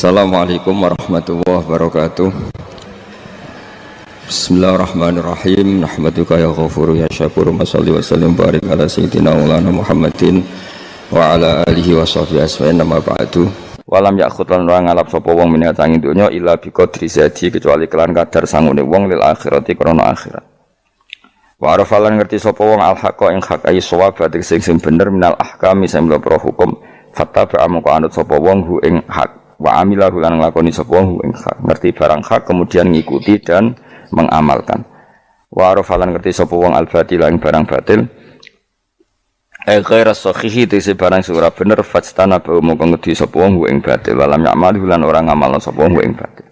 Assalamualaikum warahmatullahi wabarakatuh. Bismillahirrahmanirrahim. Nahmaduka ya ghafuru ya syakuru. Mashalli wa sallim barik ala sayyidina maulana Muhammadin wa ala alihi wa sahbihi asma'in nama ba'du. Walam yakhut lan ora ngalap sapa wong menawa tangi donya illa bi qadri zati kecuali kelan kadar sangune wong lil akhirati krana akhirat. Wa arafalan ngerti sapa wong al haqqa ing hak ayi shawab sing bener minal ahkami sing mlebu hukum fattaba amko anut sapa wong hu ing hak wa amilahu lan nglakoni sapa hu ing hak ngerti barang hak kemudian ngikuti dan mengamalkan. Wa arafalan ngerti sapa wong al batil ing barang batil ghairas sahihi tese barang sing ora bener fastana ba mongko ngedi sapa wong ing batil walam ya'mal lan ora ngamalno sapa wong ing batil.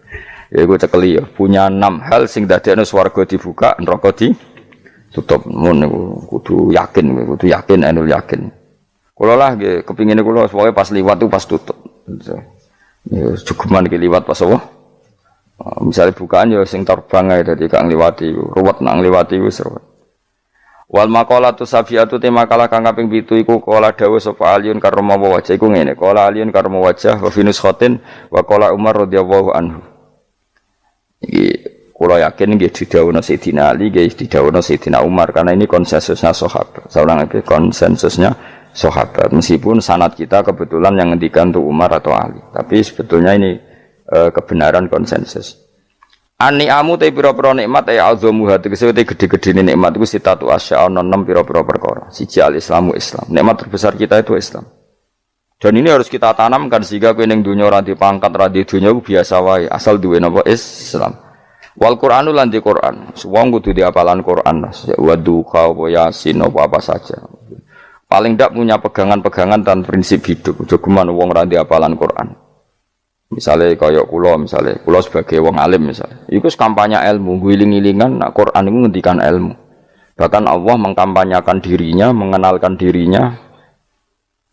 Iku cekeli ya punya 6 hal sing dadekno swarga dibuka neraka ditutup. Mun niku kudu yakin anul yakin. Kula lah nggih kepingine kula pokoke pas liwat itu pas tutup. Ya cukuman iki liwat pas apa? Misalnya bukaan ya sing terbang ae dadi gak ngliwati ruwet nang ngliwati wis ruwet. Wal maqalatu safiatu te makalah kang kaping 7 iku kala dawuh sapa Aliun karma wajah iku ngene. Kala Aliun karma wajah wa finus khotin wa kala Umar radhiyallahu anhu. Iki kula yakin nggih didhawuhna Sayyidina Ali nggih didhawuhna Sayyidina Umar karena ini konsensusnya sahabat. Saurang iki konsensusnya sahabat. Meskipun sanad kita kebetulan yang ngendikan tuh Umar atau Ali, tapi sebetulnya ini kebenaran konsensus. An-ni'amu te pira-pira nikmat ya azamu hati kesete gede-gedene nikmat iku sitatu asya ana 6 pira-pira perkara. Siji al-islamu Islam. Nikmat terbesar kita itu Islam. Dan ini harus kita tanamkan sehingga kowe ning donya ora dipangkat ora di donya ku biasa wae asal duwe napa Islam. Wal Qur'anu lan di Qur'an. Wong kudu diapalan Qur'an. Wa duha wa yasin apa saja. Paling tidak punya pegangan-pegangan dan prinsip hidup. Jogeman wong ora diapalan Qur'an. Misalnya kaya kula sebagai wong alim misalnya. Iku kampanye ilmu, guling-gilingan nak Qur'an iku ngendikan ilmu. Bahkan Allah mengkampanyakan dirinya, mengenalkan dirinya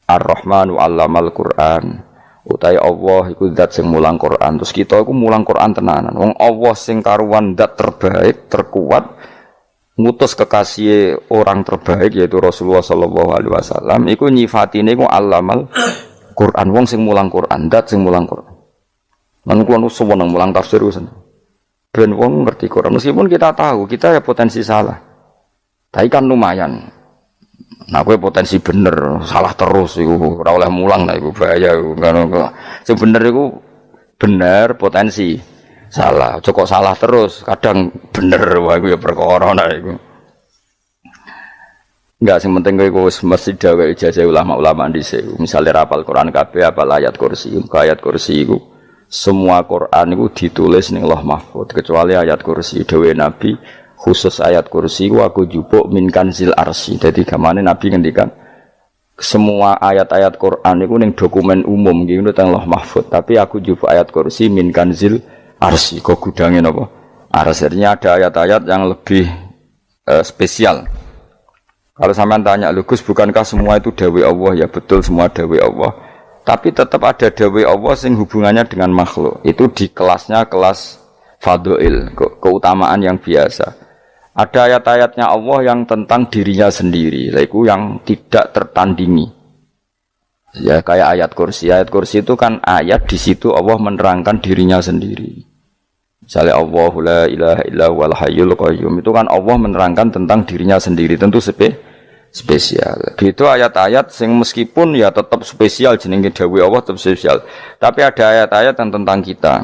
Ar-Rahmanu 'allamal Qur'an. Utai Allah iku zat sing mulang Qur'an. Terus kita iku mulang Qur'an tenanan. Wong Allah sing karuan zat terbaik, terkuat ngutus kekasih orang terbaik yaitu Rasulullah sallallahu alaihi wasallam iku nyifatine iku 'allamal Qur'an wong sing mulang Qur'an, zat sing mulang Qur'an. Lan kula nu seneng mulang tafsir usen. Ben wong ngerti Qur'an meskipun kita tahu kita ya potensi salah. Tapi kan lumayan. Nah kowe potensi bener, salah terus iku ora oleh mulang nah iku bahaya iku. Sing bener iku bener potensi. Salah, kok salah terus, kadang bener wah iku ya perkara nah iku. Enggak sing penting kowe mesti gawe ijazah ulama-ulama dhisik. Misale rapal Quran kabeh apal ayat kursi, ayat kursi iku semua Quran itu ditulis ning Lauh Mahfuz kecuali ayat kursi dhewe Nabi khusus ayat kursi ku aku jupuk min kanzil arsy. Dadi gamane Nabi ngendikan semua ayat-ayat Quran itu ning dokumen umum nggih teng Lauh Mahfuz, tapi aku jupuk ayat kursi min kanzil arsy. Kok gudange napa? Arsy-nya ada ayat-ayat yang lebih spesial. Kalau sampean tanya, "Gus, bukankah semua itu dawuh Allah?" Ya betul semua dawuh Allah. Tapi tetap ada dawuh Allah sing hubungannya dengan makhluk. Itu di kelasnya kelas fadhil, keutamaan yang biasa. Ada ayat-ayatnya Allah yang tentang dirinya sendiri, yaitu yang tidak tertandingi. Ya kayak ayat kursi. Ayat kursi itu kan ayat di situ Allah menerangkan dirinya sendiri. Misalnya Allahu la ilaha illa huwal hayyul qayyum itu kan Allah menerangkan tentang dirinya sendiri, tentu spesial. Gitu ayat-ayat sing meskipun ya tetap spesial jenenge dawuh Allah tetap spesial. Tapi ada ayat-ayat yang tentang kita.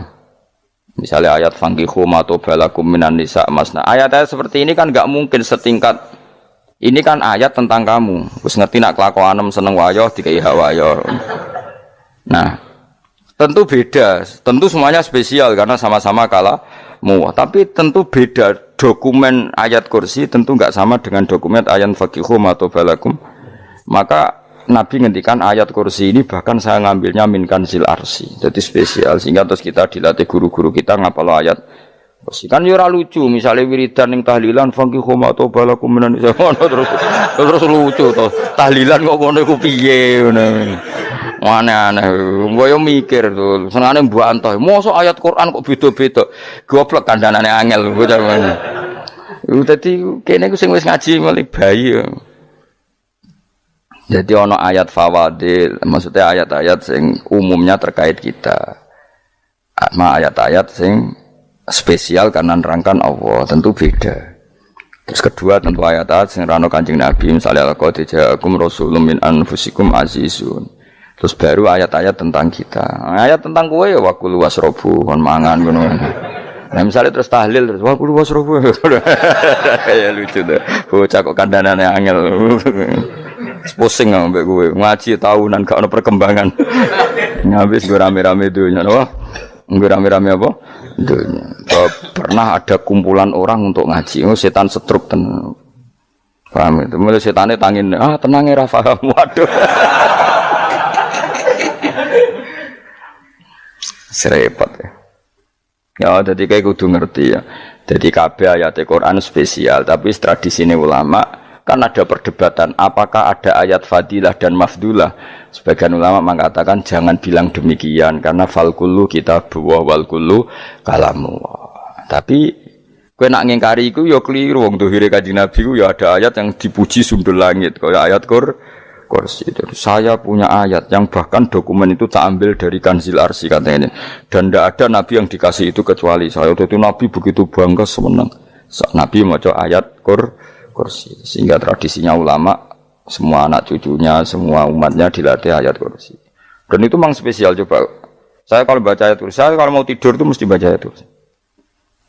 Misalnya ayat fankihu ma tobalakum minan nisa masna. Ayat-ayat seperti ini kan enggak mungkin setingkat. Ini kan ayat tentang kamu. Wis ngerti nak kelakuanem seneng wayo dikai hawayo. Nah, tentu beda. Tentu semuanya spesial karena sama-sama kalamu. Tapi tentu beda. Dokumen ayat kursi tentu enggak sama dengan dokumen ayat faqihu matobalakum. Maka Nabi ngendikan ayat kursi ini bahkan saya ngambilnya min kanzil arsy. Jadi spesial sehingga terus kita dilatih guru-guru kita ngapal ayat kursi. Kan yo ora lucu misalnya wiridan ning tahlilan faqihu matobalakum menan terus lucu to. Tahlilan kok ngono iku piye ngono. Aneh-aneh, gue yo mikir tuh, senengane mbantah. Mosok ayat Quran kok beda-beda, goblok kandhanane angel gue jaman. Tadi kene gue sing wis ngaji mulai bayi. Jadi ono ayat fawadil, maksudnya ayat-ayat yang umumnya terkait kita. ayat-ayat sing spesial karena nerangkan Allah, tentu beda. Terus kedua tentu ayat-ayat sing rano Kanjeng Nabi, misalnya laqad ja'akum rasulun min anfusikum azizun. Terus baru ayat-ayat tentang kita. Ayat tentang kowe ya waqul wasrobu kon mangan ngono. Nah misalnya terus tahlil terus waqul wasrobu. Ya lucu tuh. Bocah kok kandhanane angel. Pusing ambek kowe. Ngaji tahunan gak ono perkembangan. Ngabis gue rame-rame dunya napa? Gue rame-rame apa? Dunya. Pernah ada kumpulan orang untuk ngaji. Oh setan setruk tenan. Paham itu. Mulai setane tangin, tenang ya Rafa. Waduh. Serepot ya. Ya, jadi kayak kudu ngerti ya. Jadi kabeh ayat Al-Qur'an spesial, tapi tradisi ini ulama kan ada perdebatan apakah ada ayat fadilah dan mafdulah. Sebagian ulama mengatakan jangan bilang demikian karena fal kullu kitabullah wal kullu kalamullah. Tapi kowe nak ngingkari iku ya keliru wong dohire Kanjeng Nabi ku ya ada ayat yang dipuji sundul langit kaya ayat Kursi itu. Saya punya ayat yang bahkan dokumen itu tak ambil dari Kanzil Arsy katanya. Dan tidak ada nabi yang dikasih itu kecuali saya. Itu nabi begitu bangga semenang. Nabi maca ayat Kursi. Sehingga tradisinya ulama semua anak cucunya, semua umatnya dilatih ayat Kursi. Dan itu memang spesial coba. Saya kalau baca ayat Kursi, saya kalau mau tidur itu mesti baca ayat Kursi.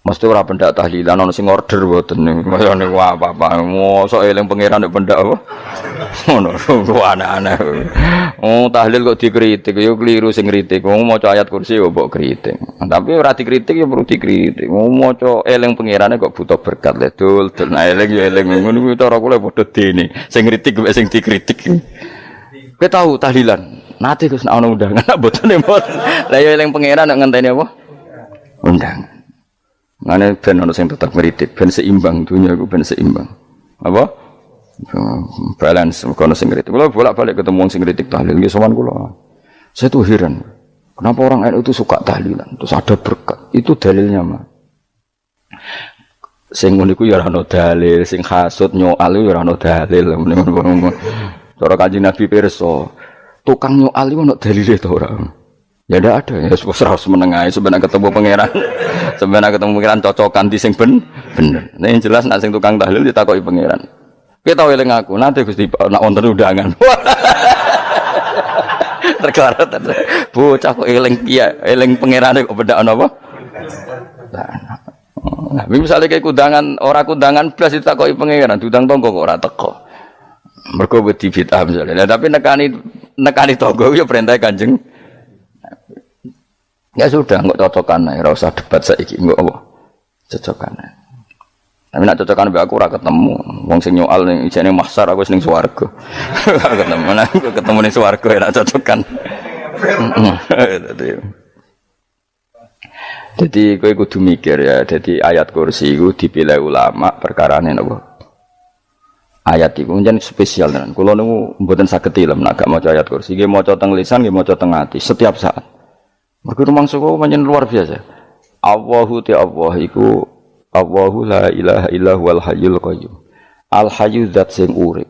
Mesti ora pendak tahlilan ono sing order mboten niku. Kaya niku apa-apa. Mosok eling pangeran nek pendak apa? Ngono ku aneh-aneh. Oh, tahlil kok dikritik ya keliru sing ngritik. Wong maca ayat Kursi yo mbok kritik. Tapi ora dikritik ya perlu dikritik. Wong maca eling pangerane kok butuh berkat le dul nah eling yo eling ngono kuwi cara kula padha dene. Sing ngritik mek sing dikritik. Kowe tahu tahlilan? Nate Gus nek ana undangan mboten mboten. Lah yo eling pangeran nek ngenteni apa? Undangan. Ngene ben ana sing tetep ngritik, ben seimbang dunia iku ben seimbang. Apa? Balance kono sing ngritik. Kula bolak-balik ketemu wong sing ngritik tahlil nggih sowan kula. Saya tuh heran. Kenapa orang NU itu suka tahlilan? Terus ada berkat. Itu dalilnya mah. Sing ngono iku ya ora ono dalil, sing hasud nyoal ya ora ono dalil. Cara Kanjeng Nabi pirsa, tukang nyoal iku ono dalile to ora? Ya ndak ada, ya serah menengahi sebenarnya ketemu pangeran. Sebenarnya ketemu pangeran cocokan di sing bener. Nah yang jelas nak sing tukang tahlil ditakoki pangeran. Kita eling aku, nanti Gusti nak wonten undangan. Tergarat. Bocah kok eling piye? Eling pangerane kok bedak ana apa? Nah, misalnya kayak kudangan, ora kudangan blas ditakoki pangeran, diundang tonggo kok ora teko. Mergo wedi bid'ah misalnya. Tapi nekani tonggo ya perintah Kanjeng. Ya sudah, enggak cocokan ae, ora usah debat saiki, enggak apa. Cocokan ae. Tapi nek cocokan mbek aku ora ketemu. Wong sing nyoal ning ijene mahsyar aku wis ning swarga. Ketemu nang ketemu ning swarga ora cocokan. Jadi kowe kudu mikir ya, jadi ayat Kursi iku dipilih ulama perkarane napa? Ayat iku njen spesial tenan. Kula niku mboten saged ilem nek gak maca ayat Kursi, nggih maca teng lisan, nggih maca teng ati setiap saat. Mergo rumangsa kok pancen luar biasa. Allahu ta Allah iku Allahu la ilaha illa huwal hayyul qayyum. Al hayyu zat sing urip.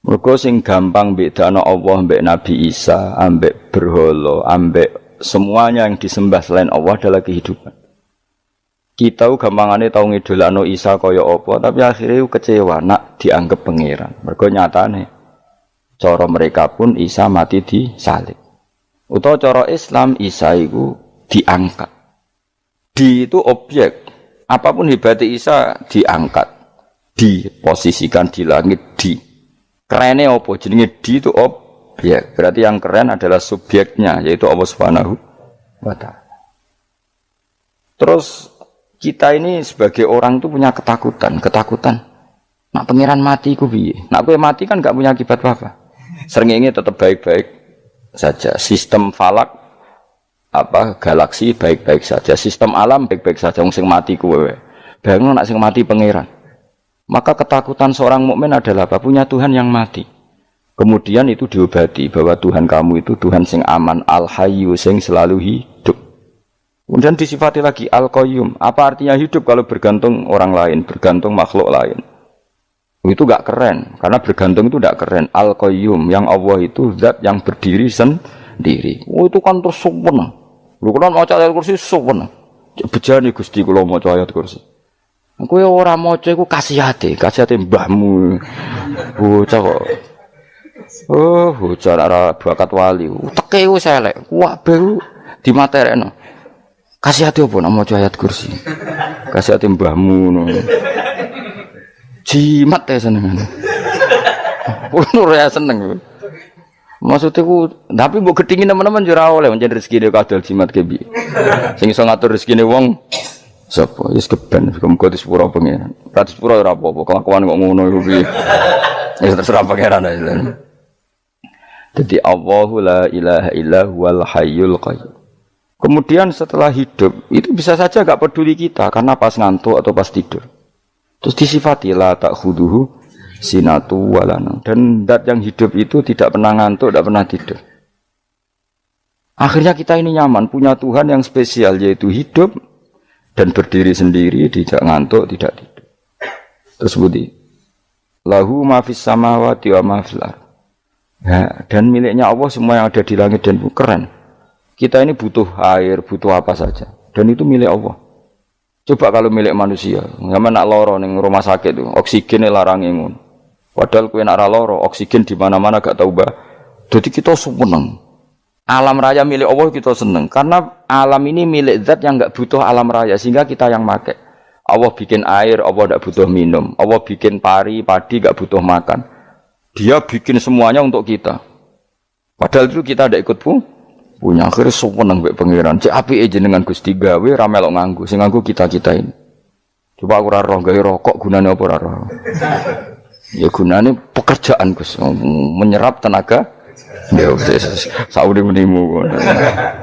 Mergo sing gampang bedana Allah mbek Nabi Isa, ambek berhala, ambek semuanya yang disembah selain Allah adalah kehidupan. Kita gampangane tau ngidolakno Isa kaya apa, tapi akhirnya kecewa nak dianggap pangeran. Mergo nyatane cara mereka pun Isa mati disalib. Utawa cara Islam Isa itu diangkat. Di itu objek. Apapun hebatnya Isa diangkat. Diposisikan di langit di. Kerennya apa? Jenenge di itu objek. Berarti yang keren adalah subjeknya yaitu Allah Subhanahu wa taala. Terus kita ini sebagai orang itu punya ketakutan. Nak pangeran mati ku piye? Nak kowe mati kan gak punya akibat apa-apa. Srengenge tetap baik-baik saja. Sistem falak galaksi baik-baik saja. Sistem alam baik-baik saja. Wong sing mati kuwe. Bayangno nak sing mati pangeran. Maka ketakutan seorang mukmin adalah apa? Punya Tuhan yang mati. Kemudian itu diobati bahwa Tuhan kamu itu Tuhan sing aman, al-hayyu sing selalu hidup. Kemudian disifati lagi al-qayyum. Apa artinya hidup kalau bergantung orang lain, bergantung makhluk lain? Itu gak keren, karena bergantung itu gak keren. Al-Qayyum, yang Allah itu zat yang berdiri sendiri. Oh itu kan terus sempurna. Lho kula maca ayat kursi suwen. Bejane Gusti kula maca ayat kursi. Kowe ora maca iku kasihate mbahmu. Bocah kok. Oh, bocah ora bakat wali. Teke ku elek. Kabeh dimaterekno. Kasihate opo nek maca ayat kursi? Kasihate mbahmu ngono. Jimat ya senengane. Kulo ora seneng. Maksudnya ku, tapi mbok gedhingi teman-teman yo ora oleh pancen rezekine kadal jimat ke piye. Sing iso ngatur rezekine wong sapa? Wis keben, muga disepuro pengen. Ora disepuro ora apa-apa, kelakuan kok ngono iku piye. Ya terserah pangeran ae. Jadi Allahu la ilaha illa huwal hayyul qayyum. Kemudian setelah hidup itu bisa saja enggak peduli kita karena pas ngantuk atau pas tidur. Terus disifati la ta'khuduhu sinatu walana, dan zat yang hidup itu tidak pernah ngantuk, tidak pernah tidur. Akhirnya kita ini nyaman punya Tuhan yang spesial, yaitu hidup dan berdiri sendiri, tidak ngantuk, tidak tidur. Terus budi lahu ma fis samawati wa ma fil ardh. Ya, dan miliknya Allah semua yang ada di langit dan bumi. Keren. Kita ini butuh air, butuh apa saja, dan itu milik Allah. Coba kalau milik manusia, sama nak loro ning rumah sakit itu, oksigennya larang ngono. Padahal kowe nak ra loro, oksigen di mana-mana gak tau mbah. Jadi kita seneng. Alam raya milik Allah kita seneng karena alam ini milik zat yang enggak butuh alam raya sehingga kita yang pakai. Allah bikin air, Allah enggak butuh minum. Allah bikin padi enggak butuh makan. Dia bikin semuanya untuk kita. Padahal itu kita ndak ikut punya. Akhirnya seneng mbek pangeran. Cek apike jenengan Gusti gawe ra melok nganggo. Sing nganggo kita-kita ini. Coba aku ora roh gawe rokok gunane apa ora roh. Ya gunane pekerjaan Gus, menyerap tenaga. Ya wis saudi menimu.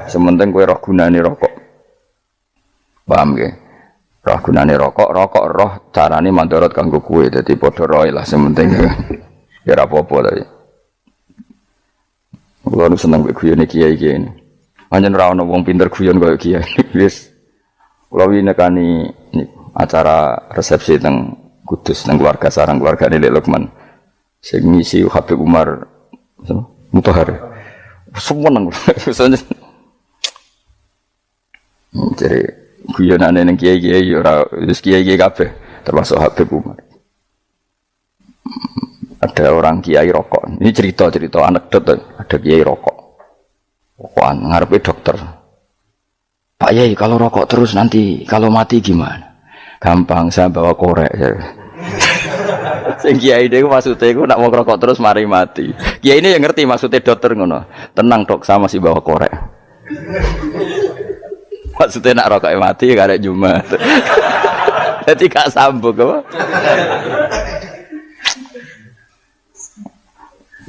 Sementing kowe roh gunane rokok. Paham nggih? Roh gunane rokok roh carane mandorot kanggo kowe. Dadi padha roe lah sementing. Ya ora apa-apa tapi. Kulo nu seneng mbek guyone kiai-kiai ini. Pancen ora ana wong pinter guyon koyo kiai. Wis kulo winekani acara resepsi teng Kudus nang keluarga sarang keluarga Lek Lukman. Sing ngisi Habib Umar Mutahar. Semua jadi guyonane ning kiai-kiai ora wis kiai-kiai kabeh termasuk Habib Umar. Ada orang kiai rokok. Ini cerita anekdot ada kiai rokok. Rokokan ngarepe dokter. Pak Yai kalau rokok terus nanti kalau mati gimana? Gampang saya bawa korek. Sing kiai niku maksude iku nak mau rokok terus mari mati. Kiai ini yang ngerti maksudnya dokter ngono. Tenang dok, saya masih bawa korek. Maksudnya nak rokok mati gak ada Jumat. Jadi gak sambung apa?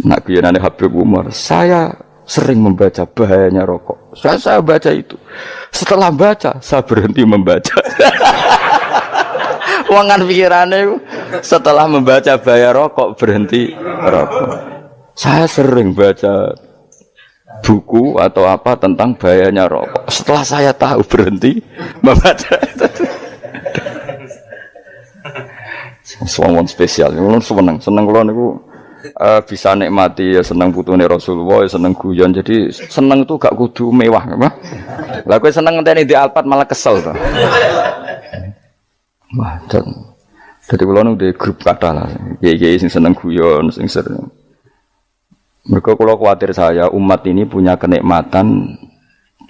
Nak kuyonane Habib Umar, saya sering membaca bahayanya rokok. Saya baca itu. Setelah baca, saya berhenti membaca. Wangan pikirannya setelah membaca bahaya rokok berhenti rokok. Saya sering baca buku atau apa tentang bahayanya rokok. Setelah saya tahu berhenti membaca. Suwon spesial. Kulo seneng kulo niku bisa nikmati ya seneng putune Rasulullah, ya seneng guyon. Jadi seneng itu gak kudu mewah, apa? Lah kowe seneng ngenteni di Alphard malah kesel to. Wah, jadi kalau nunggu grup kata lah, kiai sing seneng guyon, sing sering. Mereka kalau khawatir saya umat ini punya kenikmatan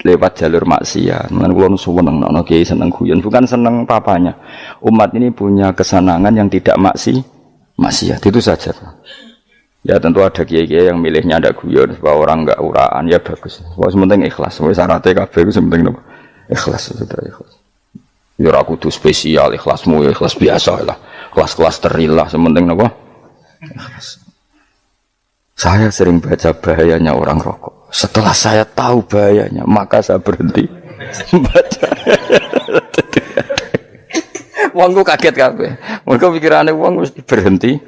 lewat jalur maksiat. Mengenai kalau seneng, nono kiai seneng guyon, bukan seneng papanya. Umat ini punya kesenangan yang tidak maksiat, itu saja. Ya tentu ada kiai-kiai yang milihnya ada guyon, supaya orang enggak uraan, ya bagus. Wah, sementing ikhlas. Wah, syaratnya kabeh itu sementing ikhlas, sudah ikhlas. Ya ora kudu spesial, ikhlasmu ya ikhlas biasa lah. Kelas-kelas terilah sementing napa? Ikhlas. Saya sering baca bahayanya orang rokok. Setelah saya tahu bahayanya, maka saya berhenti baca. Wongku kaget kabeh. Mergo pikirane wong mesti berhenti.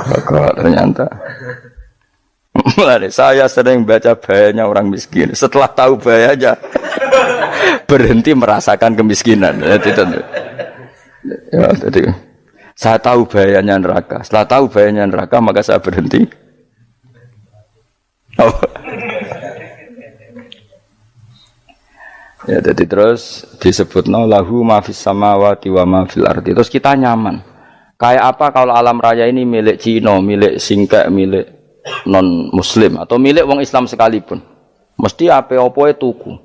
Kok ternyata. Mulane saya sering baca bahayanya orang miskin. Setelah tahu bahayanya, berhenti merasakan kemiskinan. Jadi saya tahu bahayanya neraka. Setelah tahu bahayanya neraka, maka saya berhenti. Ya jadi terus disebutno lahu ma fis samawati wa ma fil ardi. Terus kita nyaman. Kayak apa kalau alam raya ini milik Cina, milik Singkek, milik non muslim atau milik wong Islam sekalipun. Mesti apa-apa tuku.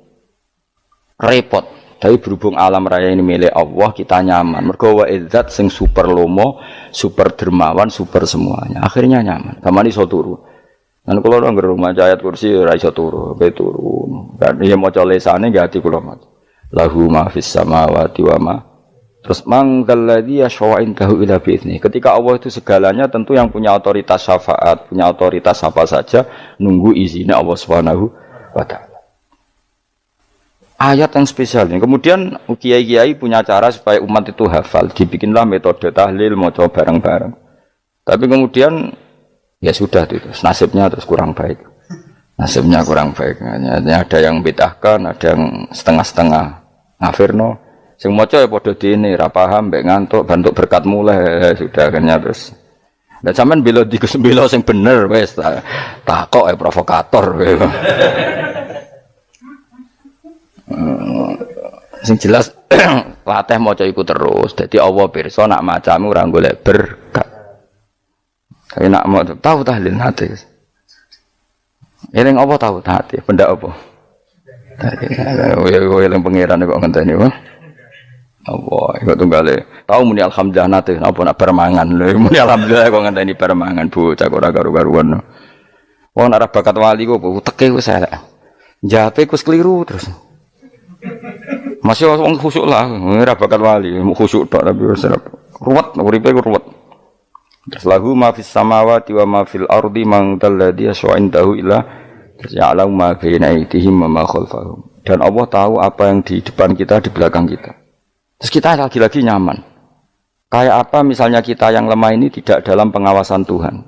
Repot. Tapi berhubung alam raya ini milik Allah, kita nyaman. Mergo wa izzat sing super lomo, super dermawan, super semuanya. Akhirnya nyaman. Kamane iso turu. Lan kula nang rumah ayat kursi ora iso turu, pe turu. Dan ya maca lesane nggih ati kula maca. Lahu ma fis samawati wa ma. Terus mangkal ladzi yashwa'indahu ila bi'izni. Ketika Allah itu segalanya tentu yang punya otoritas syafaat, punya otoritas apa saja nunggu izinnya Allah Subhanahu wa taala. Ayat yang spesial ini. Kemudian kiai-kiai punya cara supaya umat itu hafal. Dibikinlah metode tahlil maca bareng-bareng. Tapi kemudian ya sudah itu, nasibnya terus kurang baik. Nasibnya kurang baik. Ada yang bid'ahkan, ada yang setengah-setengah ngafirno. Sing maca ya padha dene, ra paham, mbek ngantuk, bantuk berkat mulai sudah akhirnya terus. Dan sampean bela bela sing bener wis takok provokator. Sing jelas latih maca iku terus. Dadi Allah pirsa nak macamu ora golek berkat. Tapi nak mau tahu tahlil hati. Eling apa tahu hati? Benda apa? Eling pangeran kok ngenteni wae. Allah, iku tunggale. Tahu muni alhamdulillah nate apa nak permangan lho. Muni alhamdulillah kok ngenteni permangan bocah kok ora karu-karuan. Wong nek bakat wali kok teke wis elek. Jape wis keliru terus. Masih wong khusuk lah, ora bakat wali, khusuk tok tapi wis ruwet, uripe ruwet. Terus lahu ma fis samawati wa ma fil ardi man dalladhi yashwa'indahu ila ya'lamu ma baina aydihim wa ma khalfahum. Dan Allah tahu apa yang di depan kita, di belakang kita. Terus kita lagi-lagi nyaman. Kayak apa misalnya kita yang lemah ini tidak dalam pengawasan Tuhan.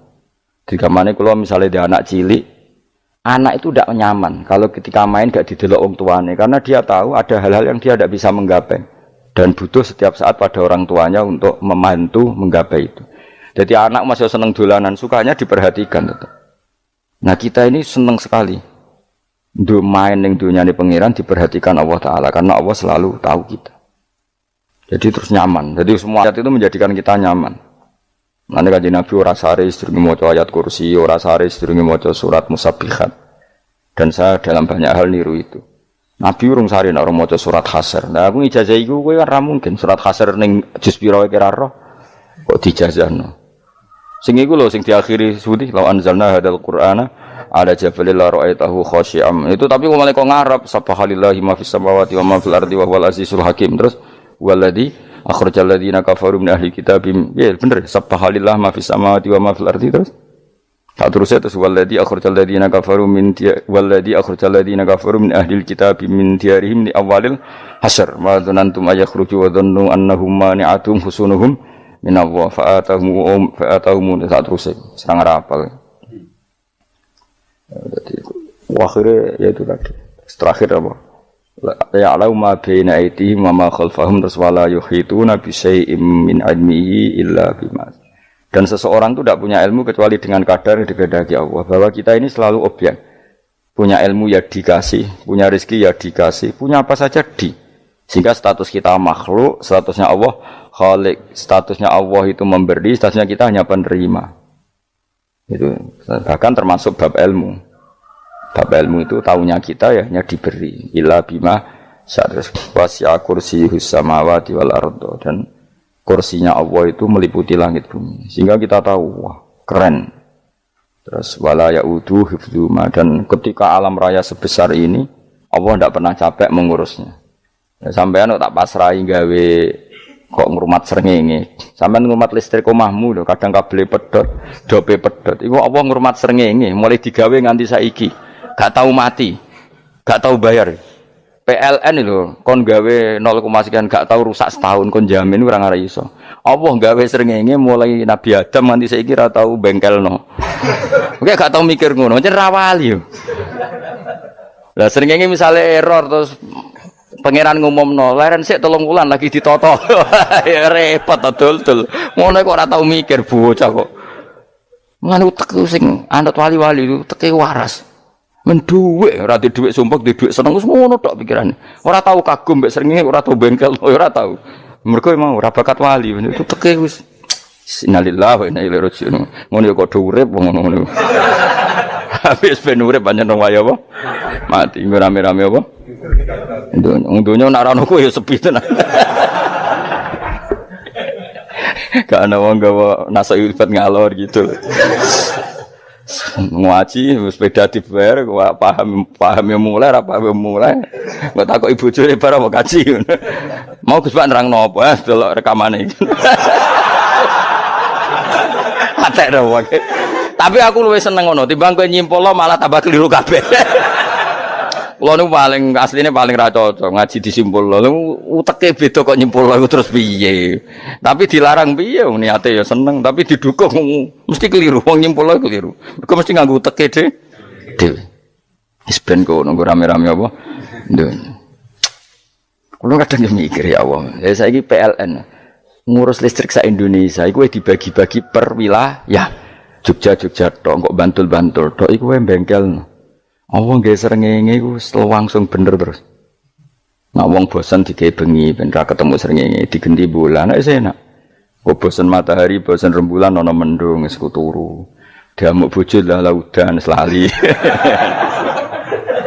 Jika mana kalau misalnya dia anak cilik, anak itu tidak nyaman kalau ketika main gak didelok wong tuane karena dia tahu ada hal-hal yang dia tidak bisa menggapai dan butuh setiap saat pada orang tuanya untuk membantu menggapai itu. Jadi anak masih seneng dolanan, sukanya diperhatikan tetap. Nah kita ini seneng sekali main ning dunyane pangeran diperhatikan Allah Ta'ala karena Allah selalu tahu kita. Jadi terus nyaman. Jadi semua ayat itu menjadikan kita nyaman. Nanti kajian Nabi ora sare sedurunge maca ayat kursi, ora sare sedurunge maca surat Musabbihat. Dan saya dalam banyak hal niru itu. Nabi urung sare nek ora maca surat Hasyr. Nah aku ijazah iku kowe kan ra mungkin surat Hasyr ning juz pira wae kira roh kok dijazahno. Sing iku lho sing diakhiri suwi la anzalna hadzal qur'ana ala jabalil la ra'aitahu khashi'am. Itu tapi kok malah kok ngarep subhanallahi ma fis samawati wa ma fil ardi wa huwal azizul hakim. Terus waladhi akhrajal ladzina kafaru min ahli kitab. Ya bener subhanallah ma fis samawati wa ma fil ardi terus. Tak terus terus waladhi akhrajal ladzina kafaru min waladhi akhrajal ladzina kafaru min ahli kitab min diyarihim li awalil hasyr. Ma dzanantum ayakhruju wa dhannu annahum mani'atum husunuhum min Allah fa'atahum tak terus serang rapal. Jadi akhirnya yaitu tadi. Terakhir apa? Ya'lamu ma baina aydihim wa ma khalfahum wala yuhituna bi syai'in min 'ilmihi illa bima. Dan seseorang itu tidak punya ilmu kecuali dengan kadar yang dikehendaki Allah. Bahwa kita ini selalu objek. Punya ilmu ya dikasih, punya rezeki ya dikasih, punya apa saja di. Sehingga status kita makhluk, statusnya Allah khalik, statusnya Allah itu memberi, statusnya kita hanya penerima. Itu bahkan termasuk bab ilmu. Bab ilmu itu tahunya kita ya hanya diberi. Illa bima syarris wasi'a kursiyus samawati wal ardo. Dan kursinya Allah itu meliputi langit bumi. Sehingga kita tahu, wah keren. Terus wala ya'udu hifdzuma. Dan ketika alam raya sebesar ini, Allah tidak pernah capek mengurusnya. Ya, sampean tak pasrahi gawe kok ngrumat srengenge. Sampean ngrumat listrik omahmu lho, kadang kabel pedhot, dope pedhot. Iku apa ngrumat srengenge mulai digawe nganti saiki. Gak tahu mati. Gak tahu bayar. PLN lho kon gawe 0, sekian gak tahu rusak setahun kon jamin ora ngara iso. Allah gawe srengenge mulai Nabi Adam nganti saiki ora tahu bengkelno. Oke gak tahu mikir ngono, pancen ra wali yo. Lah srengenge misale error terus pangeran ngumumno, leren sik 3 wulan lagi ditoto. Ya repot dol-dol. Ngono kok ora tau mikir bocah kok. Ngono utek sing anut wali-wali teke waras. Menduwe ora di dhuwit sumpek di dhuwit seneng wis ngono tok pikirane. Ora tau kagum mbek srengenge, ora tau bengkel, ora tau. Mergo emang ora bakat wali, itu teke wis innalillahi wa inna ilaihi raji'un. Ngono ya kok urip wong ngono. Habis ben urip pancen wong wae apa? Mati nggo rame-rame apa? Donya nak ra ono kowe ya sepi tenan. Gak ana wong gawa nasa ilfat ngalor gitu. Ngaji sepeda dibayar paham ya mulai apa ya mulai nggak takut ibu curi barang mau kaji mau Gus Pak nerang nopo delok rekamane iki atek dong tapi aku luwih seneng ngono timbang kowe nyimpolo malah tambah keliru kabeh. Kulo niku paling asline paling ra cocok ngaji disimpul lho uteke beda kok nyimpul iku terus piye tapi dilarang piye wong niate ya seneng tapi didukung mesti keliru wong nyimpul keliru kok mesti nganggo uteke dhewe wis ben kok nunggu rame-rame apa nduk kulo kadang mikir ya Allah ya saiki PLN ngurus listrik sak Indonesia iku dibagi-bagi per wilayah Jogja tok kok Bantul tok iku wae bengkel. Wong nggih srengenge iku langsung bener terus. Nek wong bosen digawe bengi ben ra ketemu srengenge digenti bulan nek enak. Kok bosen matahari, bosen rembulan ana mendung wis turu. Diamuk bojo lah laudan selali.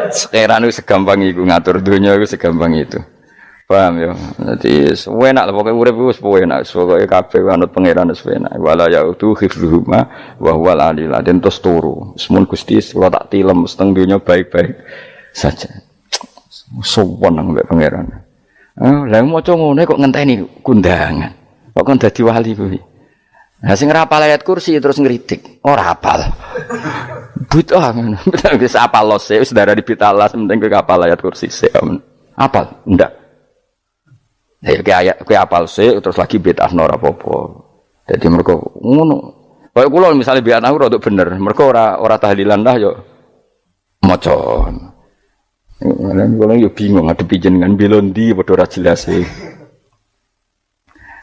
Sekarang itu segampang iku ngatur dunia itu segampang itu. Paham ya? Dadi enak lah pokoke urip wis enak. Pokoke kabeh anut pangeran wis enak. Wala yautu khifruhuma wa huwal alil adzim terus turu. Semun Gusti kula tak tilem seteng donya baik-baik saja. Sowan nang mbek pangeran. Lah maca ngene kok ngenteni kundangan. Kok kon dadi wali kuwi. Lah sing ora hafal ayat kursi terus ngritik. Ora hafal. Butuh ngono. Wis hafal lose wis darah dipitalas penting kowe hafal ayat kursi sik. Hafal? Ndak. Ya kowe apal sik terus lagi bid'ah ora apa-apa. Dadi mergo ngono. Kaya kula misale bid'ah ora untuk bener, mergo ora tahlilan dah yo maca. Lan kula yo bingung ngadepi jenengan belondi padha ora jelas e.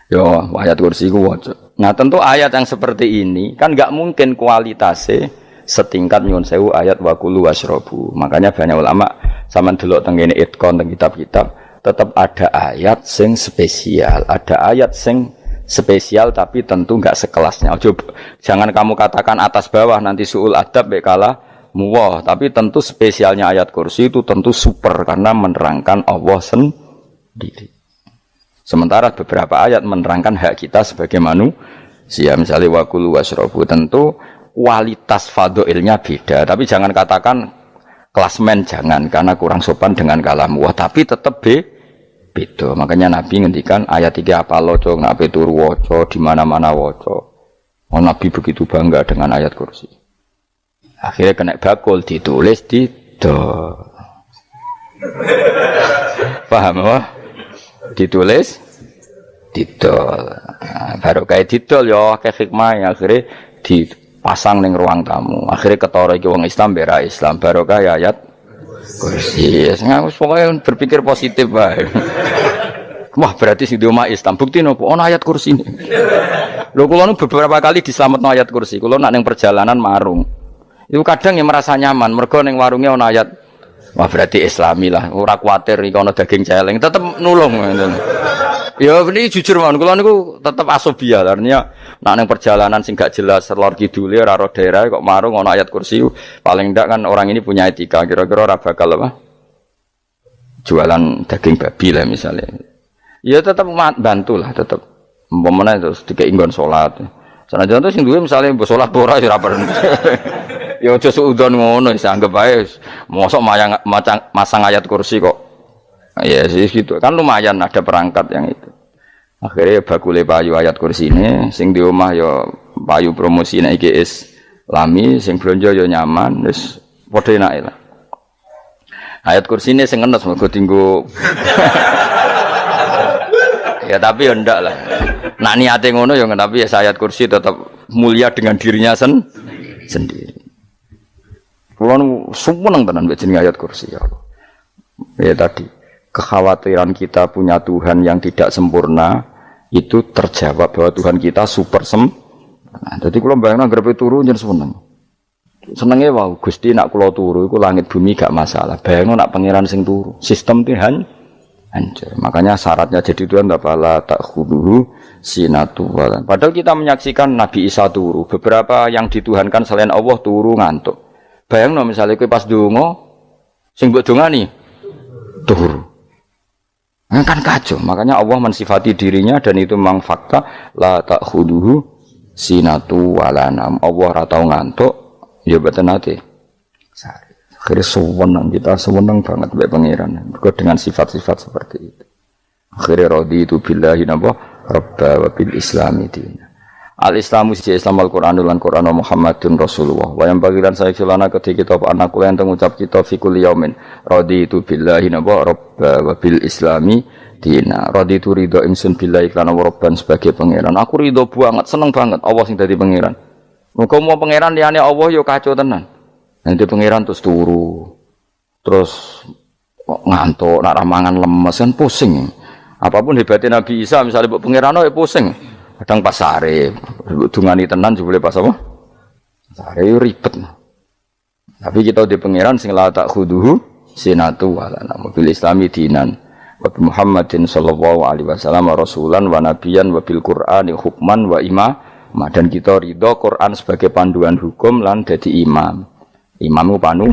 Yo ayat kursi ku waca. Nah tentu ayat yang seperti ini kan enggak mungkin kualitasnya setingkat nyuwun sewu ayat wa kulu wasrobu. Makanya banyak ulama sampean delok teng kene Itqan teng kitab-kitab tetap ada ayat sing spesial, ada ayat sing spesial tapi tentu enggak sekelasnya. Jangan kamu katakan atas bawah nanti suul adab bekala muwah, tapi tentu spesialnya ayat kursi itu tentu super karena menerangkan Allah sendiri. Sementara beberapa ayat menerangkan hak kita sebagai manusia, misalnya wa kulu wasrobu, tentu kualitas fadhilnya beda, tapi jangan katakan klasmen jangan karena kurang sopan dengan kalam wah, tapi tetap beda. Makanya Nabi ngendikan ayat 3 apa loco nabi turu waca di mana-mana waca. Oh, Nabi begitu bangga dengan ayat kursi. Akhirnya kena bakul ditulis di do. Paham apa? Ditulis didol. Baru kayak didol ya kayak hikmah akhirnya dipasang ning ruang tamu. Akhirnya ketara iki wong Islam bera Islam baru kayak ayat kursi. Wis pokoke berpikir positif wae. Wah, berarti sing di omah Islam bukti nopo ana ayat kursi ini. Lho kula nu beberapa kali diselametno ayat kursi. Kula nak ning perjalanan marung. Itu kadang yang merasa nyaman mergo ning warunge ana ayat. Wah, berarti Islami lah. Ora kuwatir iki ana daging celeng, tetep nulung ngoten. Ya ini jujur mawon kula niku tetep asobia. Artinya nak ning perjalanan sing gak jelas lor kidule ora ro daerah kok marung ana ayat kursi. Paling ndak kan orang ini punya etika. Kira-kira ora bakal apa? Jualan daging babi lah misalnya. Ya tetap bantulah tetap. Umpamane terus dikek nggon salat. Sanajan to sing duwe misale mbok salat ora ya ora perlu. Ya aja suudon ngono wis anggap ae mosok masang ayat kursi kok. Ya sih gitu. Kan lumayan ada perangkat yang itu. Akhirnya bakule payu ayat kursi ini sing di omah ya payu promosi nek iki Islami sing blonjo ya nyaman wis padha enake lah. Ayat kursi ini sing ngenes mergo tinggo. Ya tapi ya ndak lah. Nak niate ngono ya tapi ya ayat kursi tetap mulia dengan dirinya sendiri. Kulo seneng tenan mbek jeneng ayat kursi ya Allah. Ya tadi kekhawatiran kita punya Tuhan yang tidak sempurna itu terjawab bahwa Tuhan kita super sempurna. Jadi kulo bayangno grepe turu njen seneng. senenge wae Gusti nak kula turu iku langit bumi gak masalah. Bayangno nak pangeran sing turu. Sistem Tuhan hancur. Makanya syaratnya jadi Tuhan la ta'khudhuhu sinatu wala. Padahal kita menyaksikan Nabi Isa turu. Beberapa yang dituhankan selain Allah turu ngantuk. Bayangno misalnya kowe pas donga sing mbok dongani turu. Kan kacau. Makanya Allah mensifati dirinya dan itu memang fakta la ta'khudhuhu sinatu wala nam. Allah ora tau ngantuk. Ya betul nanti. Akhirnya sewenang kita sewenang banget mbek pangeran. Dengan sifat-sifat seperti itu. Akhirnya raditu billahi rabba wa bil islami dina. Al-Islamu siji Islam Al-Qur'an lan Qur'an Muhammadun Rasulullah. Wa yang bagilan saya celana ketika kita anak kula enten ngucap kita fi kulli yaumin raditu billahi rabba wa bil islami dina. Raditu ridho ingsun billahi lan rabban sebagai pangeran. Aku ridho banget, seneng banget Allah sing dadi pangeran. Muga mau pangeran liyane Allah yo kacau tenan. Nanti pangeran terus turu. Terus ngantuk, nak ramangan lemes kan pusing. Apapun hebatnya Nabi Isa misalnya mbok pangeran ya pusing. Kadang pas sare, dungani tenan jebule pas apa? Sare ribet. Tapi kita di pangeran sing la ta'khudhuhu sinatu wala bil islami dinan. Wa Muhammadin sallallahu alaihi wasallam rasulan wa nabiyan wa bil Qur'ani hukman wa imam. Dan kita ridho Quran sebagai panduan hukum lan dadi imam. Imammu panu.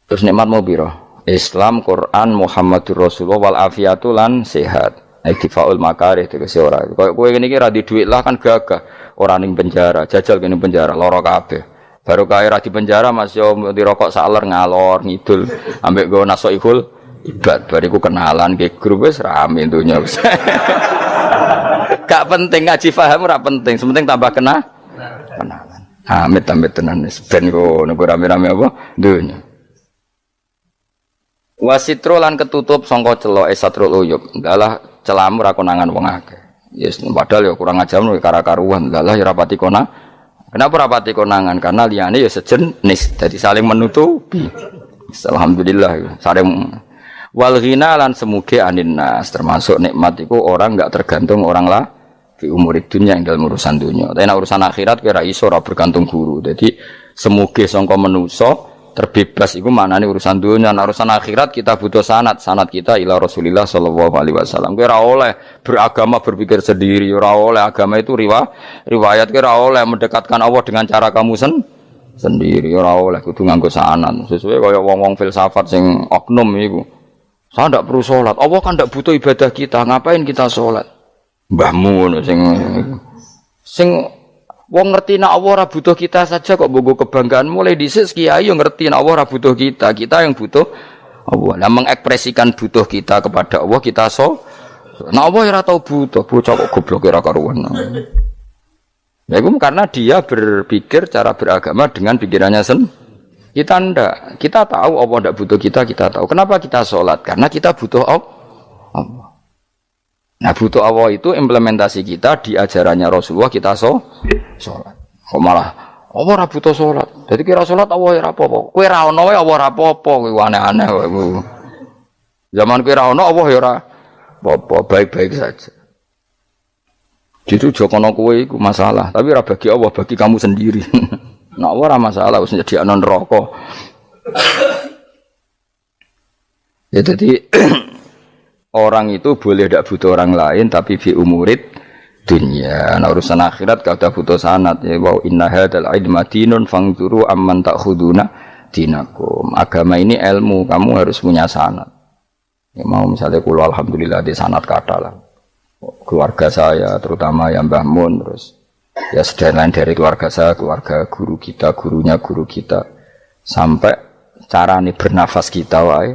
Terus nikmat mau piro? Islam, Quran, Muhammadur Rasulullah wal afiatu lan sehat. Iktifaul makarih tegese ora. Kaya kowe ngene iki ra di dhuwit lah kan gagah. Ora ning penjara, jajal kene penjara lara kabeh. Baru kae ra di penjara Mas yo dirokok saler ngalor ngidul ambek go nasoihul ibad bariku kenalan ke grup wis rame donya wis. Gak penting ngaji paham ora penting, sementing tambah kenalan. Amit-amit tenan wis ben kok nego rame-rame apa donya. Wasitro lan ketutup sangka celok esatrul uyub. Ndalah celamu ra konangan wong akeh. Yes, padahal ya kurang ajar no kara-karuan. Ndalah ya rapati konang. Kenapa rapati konangan? Karena liyane ya sejenis, jadi saling menutupi. Alhamdulillah saling wal ghina lan semuge anin nas, termasuk nikmat iku orang enggak tergantung orang lah di umur dunia yang dalam urusan dunia. Tapi urusan akhirat kira iso ora bergantung guru. Jadi semuge sangka manusa terbebas itu maknanya urusan dunia. Nah, urusan akhirat kita butuh sanad kita ila Rasulillah sallallahu alaihi wasallam. Kira oleh beragama berpikir sendiri, ora oleh agama itu riwayat kira oleh mendekatkan Allah dengan cara kamu sendiri, ora oleh kudu nganggo sanad. Sesuai kaya wong-wong filsafat sing oknum iku. Saya ndak perlu salat. Allah kan ndak butuh ibadah kita, ngapain kita salat? Mbahmu sing wong ngerti nek Allah ora butuh kita saja kok bogo kebanggaan mulai dhisik kiai yo ngerti nek Allah ora butuh kita yang butuh Allah. Lah mengekspresikan butuh kita kepada Allah kita nek Allah ora tau butuh, bocah kok goblok ora karuan. Ya itu karena dia berpikir cara beragama dengan pikirannya kita ndak. Kita tahu Allah ndak butuh kita tahu. Kenapa kita salat? Karena kita butuh Allah. Nah butuh Allah itu implementasi kita di ajarannya Rasulullah kita sholat. Kok malah Allah ora butuh sholat. Jadi kira sholat Allah ora apa-apa. Kowe ra ono wae Allah ora apa-apa, kowe aneh-aneh kowe. Zaman kowe ra ono Allah ya ora apa-apa, baik-baik saja. Itu jokono kowe iku masalah, tapi ora bagi Allah, bagi kamu sendiri. Nah Allah ora masalah wis nyediakno neraka. Ya jadi orang itu boleh tidak butuh orang lain tapi fi umurid dunia. Nah urusan akhirat gak ada butuh sanad ya. Wa inna hadzal ilma dinun fangzuru amman ta'khuduna dinakum. Agama ini ilmu, kamu harus punya sanad. Ya mau misalnya kula alhamdulillah di sanad kata lah. Keluarga saya terutama yang Mbah Mun terus ya sedang dari keluarga saya, keluarga guru kita, gurunya guru kita sampai cara nih bernafas kita wae.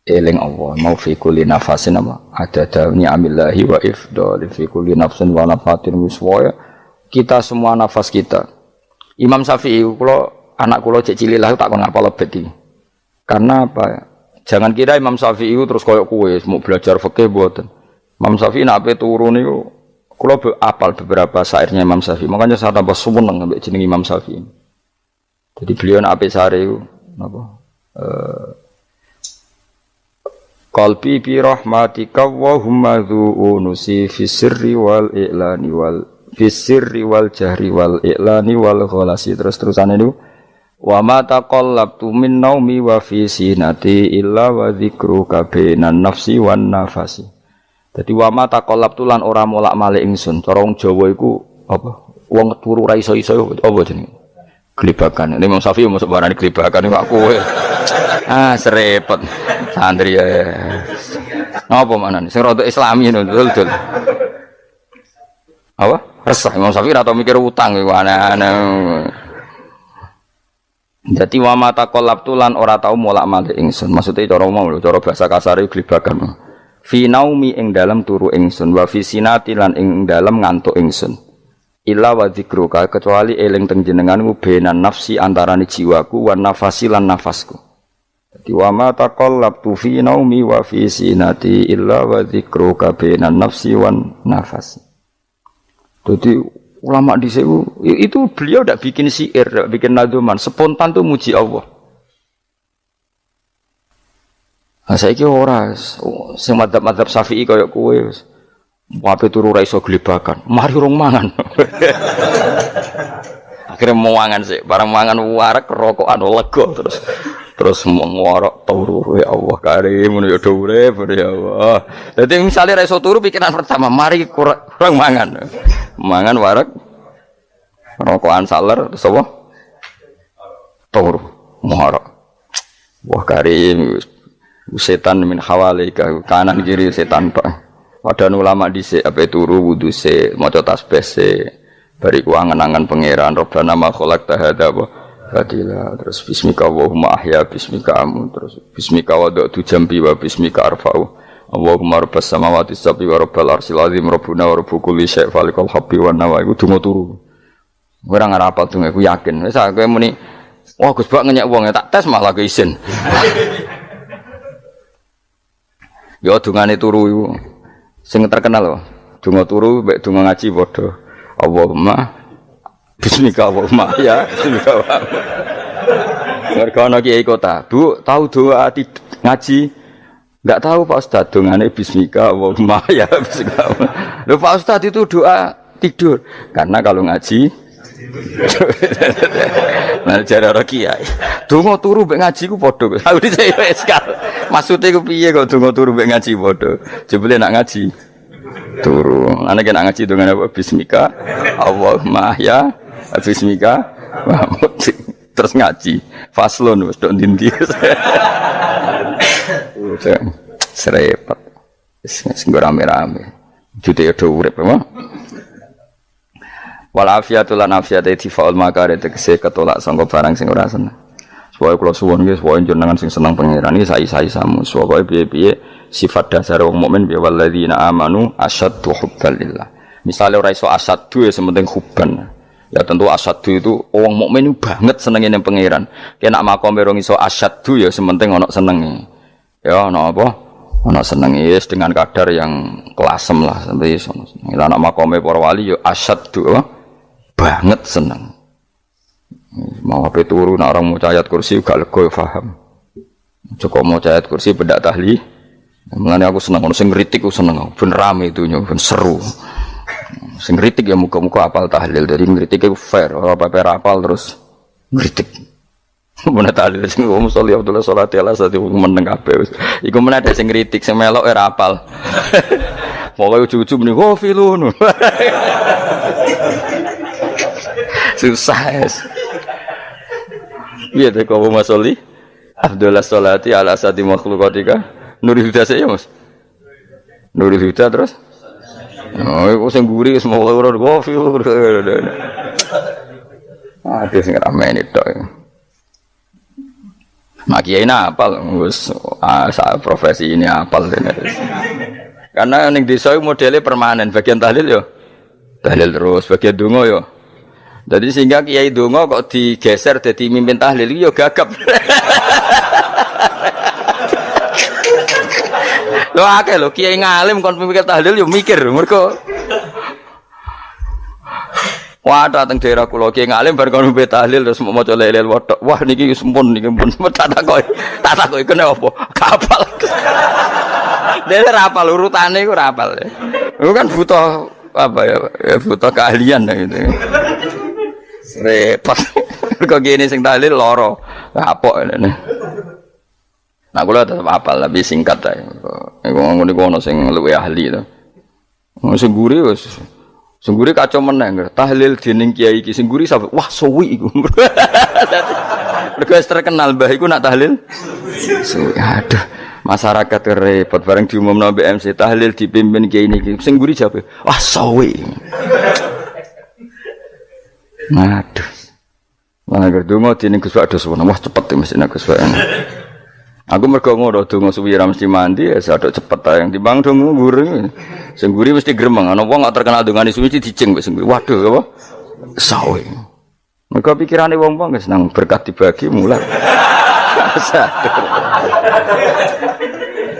Eling Allah mau fi kulli nafasin apa ada ni'amillahi wa ifdal fi kulli nafsin wa nafatin wiswaya kita semua nafas kita. Imam Syafi'i kula anak kula cek cilik lah tak kon ngapal lebet iki. Karena apa? Jangan kira Imam Syafi'i terus koyo kowe mau belajar fikih mboten. Imam Syafi'i nek ape turu niku kula apal beberapa syairnya Imam Syafi'i. Makanya saya tambah seneng ambek jeneng Imam Syafi'i. Jadi beliau nek ape sare iku napa qalbi bi rahmatika wa humma dhu unusi fi sirri wal i'lani wal Fisirri wal jahri wal i'lani wal ghalasi. Terus-terusan itu wa ma taqallabtu min naumi wa fi sinati illa wa dzikruka bainan nafsi wan nafasi. Dadi wa ma taqallabtu lan ora molak-malik ingsun. Cara wong Jawa iku apa? Wong turu ra iso-iso apa jenenge? Glibakan. Imam Syafi'i mosok barani glibakan kok kowe. Serepet. Santri ya. Napa manane? Sing rada islami ngono dul. Apa? Resah Imam Syafi'i ora tau mikir utang iku aneh-aneh. Dadi wa mata qalabtu lan ora tau molak-malik ingsun. Maksude cara omong lho, cara bahasa kasare glibakan. Fi naumi ing dalem turu ingsun, wa fi sinati lan ing dalem ngantuk ingsun. Illa wa dzikruka kecuali eling teng jenenganmu benan nafsi antarané jiwaku wan nafasi lan nafasku. Dadi wa mata qalabtu fi naumi wa fi sinati illa wa dzikruka benan nafsi wan nafasi. Jadi ulama di itu beliau tidak bikin syair, tidak bikin nadzuman, spontan tuh muji Allah. Nah, saya kira orang, sing madzhab Syafi'i kayak kowe, wape turu ra iso glibakan, mari rong mangan. Akhirnya mau mangan sih, barang mangan warak rokokan lega terus mau ngorok turu ya Allah karim ngono ya urip ya Allah. Dadi misale ra iso turu pikiran pertama, mari kurang mangan. Mangan warak rokokan saler terus apa? Turu ngorok. Wah karim setan min hawalika kanan kiri setan Pak. Padahal ulama dhisik ape turu wudu se maca tasbih se bariku angen-angen pangeran Rabbana ma khalaqta hadza Fadila, terus bismika Allahumma ahya bismika amun, terus bismika wada'tu jambi wa bismika arfa'u Allahumma rabbas samawati sab'i wa rabbal arsil azim rabbuna wa rabbu kulli syai' falikal habbi wa nawa. Iku donga turu ora ngarapal donga aku yakin wis kowe muni wah Gus Bak ngenyek wong tak tes malah ke isin. Ya dungane turu iku sing terkenal lho donga turu mek donga ngaji padha Allahumma bismika Allahumma ya bismika Allahumma. Mergo ana kiai kota, Bu, tahu doa ngaji? Enggak tahu Pak Ustaz, dongane bismika Allahumma ya bismika. Lho Pak Ustaz itu doa tidur. Karena kalau ngaji nah jare ora kiai. Donga turu mek ngaji ku padha. Aku dhisik wis kal. Maksude ku piye kok donga turu mek ngaji padha? Jebule nak ngaji turu. Ana kena ngaji dongane apa bismika Allahumma ya bismika terus ngaji faslon wis tok ndi-ndi serepet wis rame-rame jute do urip apa wal afiatu lan afiate tifaul makare tegese ketolak sangka barang sing ora seneng supaya kula suwun nggih supaya jenengan sing seneng pangeran iki sai-sai samu supaya piye-piye sifat dasar wong mukmin bi walladzina amanu asyaddu hubbalillah. Misale ora iso asyaddu ya sementing hubban. Ya tentu asyaddu itu wong mukmin banget senenge ning pangeran. Kena makome rong iso asyaddu ya sementing ana senenge. Ya ana apa? Ana senenge wis dengan kadar yang kelasem lah sampai iso. Lah ana makome para wali ya asyaddu banget seneng. Mau ape turu nek orang maca ayat kursi gak lega paham. Cukup maca ayat kursi bedak tahlil. Mulane aku seneng ono sing ngritik aku seneng ben rame itu ben seru. Sing ngritik ya muga-muga apal tahlil dari ngritik iku fair ora apa-apa apal terus ngritik. Mun tahlil sing wong sholli Abdullah sholati ala sate meneng kabeh. Iku men ada sing ngritik sing melok ora apal. Pokoke ujug-ujug muni filun. Susah. Piye to kok Mas Sholli? Abdullah sholati ala sate makhluqatika. Nurul Huda saya Mas. Nurul Huda terus. Oh, iku sing guri wis mau ora gofil. Ada sing ramene tok. Mak kiai apal wis profesi ini apal dene. Karena ning desa modele permanen, bagian tahlil yo. Tahlil terus, bagian donga yo. Jadi sehingga kiai donga kok digeser dadi mimpin tahlil yo gagap. Lho akeh lho kiai ngalim kon mikir tahlil yo mikir mergo wah dateng daerah kula kiai ngalim bar kon mikir tahlil terus maca lelel wedok wah niki sempun niki pun tak takoki kene apa kapal dene ra apal urutane iku ra apal iku kan butuh apa ya, butuh keahlian gitu. Repot. Kok gini sing tahlil loro. Kapok ini. Nah kula tetep apal tapi singkat ae. Iku ngono iku ono sing luwih ahli to. Sing guri wis sing guri kacau meneng. Tahlil dening kiai iki sing guri sampe wah suwi iku. Mergo terkenal mbah iku nak tahlil. Suwi aduh. Masyarakat repot bareng diumumno mbek MC tahlil dipimpin kiai niki. Sing guri jawab, wah suwi. Aduh. Lah gerdungo dening Gus Pak dos wah cepet mesti nek Gus Pak. Aku mergo ngono donga suwi ra mesti mandi ya sadok cepet ta yang timbang donga guri. Sing guri mesti gremeng ana wong gak terkenal dongane suwi dijeng wis sing waduh apa sawe. Mergo pikirane wong-wong wis nang berkat dibagi mulai.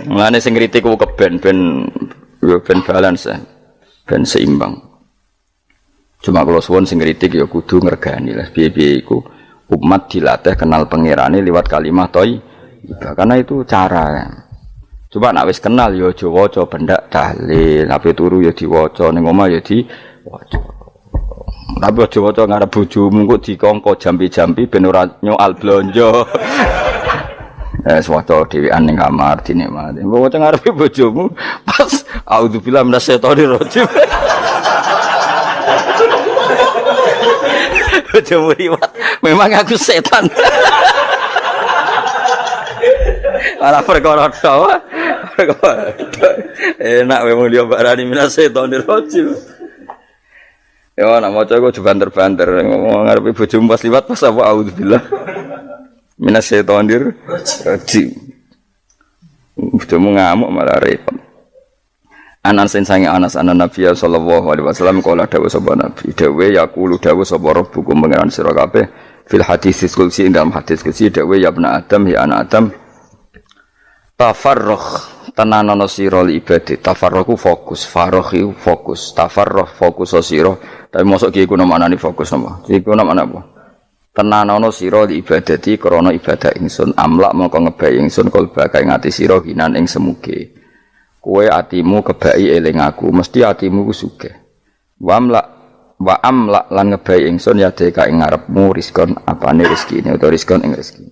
Mulane sing kritik ku keben ben balance ben seimbang. Cuma kalau suwon sing kritik ya kudu ngergani lah piye-piye iku umat dilatih kenal pangerane liwat kalimat karena itu cara. Coba nak wis kenal ya aja waca bendak tahlil, ape turu ya diwaca ning omah ya diwaca. Tapi aja waca ngarep bojomu kok dikongko jampi-jampi ben ora nyoal blonjo. Waca dhewean ning kamar dinikmati. Mbok waca ngarepe bojomu pas auzubillahi minasyaitonir rajim. Bojomu riwat, memang aku setan. Ora perkara tok. Enak memang dia barani minasyaitonir rajim. Ya nak maca kok banter-banter ngomong ngarepe bojomu pas liwat pas apa auzubillah. Minasyaitonir rajim. Bojomu ngamuk malah repot. Anas sange Anas anan Nabi sallallahu alaihi wasallam kala dawuh sapa Nabi dawuh yaqulu dawuh sapa rabbukum pangeran sira kabeh fil hadis qudsi dalam hadis qudsi dawuh ya ibnu Adam ya anak Adam tafarrugh tenanono sira li ibadah tafarrughu fokus faraghi fokus tafarrugh fokus sira tapi mosok ki iku maknane fokus apa iku maknane apa tenanono sira li ibadati krana ibadah ingsun amlak mongko ngebai ingsun kalba kae ngati sira hinan ing semuge kowe atimu kebaki eling aku mesti atimu ku sugih wa amlak lan ngebai ingsun ya deka ing ngarepmu rizkon apane rezekine utawa rizkon ing rezeki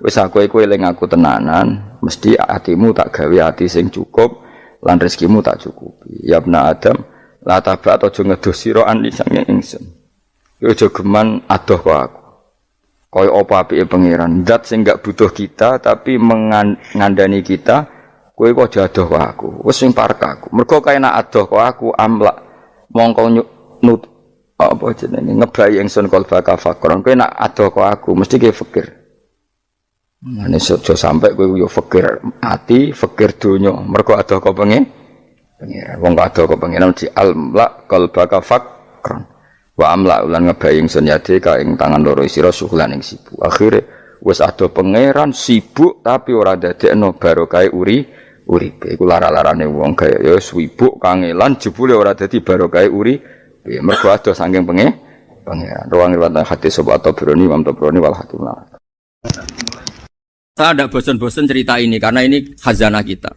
wis aku eling aku tenanan mesti atimu tak gawe ati sing cukup lan rezekimu tak cukupi ya ibnu Adam la tabak aja ngedoh sira an lisange ingsun yo aja geman adoh kok aku kaya apa apike pangeran zat sing gak butuh kita tapi mengandani kita kowe kok adoh kok aku wis sing parek aku mergo kae nak adoh kok aku amlak mongko nut apa jenenge ngebai ingsun kalba kafakron kowe nak adoh kok aku mesti kowe fikir ngene aja sampe kowe yo fikir ati fikir donya mergo adoh kok pengen wong adoh kok pengen di amlak kalba kafakron wa amlak lan ngebai ingsun yade ka ing tangan loro sira suhulan ing sibuk akhire wis adoh pangeran sibuk tapi ora dadekno barokah uripe iku lara-larane wong kaya ya sibuk kangelan jebule ora dadi barokah uripe mergo adoh saking pangeran ruang riwayat hadis sapa Tabrani Imam Tabrani wal Hakim. Saya tidak bosan-bosan cerita ini karena ini khazanah kita.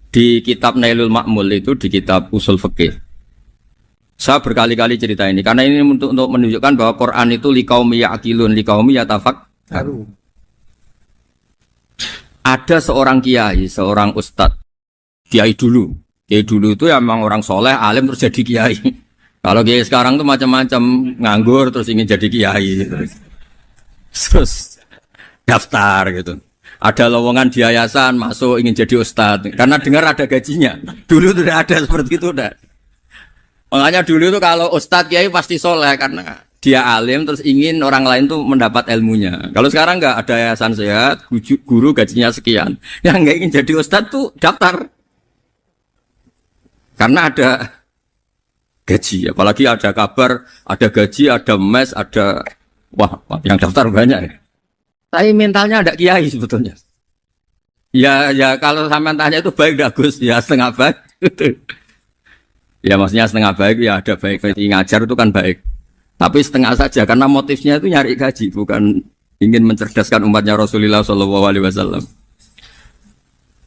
Di kitab Nailul Ma'mul itu di kitab Usul Fiqih. Saya berkali-kali cerita ini karena ini untuk menunjukkan bahwa Quran itu liqaumi ya'qilun liqaumi yatafakkarun. Ada seorang kiai, seorang ustadz, kiai dulu itu emang orang soleh, alim terus jadi kiai. Kalau kiai sekarang tuh macam-macam nganggur terus ingin jadi kiai, terus daftar gitu. Ada lowongan di yayasan masuk ingin jadi ustadz, karena dengar ada gajinya. Dulu tidak ada seperti itu, udah. Makanya dulu itu kalau ustadz kiai pasti soleh karena dia alim terus ingin orang lain tuh mendapat ilmunya. Kalau sekarang nggak ada yayasan sehat, guru gajinya sekian. Yang nggak ingin jadi ustadz tuh daftar. Karena ada gaji, apalagi ada kabar, ada gaji, ada mes, ada wah yang daftar banyak ya. Tapi mentalnya ada kiai sebetulnya. Ya kalau sampean tanya itu baik dah Gus, ya setengah baik. Ya maksudnya setengah baik ya ada baik ngajar itu kan baik. Tapi setengah saja karena motifnya itu nyari gaji, bukan ingin mencerdaskan umatnya Rasulullah SAW.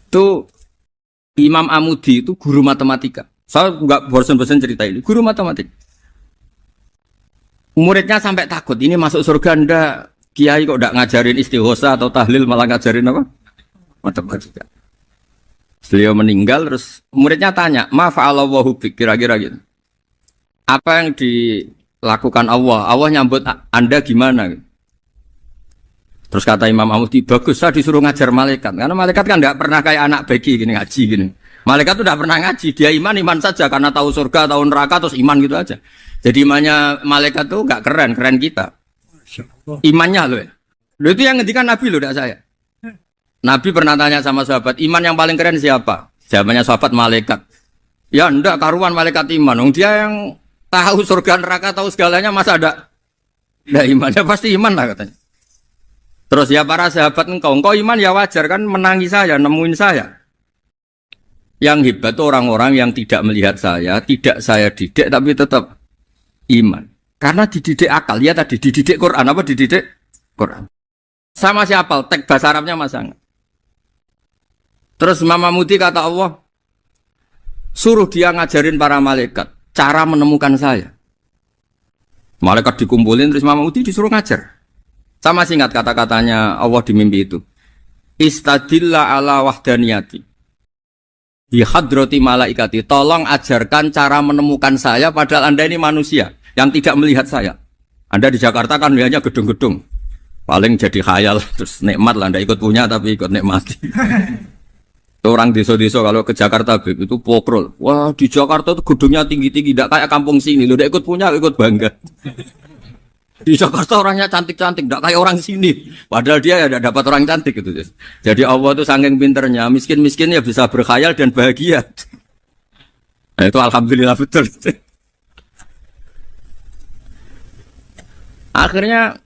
Itu Imam Amudi itu guru matematika. Saya nggak bosan-bosan cerita ini. Guru matematik. Muridnya sampai takut, ini masuk surga ndak? Kiai kok ndak ngajarin istighosa atau tahlil, malah ngajarin apa? Matematika. Beliau meninggal, terus muridnya tanya, ma fa'alallahu bik, kira-kira gitu. Apa yang dilakukan Allah? Allah nyambut Anda gimana? Terus kata Imam Ahmadi, bagus, saya disuruh ngajar malaikat. Karena malaikat kan ndak pernah kayak anak beki gini ngaji gini. Malaikat tuh ndak pernah ngaji, dia iman saja karena tahu surga, tahu neraka, terus iman gitu aja. Jadi imannya malaikat tuh gak keren, keren kita. Imannya loh ya. Loh itu yang ngendikan Nabi loh, tidak saya. Nabi pernah tanya sama sahabat, iman yang paling keren siapa? Jawabannya sahabat malaikat. Ya ndak karuan malaikat iman. Dia yang tahu surga neraka, tahu segalanya, masa ada imannya pasti iman lah katanya. Terus ya para sahabat engkau iman ya wajar kan menangi saya, nemuin saya. Yang hebat itu orang-orang yang tidak melihat saya, tidak saya didik tapi tetap iman. Karena dididik akal, ya tadi dididik Quran, apa dididik Quran. Sama siapa? Teks bahasa Arabnya masang. Terus Imam Ahmadi kata Allah, suruh dia ngajarin para malaikat cara menemukan saya. Malaikat dikumpulin, terus Imam Ahmadi disuruh ngajar. Sama singkat kata-katanya Allah di mimpi itu. Istadilla ala wahdaniyati. Di hadrati malaikati, tolong ajarkan cara menemukan saya padahal Anda ini manusia yang tidak melihat saya. Anda di Jakarta kan lihatnya gedung-gedung. Paling jadi khayal, terus nikmat lah, Anda ikut punya tapi ikut nikmati. Orang desa-desa kalau ke Jakarta itu pokrol. Wah, di Jakarta itu gedungnya tinggi-tinggi, tidak kayak kampung sini. Lu udah ikut punya, ikut bangga. Di Jakarta orangnya cantik-cantik, tidak kayak orang sini. Padahal dia ya dapat orang cantik gitu. Jadi Allah itu saking pinternya, miskin-miskin ya bisa berkhayal dan bahagia. Nah, itu alhamdulillah betul. Akhirnya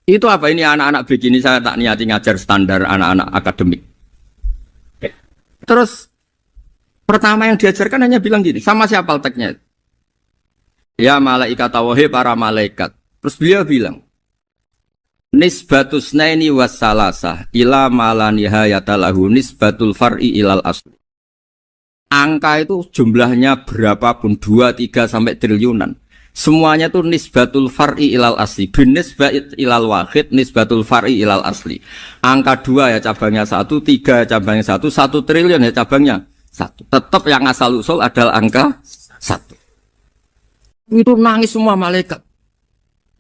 itu apa ini anak-anak begini saya tak niati ngajar standar anak-anak akademik. Terus pertama yang diajarkan hanya bilang gini, sama siapa teknya? Ya malaikat wahi para malaikat. Terus beliau bilang, nisbatus naini wassalasah ila malanihayatalahu nisbatul far'i ilal asli. Angka itu jumlahnya berapapun, 2, 3 sampai triliunan. Semuanya itu nisbatul far'i ilal asli. Bin nisbat ilal wahid, nisbatul far'i ilal asli. Angka 2 ya cabangnya 1, 3 ya cabangnya 1, 1 triliun ya cabangnya 1. Tetap yang asal usul adalah angka 1. Itu nangis semua malaikat.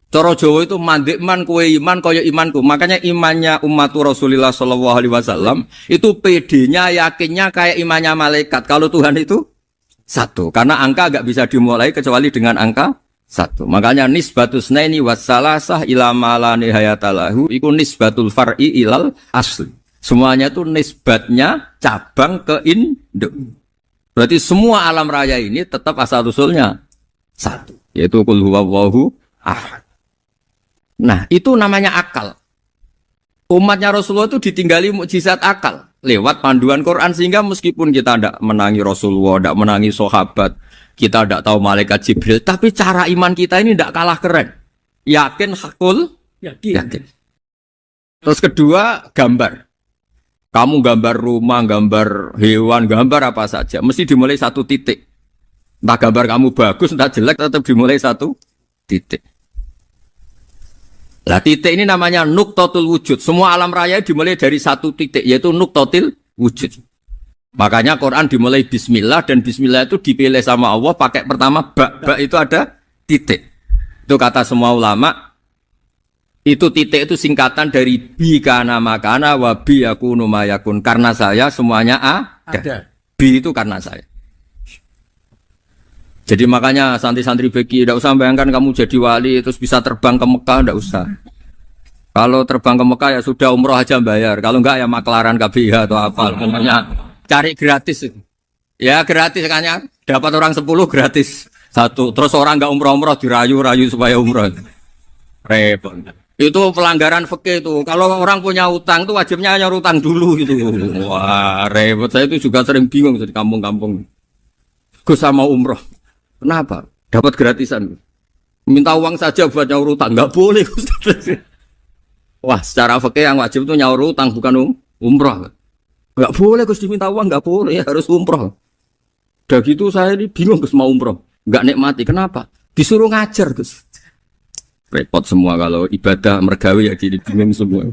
Cara Jawa itu mandek man kowe iman kaya imanku. Makanya imannya umat Rasulullah sallallahu alaihi wasallam itu PD-nya yakinnya kayak imannya malaikat. Kalau Tuhan itu 1. Karena angka enggak bisa dimulai kecuali dengan angka 1. Makanya nisbatus naini wassalasah ila malani hayatalahu iku nisbatul far'i ilal asli. Semuanya itu nisbatnya cabang ke induk. Berarti semua alam raya ini tetap asal usulnya 1, yaitu qul huwallahu ahad. Nah, itu namanya akal. Umatnya Rasulullah itu ditinggali mukjizat akal lewat panduan Quran, sehingga meskipun kita tidak menangi Rasulullah, tidak menangi sahabat, kita tidak tahu malaikat Jibril, tapi cara iman kita ini tidak kalah keren. Yakin, hakul, yakin. Terus kedua, gambar. Kamu gambar rumah, gambar hewan, gambar apa saja, mesti dimulai 1 titik. Entah gambar kamu bagus, entah jelek, tetap dimulai 1 titik. Lah titik ini namanya nuqtatul wujud. Semua alam raya dimulai dari 1 titik, yaitu nuqtatil wujud. Makanya Quran dimulai bismillah, dan bismillah itu dipilih sama Allah pakai pertama ba itu ada titik. Itu kata semua ulama. Itu titik itu singkatan dari bi kana makana wa bi yakunu mayakun. Karena saya semuanya ada. Bi itu karena saya. Jadi makanya santri-santri beki tidak usah bayangkan kamu jadi wali terus bisa terbang ke Mekah, tidak usah. Kalau terbang ke Mekah ya sudah umroh aja bayar. Kalau enggak ya maklaran KBH atau apa. Pokoknya cari gratis. Ya gratis kan, dapat orang 10 gratis 1. Terus orang enggak umroh-umroh dirayu-rayu supaya umroh. Repot. Itu pelanggaran fikih itu. Kalau orang punya utang itu wajibnya hanya utang dulu gitu. Wah repot. Saya itu juga sering bingung di kampung-kampung. Gus sama umroh. Kenapa? Dapat gratisan. Minta uang saja buat nyaur utang. Enggak boleh. Wah, secara fikih yang wajib itu nyaur utang bukan umroh. Enggak boleh Gus diminta uang, enggak boleh, harus umroh. Udah gitu saya ini bingung Gus mau umroh, nggak nikmati. Kenapa? Disuruh ngajar Gus. Repot semua kalau ibadah mergawe ya jadi bingung semua.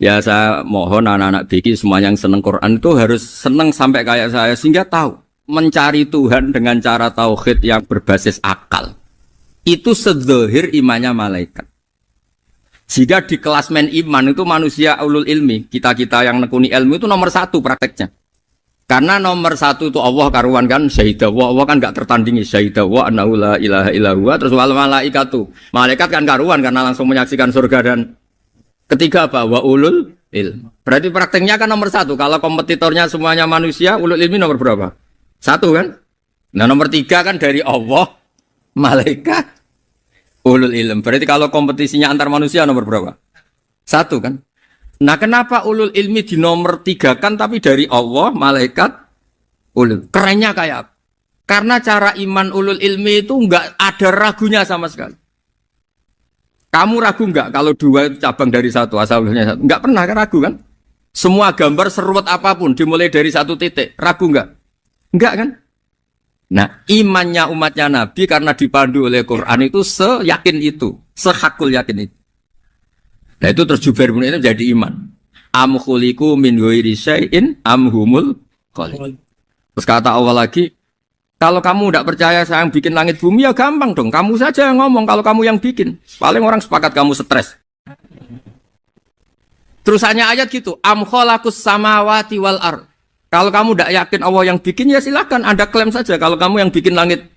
Ya saya mohon anak-anak BK semua yang seneng Quran itu harus seneng sampai kayak saya sehingga tahu mencari Tuhan dengan cara tauhid yang berbasis akal. Itu sedzahir imannya malaikat. Jika di kelas men iman itu manusia ulul ilmi, kita-kita yang nekuni ilmu itu nomor satu prakteknya. Karena nomor satu itu Allah karuan kan syahidah wa, Allah kan gak tertandingi syahidah wa annahu la ilaha illa huwa, terus wal malaikatu. Malaikat kan karuan karena langsung menyaksikan surga dan ketiga apa? Wa ulul ilm. Berarti prakteknya kan nomor satu. Kalau kompetitornya semuanya manusia, ulul ilmi nomor berapa? Satu kan? Nah nomor tiga kan dari Allah, malaikat, ulul ilm. Berarti kalau kompetisinya antar manusia nomor berapa? Satu kan? Nah kenapa ulul ilmi di nomor tiga kan tapi dari Allah, malaikat, ulul. Kerennya kayak apa? Karena cara iman ulul ilmi itu enggak ada ragunya sama sekali. Kamu ragu enggak kalau dua itu cabang dari satu, asalnya satu? Enggak pernah ragu kan? Semua gambar seruat apapun dimulai dari satu titik, ragu enggak? Enggak kan? Nah, imannya umatnya Nabi karena dipandu oleh Quran itu seyakin itu, sehakul yakin itu. Nah itu terus Jubair bin itu jadi iman. Am khuliqu min ghairi syai'in am humul khaliq. Terus kata Allah lagi, kalau kamu tidak percaya saya yang bikin langit bumi ya gampang dong. Kamu saja yang ngomong kalau kamu yang bikin. Paling orang sepakat kamu stres. Terusannya ayat gitu, am khalaqus samawati wal ard. Kalau kamu tidak yakin Allah yang bikin ya silakan Anda klaim saja kalau kamu yang bikin langit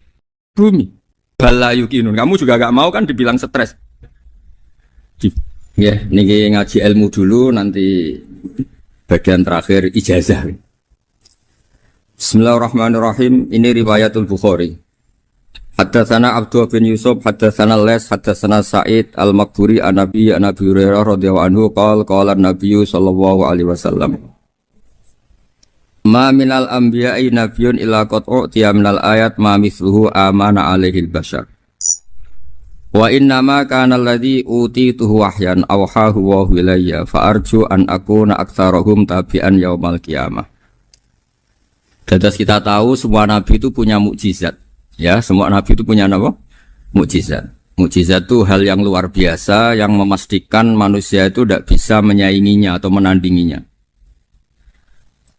bumi. Bala yukinun. Kamu juga gak mau kan dibilang stres. Ya, ini ngaji ilmu dulu, nanti bagian terakhir ijazah. Bismillahirrahmanirrahim. Ini riwayatul Bukhari. Haddatsana Abdullah bin Yusuf, haddatsana Les, haddatsana Sa'id al-Maqburi an-Nabi Hurairah radhiyallahu anhu qala an-Nabiy sallallahu alaihi wasallam. Ma minal anbiya'i nabiyyun illa qad u'tiya minal ayat ma mithluhu amana alaihi al-bashar. Wa innama kana alladhi utituhu wahyan awhahu wa ilayya fa arju an akuna aktsarahum tabi'an yaumal qiyamah. Dadas kita tahu semua nabi itu punya mukjizat. Ya, semua nabi itu punya apa? Mukjizat. Mukjizat itu hal yang luar biasa yang memastikan manusia itu tidak bisa menyainginya atau menandinginya.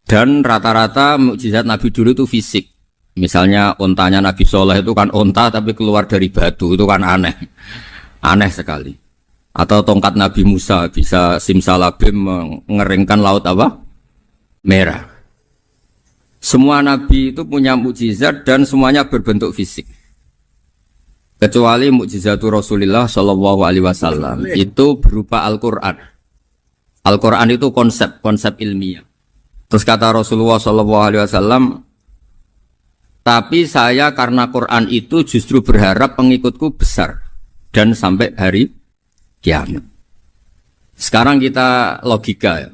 Dan rata-rata mukjizat nabi dulu itu fisik. Misalnya ontanya Nabi Soleh itu kan onta tapi keluar dari batu, itu kan aneh. Aneh sekali. Atau tongkat Nabi Musa bisa simsalabim mengeringkan laut apa? Merah. Semua Nabi itu punya mukjizat dan semuanya berbentuk fisik. Kecuali mukjizatul Rasulullah Shallallahu Alaihi Wasallam itu berupa Al-Quran. Al-Quran itu konsep ilmiah. Terus kata Rasulullah Shallallahu Alaihi Wasallam, tapi saya karena Quran itu justru berharap pengikutku besar dan sampai hari kiamat. Sekarang kita logika ya.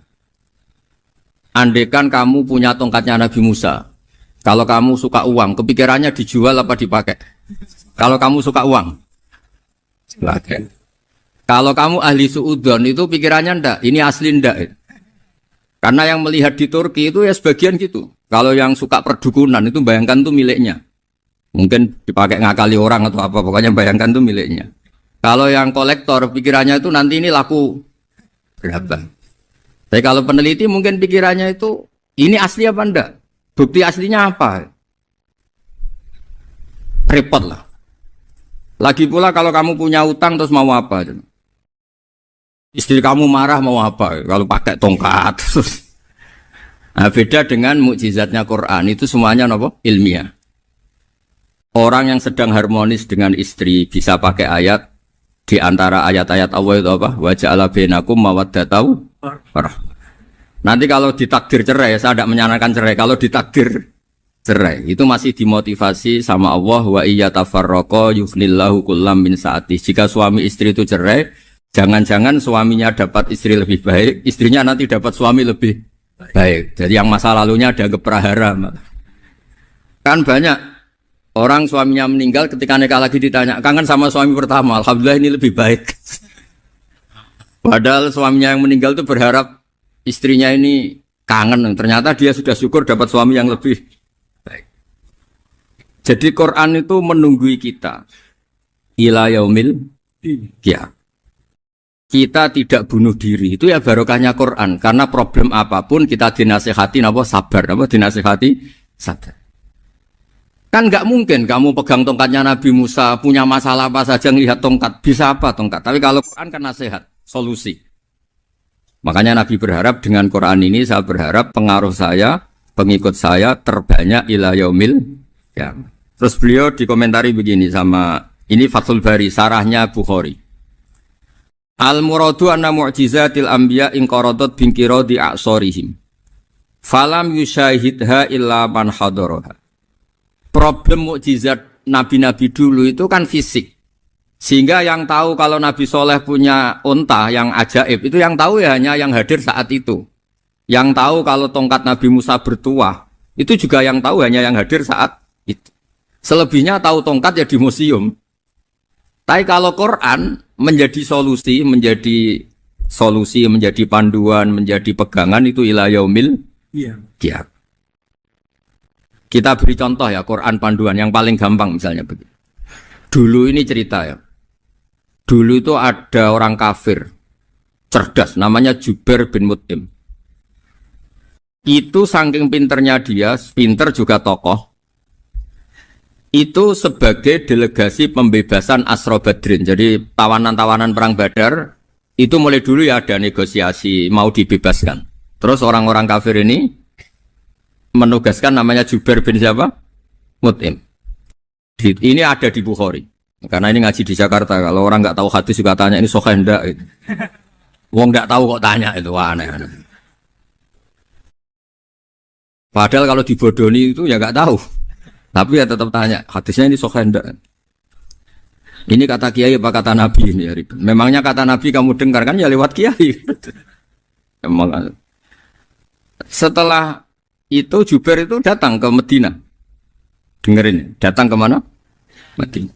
Andaikan kamu punya tongkatnya Nabi Musa, kalau kamu suka uang, kepikirannya dijual apa dipakai? Kalau kamu suka uang, pakai. Kalau kamu ahli suudon itu pikirannya ndak, ini asli ndak. Karena yang melihat di Turki itu ya sebagian gitu. Kalau yang suka perdukunan itu bayangkan tuh miliknya. Mungkin dipakai ngakali orang atau apa, pokoknya bayangkan tuh miliknya. Kalau yang kolektor pikirannya itu nanti ini laku berapa. Tapi kalau peneliti mungkin pikirannya itu ini asli apa enggak? Bukti aslinya apa? Repot lah. Lagi pula kalau kamu punya utang terus mau apa? Istri kamu marah mau apa? Kalau pakai tongkat. Nah, beda dengan mukjizatnya Quran itu semuanya apa? Ilmiah. Orang yang sedang harmonis dengan istri bisa pakai ayat di antara ayat-ayat Allah itu apa? Wa ja'ala bainakum mawaddatan warahmah. Nanti kalau ditakdir cerai, saya tidak menyarankan cerai. Kalau ditakdir cerai, itu masih dimotivasi sama Allah wa iyyatafarraqa yughnillahu kullam min sa'ati. Jika suami istri itu cerai, jangan-jangan suaminya dapat istri lebih baik, istrinya nanti dapat suami lebih baik. Jadi yang masa lalunya ada keprahara. Kan banyak orang suaminya meninggal ketika nikah lagi ditanya, kangen sama suami pertama, alhamdulillah ini lebih baik. Padahal suaminya yang meninggal itu berharap istrinya ini kangen, ternyata dia sudah syukur dapat suami yang lebih baik. Jadi Quran itu menunggui kita ila yaumil qiyamah. Kita tidak bunuh diri, itu ya barokahnya Quran. Karena problem apapun kita dinasihati sabar, dinasihati sabar. Kan nggak mungkin kamu pegang tongkatnya Nabi Musa, punya masalah apa saja ngelihat tongkat, bisa apa tongkat. Tapi kalau Quran kan nasihat, solusi. Makanya Nabi berharap dengan Quran ini, saya berharap pengaruh saya, pengikut saya terbanyak ila yaumil qiyamah. Terus beliau dikomentari begini sama, ini Fathul Bari, sarahnya Bukhari. Al-muradu anna mu'jizatil anbiya inqaradat binqiradi a'sorihim. Falam yusyahidha illa man hadaraha. Problem mukjizat nabi-nabi dulu itu kan fisik. Sehingga yang tahu kalau Nabi Soleh punya unta yang ajaib, itu yang tahu ya hanya yang hadir saat itu. Yang tahu kalau tongkat Nabi Musa bertuah, itu juga yang tahu hanya yang hadir saat itu. Selebihnya tahu tongkat ya di museum. Tapi kalau Quran menjadi solusi, menjadi panduan, menjadi pegangan itu ila yaumil qiyamah. Kita beri contoh ya, Quran panduan yang paling gampang misalnya begini. Dulu ini cerita ya. Dulu itu ada orang kafir cerdas namanya Jubair bin Mut'im. Itu saking pinternya dia, pinter juga tokoh. Itu sebagai delegasi pembebasan Asra Badrin. Jadi tawanan-tawanan perang Badar itu mulai dulu ya ada negosiasi mau dibebaskan. Terus orang-orang kafir ini menugaskan namanya Jubair bin siapa? Mut'im. Ini ada di Bukhari. Karena ini ngaji di Jakarta. Kalau orang nggak tahu hadis juga tanya ini sahih enggak gitu. Wong nggak tahu kok tanya itu aneh-aneh. Padahal kalau dibodoni itu ya nggak tahu. Tapi ya tetap tanya, hadisnya ini sahih enggak? Ini kata kiai apa kata nabi ini ya? Memangnya kata nabi kamu dengar kan ya lewat kiai. Emang. Setelah itu Jubair itu datang ke Medina. Dengerin, datang ke mana? Medina.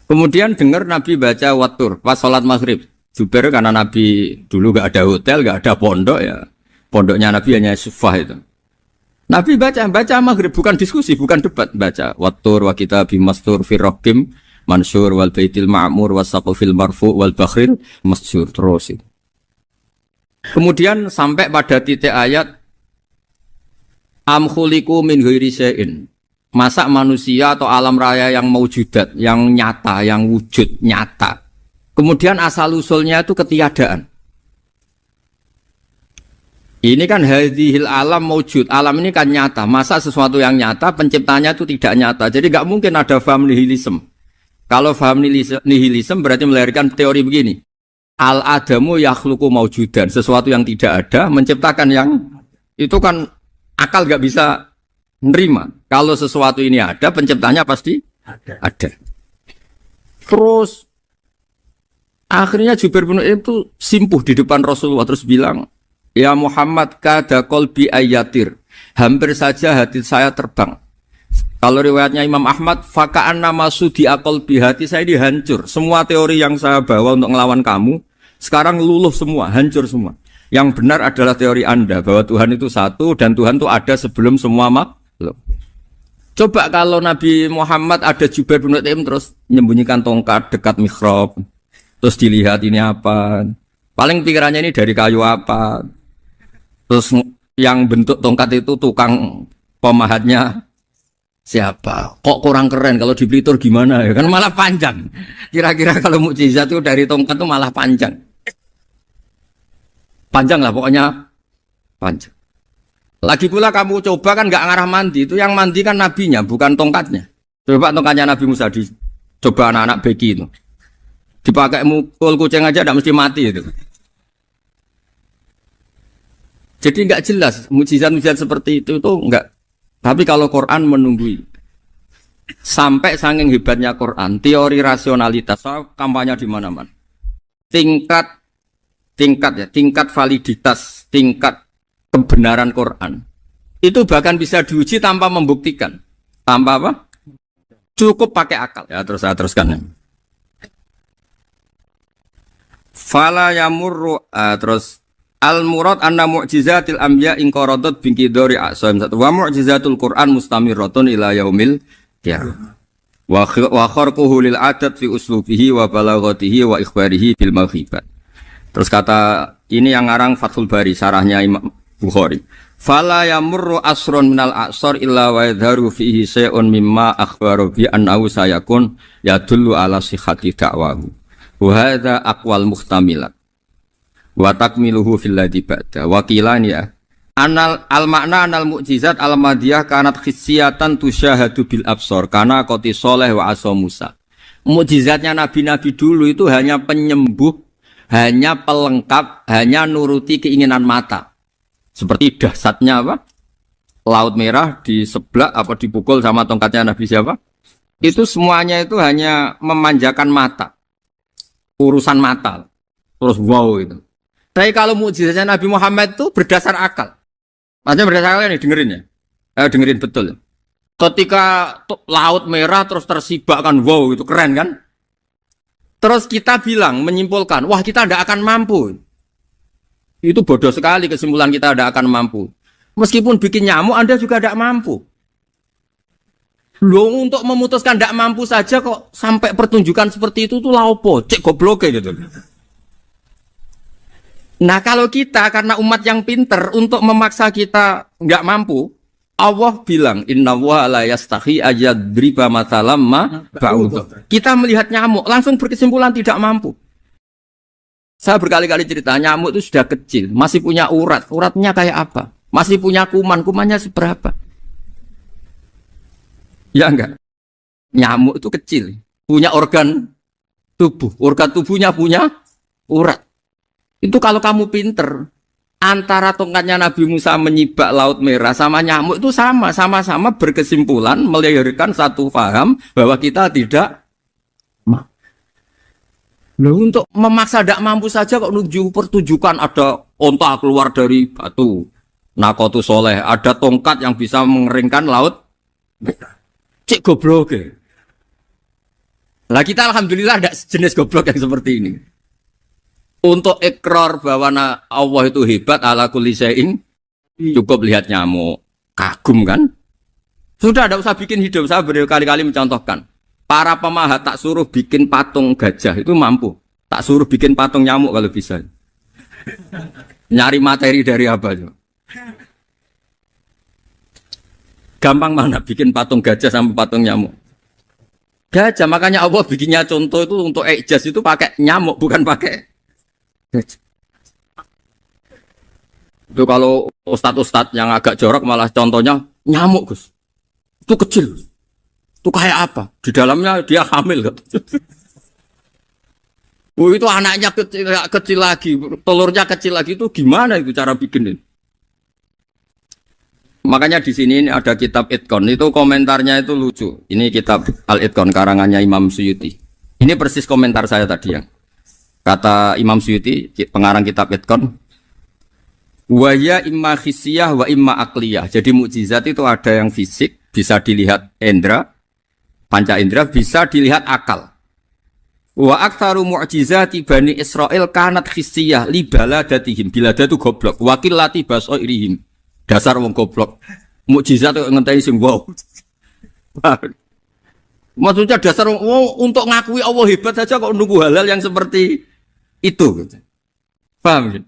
Kemudian dengar Nabi baca watur pas sholat maghrib. Jubair karena Nabi dulu gak ada hotel, gak ada pondok ya. Pondoknya Nabi hanya sufah itu. Nabi baca maghrib, bukan diskusi, bukan debat. Baca watur wa kitabim mastur firrokim mansur wal baitil ma'mur wasaqufil marfu wal bakhril masjur terus. Kemudian sampai pada titik ayat am khuliqu min ghairi syai'in. Masa manusia atau alam raya yang maujudat, yang nyata, yang wujud nyata. Kemudian asal-usulnya itu ketiadaan. Ini kan hadhil alam maujud. Alam ini kan nyata. Masa sesuatu yang nyata, penciptanya itu tidak nyata. Jadi nggak mungkin ada faham nihilisme. Kalau faham nihilisme berarti melahirkan teori begini. Al-adamu yakhluqu maujudan. Sesuatu yang tidak ada, menciptakan yang itu kan akal nggak bisa nerima. Kalau sesuatu ini ada, penciptanya pasti ada. Terus akhirnya Jubair bin Mut'im itu simpuh di depan Rasulullah terus bilang, ya Muhammad kada qalbi ayatir. Hampir saja hati saya terbang. Kalau riwayatnya Imam Ahmad, faka'anna masudi qalbi, hati saya ini hancur. Semua teori yang saya bawa untuk ngelawan kamu sekarang luluh semua, hancur semua. Yang benar adalah teori Anda bahwa Tuhan itu satu dan Tuhan itu ada sebelum semua makhluk. Coba kalau Nabi Muhammad ada Jubair bin Mut'im terus menyembunyikan tongkat dekat mihrab. Terus dilihat ini apa? Paling pikirannya ini dari kayu apa? Terus yang bentuk tongkat itu tukang pemahatnya siapa? Kok kurang keren kalau di Blitur gimana ya? Kan malah panjang. Kira-kira kalau mukjizat itu dari tongkat itu malah panjang. Panjang lah pokoknya panjang. Lagi pula kamu coba kan nggak ngarah mandi, itu yang mandi kan nabinya bukan tongkatnya. Coba tongkatnya Nabi Musa coba anak-anak beki itu dipakai mukul kucing aja tidak mesti mati itu. Jadi nggak jelas mukjizat-mukjizat seperti itu nggak. Tapi kalau Quran menunggui sampai saking hebatnya Quran, teori rasionalitas kampanye di mana-mana. Tingkat validitas, tingkat kebenaran Quran itu bahkan bisa diuji tanpa membuktikan, tanpa apa? Cukup pakai akal. Ya terus saya teruskan. Fala yamurru terus al murad anna mu'jizatil anbiya inqaradat binqidari asam wa mu'jizatul Quran mustamirratun ila yaumil Ya. Wa kharquhu lil adat fi uslubihi wa balaghatihi wa ikhbarihi bil maghibat. Terus kata ini yang ngarang Fathul Bari sarahnya Imam Bukhari. Fala yamurru asrun minal a'sar illa wa yadharu fihi syai'un mimma akhbaru bi annahu sayakun yadullu ala sihhati da'wahu. Wa hadza aqwal muhtamilat. Wa takmiluhu fil ladzi ba'da. Wa qilani ya. Al makna anal mukjizat al madiyah kanat khissiyatan tusyahadu bil absor kana qoti soleh wa asa Musa. Mukjizatnya nabi-nabi dulu itu hanya penyembuh, hanya pelengkap, hanya nuruti keinginan mata. Seperti dahsyatnya apa? Laut Merah diseblak apa dipukul sama tongkatnya Nabi siapa? Itu semuanya itu hanya memanjakan mata. Urusan mata. Terus wow itu. Tapi kalau mukjizatnya Nabi Muhammad itu berdasar akal. Maksudnya berdasar akal nih dengerin ya. Dengerin betul. Ketika Laut Merah terus tersibak kan wow itu keren kan? Terus kita bilang menyimpulkan, wah kita tidak akan mampu. Itu bodoh sekali kesimpulan kita tidak akan mampu. Meskipun bikin nyamuk Anda juga tidak mampu. Loh untuk memutuskan tidak mampu saja kok sampai pertunjukan seperti itu tuh laopo, cek goblok gitu. Nah kalau kita karena umat yang pinter untuk memaksa kita nggak mampu, Allah bilang Inna wa la yastahi ayadriba mathalam ma ba'udh. Kita melihat nyamuk langsung berkesimpulan tidak mampu. Saya berkali-kali cerita nyamuk itu sudah kecil, masih punya urat, uratnya kayak apa? Masih punya kuman, kumannya seberapa? Ya enggak? Nyamuk itu kecil, punya organ tubuhnya punya urat. Itu kalau kamu pinter, antara tongkatnya Nabi Musa menyibak Laut Merah sama nyamuk itu sama-sama berkesimpulan melahirkan satu paham bahwa kita tidak mampu. Loh, untuk memaksa tidak mampu saja kok nuju pertunjukan ada onta keluar dari batu. Nakotu soleh, ada tongkat yang bisa mengeringkan laut. Cek goblok ya. Lah kita alhamdulillah ada jenis goblok yang seperti ini. Untuk ikrar bahwa Allah itu hebat ala kulli syai'in, cukup lihat nyamuk. Kagum kan? Sudah tidak usah bikin hidup. Saya berkali-kali mencontohkan. Para pemahat tak suruh bikin patung gajah itu mampu. Tak suruh bikin patung nyamuk kalau bisa. Nyari materi dari apa? Gampang mana bikin patung gajah sama patung nyamuk? Gajah, makanya Allah bikinnya contoh itu untuk ijaz itu pakai nyamuk bukan pakai gajah. Itu kalau ustadz-ustadz yang agak jorok malah contohnya nyamuk, Gus. Itu kecil. Itu kayak apa? Di dalamnya dia hamil. Oh, itu anaknya kecil lagi, telurnya kecil lagi, itu gimana itu cara bikin ini? Makanya di sini ada kitab Itqan, itu komentarnya itu lucu. Ini kitab Al-Itqan karangannya Imam Suyuti. Ini persis komentar saya tadi yang kata Imam Suyuti, pengarang kitab Itqan. Wa ya imma khissiyah wa imma aqliyah. Jadi mukjizat itu ada yang fisik, bisa dilihat indra, panca indra, bisa dilihat akal. Wa aktsaru mu'jizati Bani Israil kanat khissiyah li baladatihim. Bilada itu goblok, wakillati basairihim. Dasar wong goblok. Mukjizat kok ngenteni sing wow. Maksudnya dasar wong untuk ngakui Allah hebat saja kok nunggu halal yang seperti itu gitu. Paham gitu?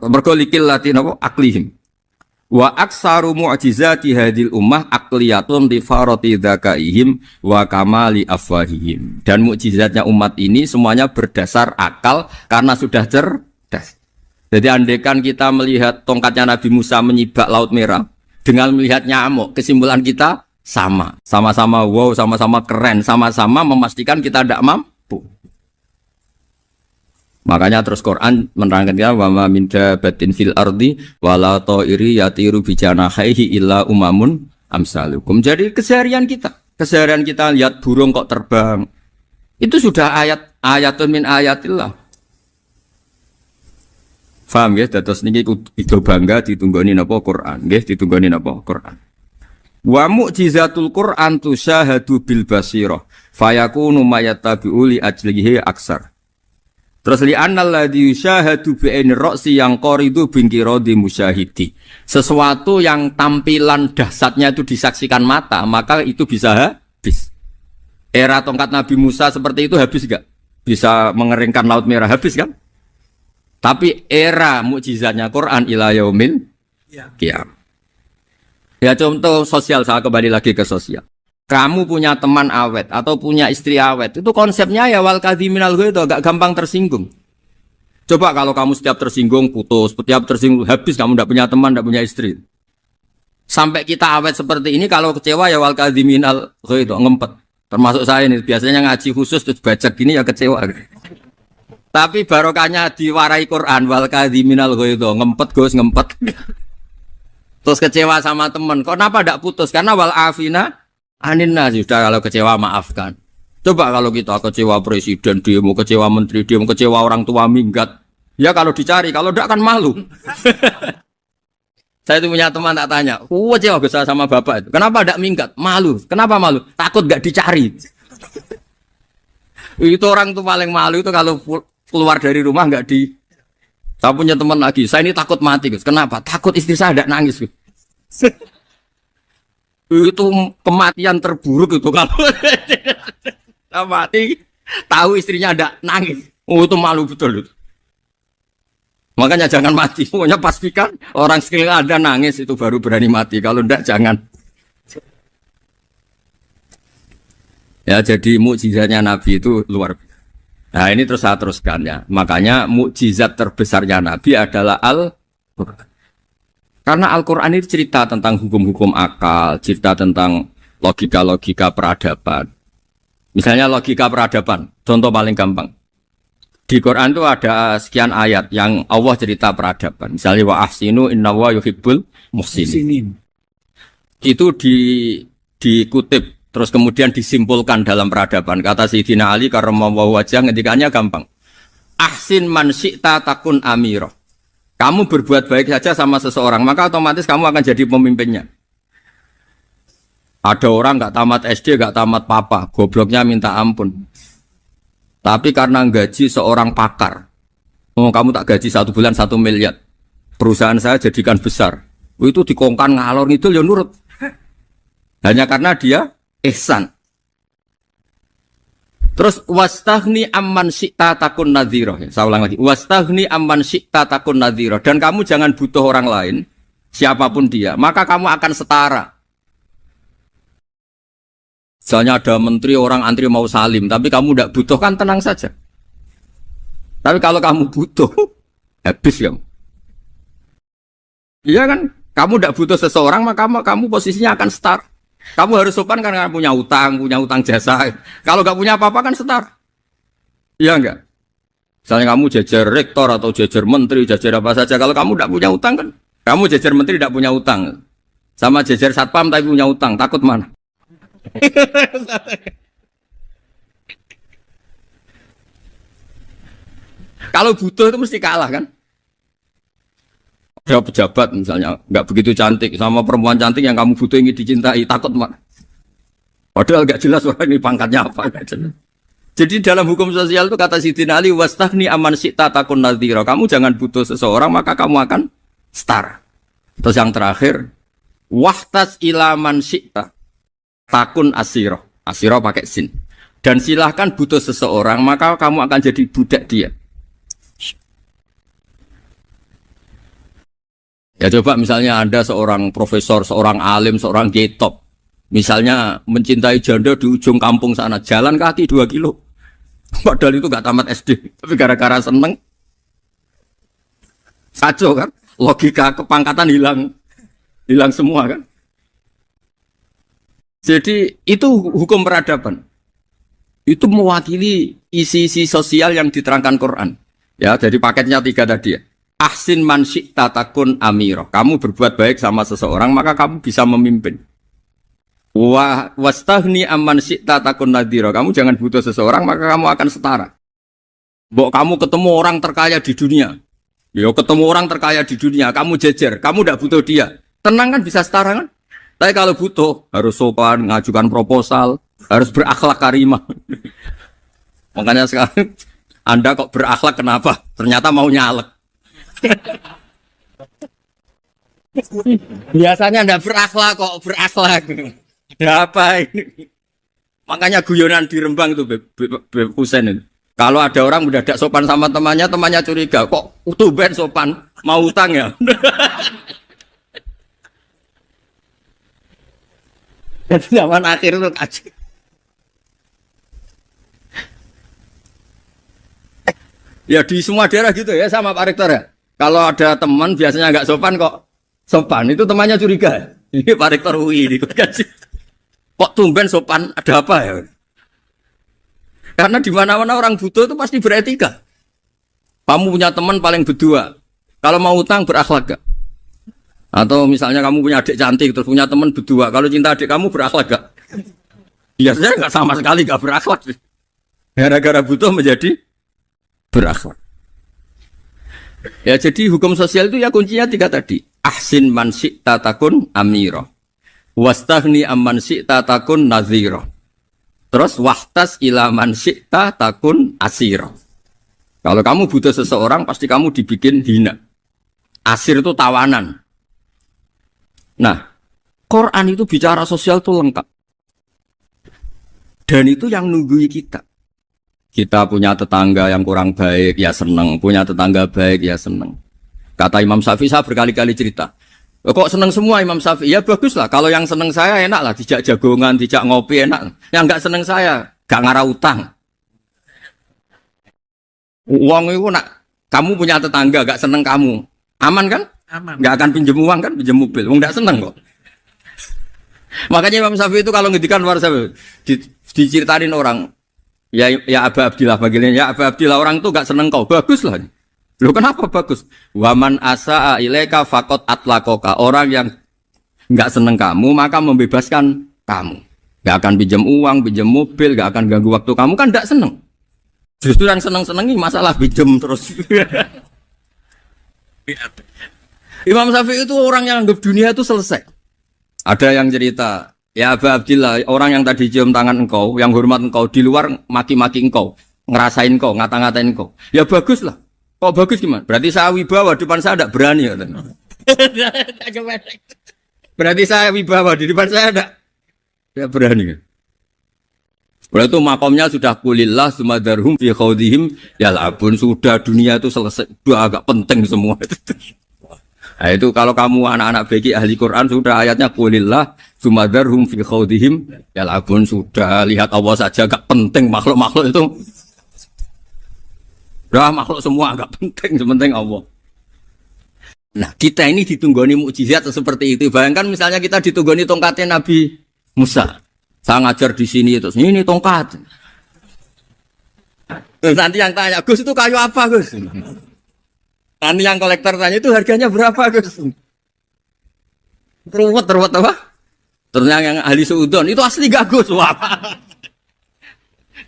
Mergo likil latin apa aklihim. Wa aksaru mu'jizati hadil ummah aqliyatun li farati dzakaihim wa kamali afwahihim. Dan mukjizatnya umat ini semuanya berdasar akal karena sudah cerdas. Jadi andaikan kita melihat tongkatnya Nabi Musa menyibak Laut Merah dengan melihat nyamuk, kesimpulan kita sama. Sama-sama wow, sama-sama keren, sama-sama memastikan kita tidak mampu. Makanya terus Quran menerangkan kita wa ma min dabatin fil ardi wala ta'iri yatiru bi janahihi illa umamun amsalukum. Jadi keseharian kita lihat burung kok terbang. Itu sudah ayatun min ayatillah. Faham ya, dados niki iku bangga ditunggoni napa Quran, nggih ditunggoni napa Quran. Wa mu'jizatul Quran tusyahadu bil basirah, fayakunu mayattabi'u li ajlihi aksar. Terus li annal ladzi yusyahadu bi aini ra'si yang qaridu bingkiradi musyahidi. Sesuatu yang tampilan dahsyatnya itu disaksikan mata, maka itu bisa habis. Era tongkat Nabi Musa seperti itu habis enggak? Bisa mengeringkan laut merah, habis kan? Tapi era mukjizatnya Quran ila yaumil qiyamah. Ya contoh sosial, saya kembali lagi ke sosial. Kamu punya teman awet atau punya istri awet, itu konsepnya ya wal kadhiminal ghaidh, agak gampang tersinggung. Coba kalau kamu setiap tersinggung putus, setiap tersinggung habis, kamu tidak punya teman, tidak punya istri. Sampai kita awet seperti ini, kalau kecewa ya wal kadhiminal ghaidh, ngempet. Termasuk saya ini biasanya ngaji khusus terus baca gini ya kecewa. Tapi barokahnya diwarai Quran wal kadhiminal ghaidh, ngempet Gus, ngempet. Terus kecewa sama teman, kenapa tidak putus? Karena wal afina Aninna sudah, kalau kecewa maafkan. Coba kalau kita kecewa presiden demo, kecewa menteri demo, kecewa orang tua minggat. Ya kalau dicari, kalau tidak kan malu. Saya itu punya teman tak tanya, kecewa besar sama bapak itu. Kenapa tidak minggat? Malu. Kenapa malu? Takut gak dicari. Itu orang tuh paling malu itu kalau keluar dari rumah nggak di. Saya punya teman lagi, saya ini takut mati Gus. Kenapa? Takut istri saya tidak nangis Gus. Itu kematian terburuk itu kalau mati tahu istrinya ada nangis, itu malu betul itu. Makanya jangan mati, pokoknya pastikan orang sekeliling ada nangis itu baru berani mati, kalau enggak jangan. Ya jadi mukjizatnya Nabi itu luar biasa. Nah ini terus saya teruskan ya, makanya mukjizat terbesarnya Nabi adalah Al-Quran. Karena Al-Quran itu cerita tentang hukum-hukum akal, cerita tentang logika-logika peradaban. Misalnya logika peradaban, contoh paling gampang. Di Quran itu ada sekian ayat yang Allah cerita peradaban. Misalnya wa ahsinu innallaha yuhibbul muhsinin. Itu dikutip, terus kemudian disimpulkan dalam peradaban. Kata Sayyidina Ali karramallahu wajhah ngendikanya gampang. Ahsin man syi'ta takun amirah. Kamu berbuat baik saja sama seseorang, maka otomatis kamu akan jadi pemimpinnya. Ada orang nggak tamat SD, nggak tamat papa, gobloknya minta ampun. Tapi karena gaji seorang pakar, oh kamu tak gaji 1 bulan 1 miliar, perusahaan saya jadikan besar. Itu dikongkan ngalor itu ya nurut. Hanya karena dia ihsan. Terus wastaghni amman syi'ta takun nadhira. Saya ulang lagi. Wastaghni amman syi'ta takun nadhira. Dan kamu jangan butuh orang lain, siapapun dia, maka kamu akan setara. Misalnya ada menteri orang antri mau salim, tapi kamu tidak butuh kan tenang saja. Tapi kalau kamu butuh, habis kamu. Iya kan? Kamu tidak butuh seseorang, maka kamu posisinya akan setara. Kamu harus sopan karena punya utang jasa. Kalau nggak punya apa-apa kan setara. Iya enggak? Misalnya kamu jajar rektor atau jajar menteri, jajar apa saja. Kalau kamu tidak punya utang kan, kamu jajar menteri tidak punya utang. Sama jajar satpam tapi punya utang, takut mana? Kalau butuh itu mesti kalah kan? Ada pejabat misalnya nggak begitu cantik sama perempuan cantik yang kamu butuh ingin dicintai, takut mak. Padahal nggak jelas orang ini pangkatnya apa. Jadi dalam hukum sosial itu kata Sayyidina Ali wastaghni aman syi'ta takun nadhira. Kamu jangan butuh seseorang maka kamu akan setara. Terus yang terakhir wahtas ila man syi'ta takun asira. Asira pakai sin. Dan silahkan butuh seseorang maka kamu akan jadi budak dia. Ya coba misalnya Anda seorang profesor, seorang alim, seorang kiai top. Misalnya mencintai janda di ujung kampung sana, jalan kaki 2 kilo. Padahal itu gak tamat SD, tapi gara-gara seneng. Kacau kan? Logika kepangkatan hilang semua kan? Jadi itu hukum peradaban. Itu mewakili isi-isi sosial yang diterangkan Quran. Ya, jadi paketnya 3 tadi ya. Ahsin man syi'ta takun amiro. Kamu berbuat baik sama seseorang maka kamu bisa memimpin. Wastaghni amman syi'ta takun nadhira. Kamu jangan butuh seseorang maka kamu akan setara. Mbok kamu ketemu orang terkaya di dunia. Yo ketemu orang terkaya di dunia, kamu jejer, kamu tidak butuh dia. Tenang kan bisa setara kan? Tapi kalau butuh harus sopan, ngajukan proposal, harus berakhlak karimah. Makanya sekarang Anda kok berakhlak kenapa? Ternyata mau nyalek. Biasanya Anda berakhlak kok berakhlak. Ada apa ini? Makanya guyonan di Rembang itu Beb Husen itu. Kalau ada orang mendadak sopan sama temannya, temannya curiga, kok tumben sopan, mau utang ya? Itu zaman akhir itu kaji. Ya di semua daerah gitu ya sama Pak Rektor ya. Kalau ada teman biasanya nggak sopan kok sopan, itu temannya curiga. Ini Pak Rektor UI ini kaji. Kok tumben sopan, ada apa ya? Karena di mana-mana orang butuh itu pasti beretika. Kamu punya teman paling berdua. Kalau mau utang berakhlak gak? Atau misalnya kamu punya adik cantik terus punya teman berdua. Kalau cinta adik kamu berakhlak gak? Biasanya nggak sama sekali gak berakhlak. Gara-gara butuh menjadi berakhlak. Ya jadi hukum sosial itu ya kuncinya 3 tadi. Ahsin man syi'ta takun amira. Wastaghni amman syi'ta takun nazira. Terus wahtas ila man syi'ta takun asira. Kalau kamu butuh seseorang pasti kamu dibikin hina. Asir itu tawanan. Nah, Quran itu bicara sosial itu lengkap. Dan itu yang nunggui kita. Kita punya tetangga yang kurang baik, ya seneng. Punya tetangga baik, ya seneng. Kata Imam Syafi'i, saya berkali-kali cerita. Kok seneng semua Imam Syafi'i? Ya bagus lah. Kalau yang seneng saya enak lah. Dijak jagongan, dijak ngopi enak. Yang enggak seneng saya, gak ngarah utang. Uang itu nak, kamu punya tetangga gak seneng kamu. Aman kan? Aman. Gak akan pinjem uang kan? Pinjem mobil. Uang gak seneng kok. Makanya Imam Syafi'i itu kalau ngedikan luar Syafi'i, diceritain orang. Ya Aba Abdillah bagiannya. Ya Aba Abdillah orang itu gak seneng kau. Bagus lah. Loh kenapa bagus? Waman asa'a ilaika faqad atlaqaka. Orang yang enggak seneng kamu maka membebaskan kamu. Enggak akan pinjam uang, pinjam mobil, enggak akan ganggu waktu kamu kan enggak seneng. Justru yang seneng-senengi masalah pinjam terus. Imam Syafi'i itu orang yang anggap dunia itu selesai. Ada yang cerita, ya Aba Abdillah, orang yang tadi cium tangan engkau, yang hormat engkau di luar maki-maki engkau, ngerasain engkau, ngata-ngatain engkau. Ya bagus lah. Kok bagus gimana? Berarti saya wibawa, depan saya tidak berani. Berarti saya wibawa, di depan saya tidak berani. Berarti itu makomnya sudah kulillah, sumadarhum fi khawdihim, yal'abun. Sudah dunia itu selesai, sudah agak penting semua. Nah itu kalau kamu anak-anak bagi ahli Quran, sudah ayatnya kulillah, sumadarhum fi khawdihim, yal'abun. Sudah lihat Allah saja agak penting, makhluk-makhluk itu. Dah makhluk semua agak penting, sepenting Allah. Nah kita ini ditunggoni mukjizat seperti itu. Bayangkan misalnya kita ditunggoni tongkatnya Nabi Musa. Saya ngajar di sini terus ini tongkat. Terus nanti yang tanya, Gus itu kayu apa Gus? Nanti yang kolektor tanya itu harganya berapa Gus? Teruwet apa? Terus yang ahli suudon itu asli gak Gus? Wah.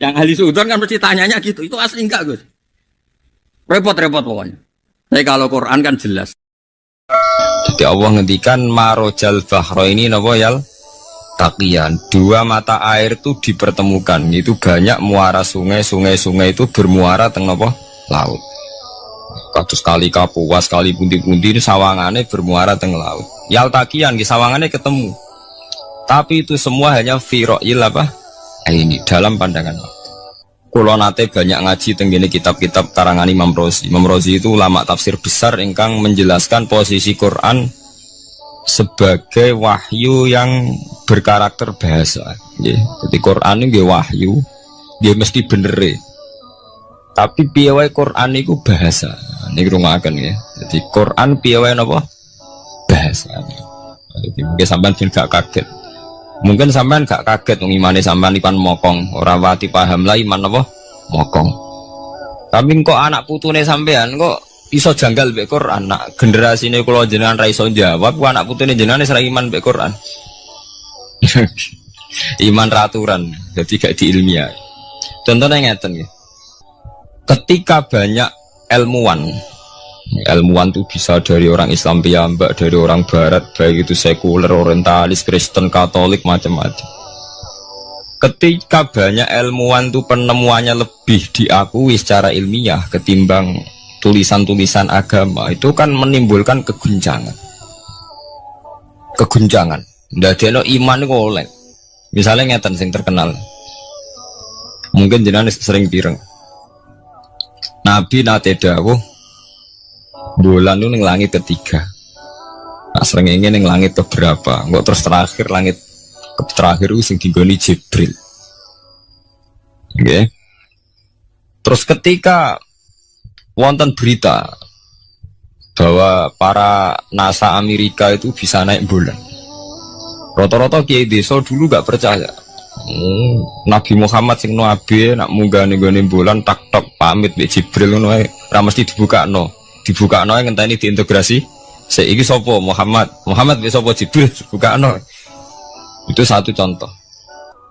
Yang ahli suudon kan mesti tanyanya gitu, itu asli enggak Gus? Repot-repot pokoknya. Tapi kalau Quran kan jelas. Jadi Allah ngendikan marojal bahro ini napa yal taqiyan. 2 mata air itu dipertemukan. Itu banyak muara sungai itu bermuara teng napa laut. Kados kali Kapuas, kali pundi-pundi sawangane bermuara teng laut. Yal taqiyan ki sawangane ketemu. Tapi itu semua hanya firoil apa? Ini dalam pandangan Allah. Kulo nate banyak ngaji tenggene kitab-kitab karangan Imam Rozi. Imam Rozi itu ulama tafsir besar ingkang menjelaskan posisi Quran sebagai wahyu yang berkarakter bahasa. Jadi Quran ini wahyu, dia mesti bener. Tapi piye wae Quran itu bahasa. Niki rungokaken ya. Jadi Quran piye wae napa? Bahasa. Jadi mungkin sampean gak kaget. Mungkin sampean gak kaget wong imane sampean ikan mokong, ora wati paham lah iman apa? Mokong. Tapi kok anak putune sampean kok iso janggal mbek Quran. Nak generasine kula jenengan ra iso jawab, kok anak putune jenengan wis ra iman mbek Quran. Iman raturan, jadi gak diilmiah. Contohnya ngeten nggih. Ketika banyak ilmuwan itu bisa dari orang Islam piyambak, dari orang Barat, baik itu sekuler, orientalis, Kristen, Katolik, macam-macam. ketika banyak ilmuwan tuh penemuannya lebih diakui secara ilmiah ketimbang tulisan-tulisan agama, itu kan menimbulkan keguncangan. Ndadekno iman iku oleh. Misalnya ngeten sing terkenal. Mungkin jenengan sering pireng. Nabi nate dawuh bulan itu ning langit ketiga. Nah, srengenge ning langit keberapa? Engko terus terakhir langit terakhir itu sing digoni Jibril. Nggih. Terus ketika wonten berita bahwa para NASA Amerika itu bisa naik bulan. Rata-rata kiai desa dulu gak percaya. Nabi Muhammad sing nabi nak munggah ning gone bulan tak pamit mbek Jibril ngono ae. Ora mesti dibukakno. Dibukakno ngenteni diintegrasi. Saiki sapa Muhammad mbek sapa Jibril dibukakno. Itu satu contoh.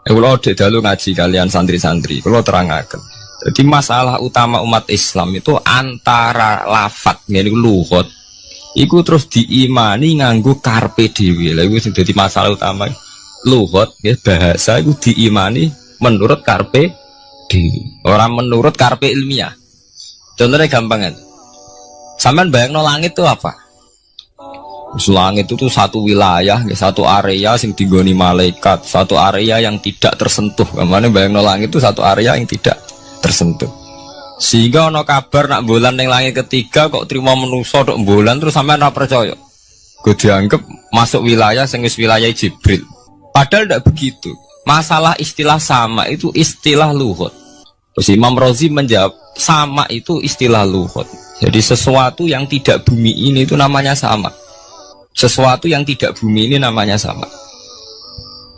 Kula dek dalu ngaji kalian santri-santri, kula terangaken. Jadi masalah utama umat Islam itu antara lafat ngene lugat iku terus diimani nganggo karpe dhewe. Lha iku sing dadi masalah utama. Lugat ya bahasa iku diimani menurut karpe dhewe, ora menurut karpe ilmiah. Contohnya gampang kan. Sampeyan bayangno langit itu apa? Langit itu satu wilayah, satu area sing digoni malaikat, satu area yang tidak tersentuh. Kamane bayangno langit itu satu area yang tidak tersentuh. Sehingga ono kabar nak bulan ning langit ketiga kok terima manusa tok bulan terus sampean ora percaya. Gue dianggap masuk wilayah sing wis wilayah Jibril. Padahal tidak begitu. Masalah istilah sama itu istilah lughat. Terus Imam Razi menjawab sama itu istilah lughat. Jadi sesuatu yang tidak bumi ini itu namanya sama. Sesuatu yang tidak bumi ini namanya sama.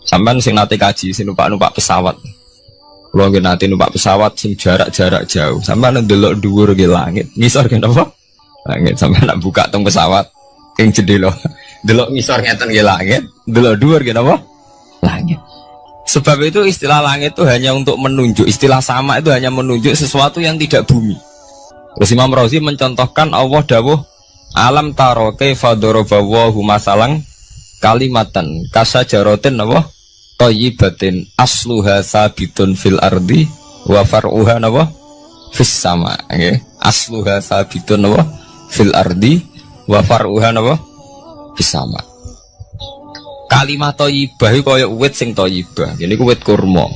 Sampean sing nate kaji sing numpak pesawat. Kalau nggih nate numpak pesawat sing jarak-jarak jauh, sampean ndelok dhuwur nggih langit. Ngisor nggih napa? Langit. Sampean nak buka teng pesawat ing jendela. Delok ngisor ngeten nggih langit, delok dhuwur nggih napa? Langit. Sebab itu istilah langit itu hanya untuk menunjuk, istilah sama itu hanya menunjuk sesuatu yang tidak bumi. Terus Imam Razi mencontohkan Allah dawuh alam taro kaifa daraballahu masalan kalimatan kasajaratin napa? Thayyibatin asluha sabitun fil ardi wa far'uha napa fis sama. Nggih. Asluha sabitun napa fil ardi wa far'uha napa fis sama. Kalimat thayyibah iku kaya wit sing thayyibah. Ini ku wit kurma.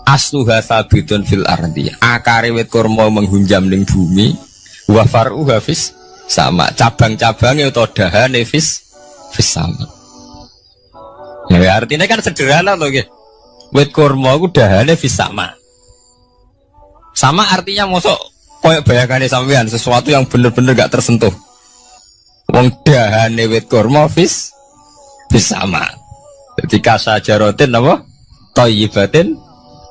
Asluha sabitun fil ardi. Akare wit kurma menghunjam ning bumi wa far'uha fis sama. Cabang-cabangnya atau dahane fis sama. Ya artinya kan sederhana loh gitu. Wit kurma ku dahane fis sama. Sama artinya mosok koyo bayangane sampean sesuatu yang bener-bener gak tersentuh. Wong dahane wit kurma fis sama. Jadi kasajaratin apa? Thayyibatin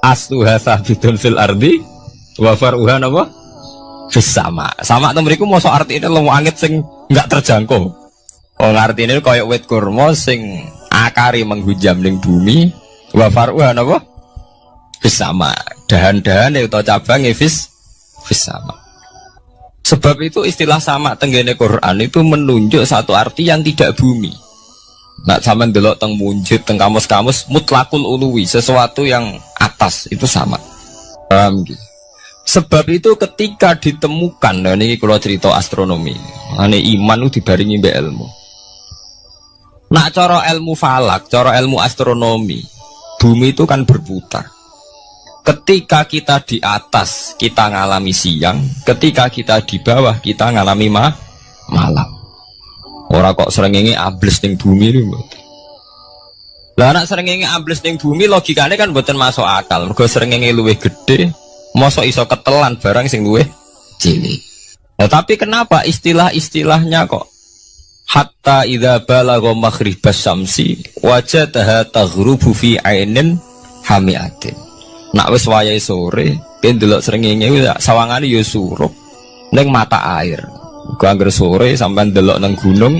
asluha sabitun fil ardi wa far'uha apa? Fis sama. Sama itu mriku mosok artine langit sing gak terjangkau. Wong artine koyo wit kurma sing akari menghujam ning bumi wa far'uha napa fis sama. Dahan-dahane utawa cabange fis sama. Sebab itu istilah sama tenggene Quran itu menunjuk satu arti yang tidak bumi. Nak sampean delok teng munjid teng kamus-kamus mutlakul uluwi, sesuatu yang atas itu sama. Paham gitu. Sebab itu ketika ditemukan, nah ini kalau cerita astronomi, ane iman itu dibaringi mbek ilmu. Nak cara ilmu falak, cara ilmu astronomi, bumi itu kan berputar. Ketika kita di atas, kita ngalami siang. Ketika kita di bawah, kita ngalami malam. Orang kok srengenge ambles ning bumi lho. Lah nak srengenge ambles ning bumi logikane kan mboten masuk akal. Mergo srengenge luwih gede, mosok iso ketelan barang sing luwih cilik. Nah, tapi kenapa istilah-istilahnya kok hatta idza balagha maghribas syamsi wajadaha taghrubu fi ainin hamiatin. Nak wis wayahe sore, ben delok srengenge sawangane ya surup ning mata air. Ku anggere sore sampean delok nang gunung,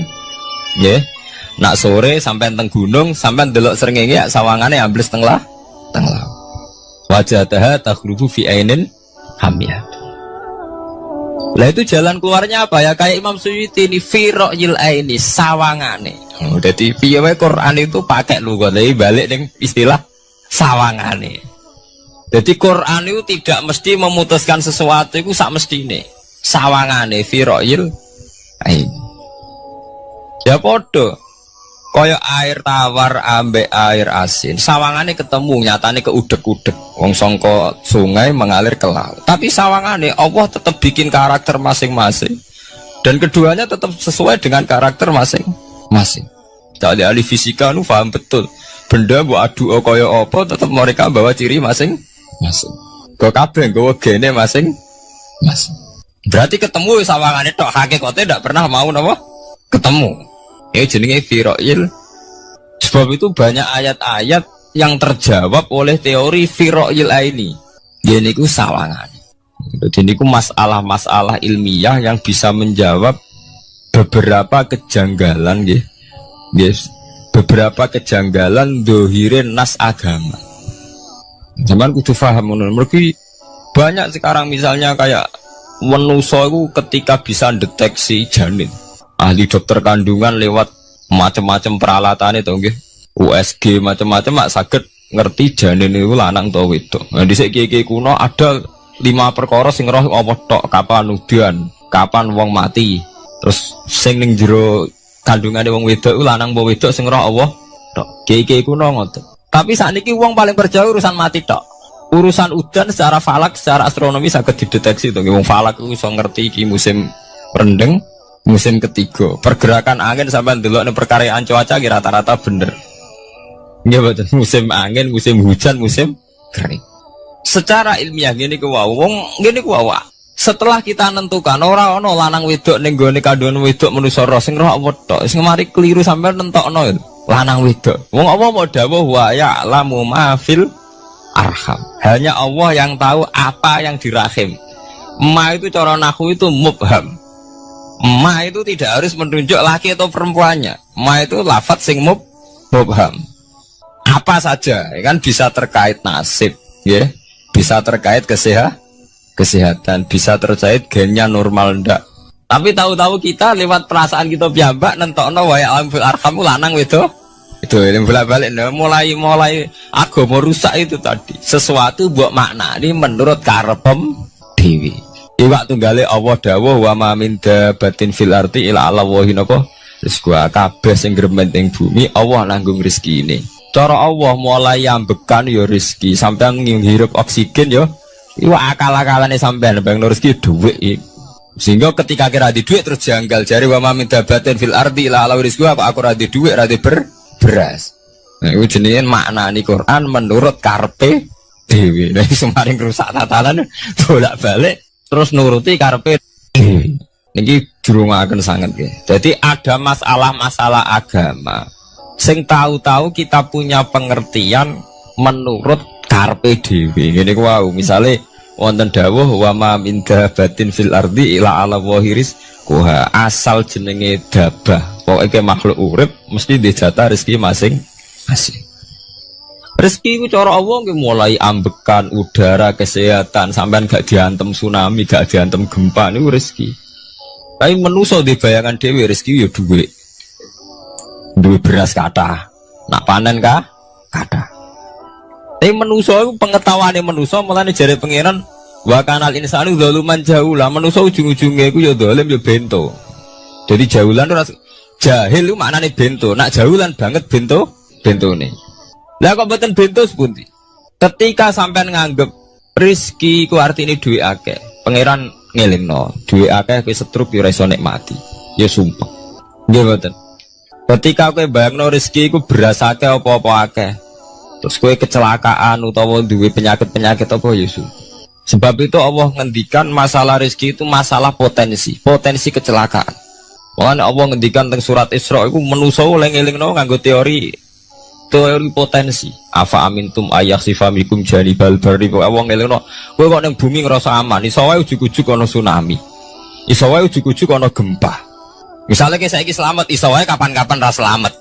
nggih. Nak sore sampean teng gunung, sampean delok srengenge sawangane ambles teng laut. Wajadaha taghrubu fi ainin hamiatin. Lah itu jalan keluarnya apa ya? Kayak Imam Suyuti ini firaqil aini sawangane. Jadi piye wae Quran itu pakai lugat, balik ning istilah sawangane. Jadi Quran itu tidak mesti memutuskan sesuatu itu sak mestine. Sawangane firoil ain. Ya podo. Kaya air tawar ambek air asin. Sawangane ketemu nyatane keudek-udek. Wong sangka sungai mengalir ke laut. Tapi sawangane Allah tetap bikin karakter masing-masing. Dan keduanya tetap sesuai dengan karakter masing-masing. Jadi ahli fisika nu paham betul. Benda mbok adu kaya apa tetap mereka bawa ciri masing-masing. Kok kabeh nggawa gene masing-masing. Berarti ketemu sawangane tok hakikate ndak pernah mau napa? Ketemu. Ini jenenge firoil. Sebab itu banyak ayat-ayat yang terjawab oleh teori firoil ini. Ini ku sawangan. Jadi ku masalah-masalah ilmiah yang bisa menjawab beberapa kejanggalan, yes. Beberapa kejanggalan dohirin nas agama. Zaman kudu paham mereka banyak sekarang misalnya kayak manusia itu ketika bisa deteksi janin. Ahli dokter kandungan lewat macam-macam peralatan itu nggih. USG macam-macam mak saged ngerti janin itu lanang atau wedok. Nah dhisik kiye kuno ada 5 perkara sing roh apa tok, kapan udan, kapan wong mati. Terus sing ning jero kandungane wong wedok iku lanang apa wedok sing roh Allah tok. Kiye kuno ngoten. Tapi sakniki wong paling percaya urusan mati tok. Urusan udan secara falak, secara astronomi saged dideteksi to. Wong falak iku iso ngerti iki musim rendeng. Musim ketiga, pergerakan angin sampai ndelok ning perkaryaan cuaca kira rata-rata bener. Nggih mboten, musim angin, musim hujan, musim kering. Secara ilmiah ngene ku wae, wong ngene ku wae. Setelah kita nentukan ora ana lanang wedok ning gone kandhane wedok manusa roh sing roh apa tok, sing mari keliru sampai nentokno lanang wedok. Wong apa mau dawuh wa ya'lamu ma fil arham. Hanya Allah yang tahu apa yang di rahim. Ma itu cara nahwu itu mubham. Ma itu tidak harus menunjuk laki atau perempuannya. Ma itu lafadz sing mubham. Apa saja, kan bisa terkait nasib, ya, bisa terkait kesehatan, bisa terkait gennya normal ndak. Tapi tahu-tahu kita lewat perasaan kita piyambak nentokno wa ya fil arham lanang wedok. Itu yang bolak-balik mulai agama rusak itu tadi. Sesuatu buat makna ini menurut karepem dewi. Iwak tunggale Allah dawuh wa ma min dabatin fil ardi ila Allah napa rizqu kabeh sing gremeng ing bumi Allah nanggung rezekine. Cara Allah mulai ambekan ya rezeki sampean ngirup oksigen ya iku akal-akalane sampean bang rezeki dhuwit. Sehingga ketika kira di dhuwit terus janggal jare wa ma min dabatin fil ardi ila Allah rizqu apa aku ra di dhuwit ra di beras. Nah iku jenenge maknane Quran menurut karepe dhewe. Lah semaring rusak tatanan bolak-balik terus nuruti karepe niki durungaken sanget nggih. Jadi ada masalah-masalah agama sing tahu-tahu kita punya pengertian menurut karepe dhewe. Ngene ku wau, misale wonten dawuh wa ma min dabatin fil ardi ila ala wahiris kuha asal jenenge dabah. Pokoke makhluk urip mesti dijatah rezeki masing-masing. Rezeki itu cara Allah mulai ambekan udara, kesehatan, sampean gak diantem tsunami, gak diantem gempa niku rezeki. Tapi manusa di bayangan dhewe rezeki ya duwe beras kathah. Nak panen kathah. Tapi manusa iku pengetahuane manusa mulane jare pangeran wa kanal insanu zaluman jahula. Manusa ujung-ujunge iku ya zalim ya bento. Jadi jahulan ora jahil iku maknane bento. Nak jahulan banget bentone. Lah kok mboten bento sepundi? Ketika sampean nganggep rezeki ku artine duwe akeh, pangeran ngelingno, duwe akeh kowe setruk yo ora iso nikmati. Ya sumpah. Nggih mboten. Ketika kowe bayangno rezeki ku beras akeh apa-apa akeh. Terus kowe kecelakaan utawa duwe penyakit-penyakit apa ya sumpah. Sebab itu Allah ngendikan masalah rezeki itu masalah potensi kecelakaan. Makanya Allah ngendikan teng surat Isra iku manusa oleh ngelingno nganggo teori potensi. Afa amintum ayakhsifa mikum janibal barri. Wong ngelingno kowe kok ning bumi ngrasa aman, iso wae ujug-ujug ana tsunami. Iso wae ujug-ujug ana gempa. Misalnya kayak saiki selamat, iso wae kapan-kapan ra selamat.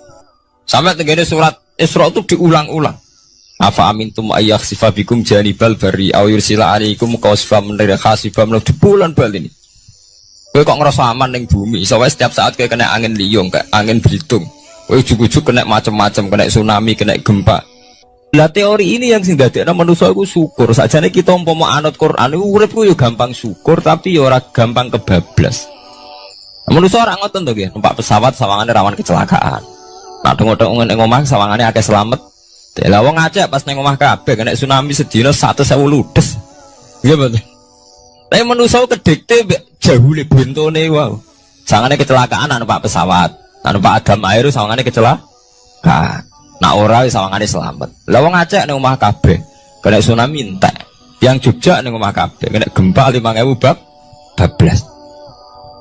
Sampai tenggene surat Isra itu diulang-ulang. Afa amintum ayakhsifa bikum janibal barri aw yursila alaikum qasfam min khasifam di bulan bal ini. Kowe kok ngrasa aman ning bumi, iso wae setiap saat kowe kena angin liung, kayak angin belitung. Ujug-ujug kena macam-macam, kena tsunami, kena gempa. Lah teori ini yang sing dadekno manusa iku syukur. Sakjane kita umpama anut Quran iku urip ku yo gampang syukur tapi yo ora gampang kebablas. Manusa ora ngoten to nggih, numpak pesawat sawangane rawan kecelakaan. Nah dong-dong ning omah sawangane akeh slamet. Lah wong Aceh pas ning omah kabeh kena tsunami sedina 100.000 ludes. Nggih betul. Tapi manusa kedikte jahule bentone wae. Sawangane kecelakaan numpak pesawat. Numpak Adam air sawangane kecelakaan. Nah ora sawangane selamat. Lah wong Aceh ning omah kabeh kena tsunami entek. Yang Jogja ning omah kabeh kena gempa 5.000 bablas.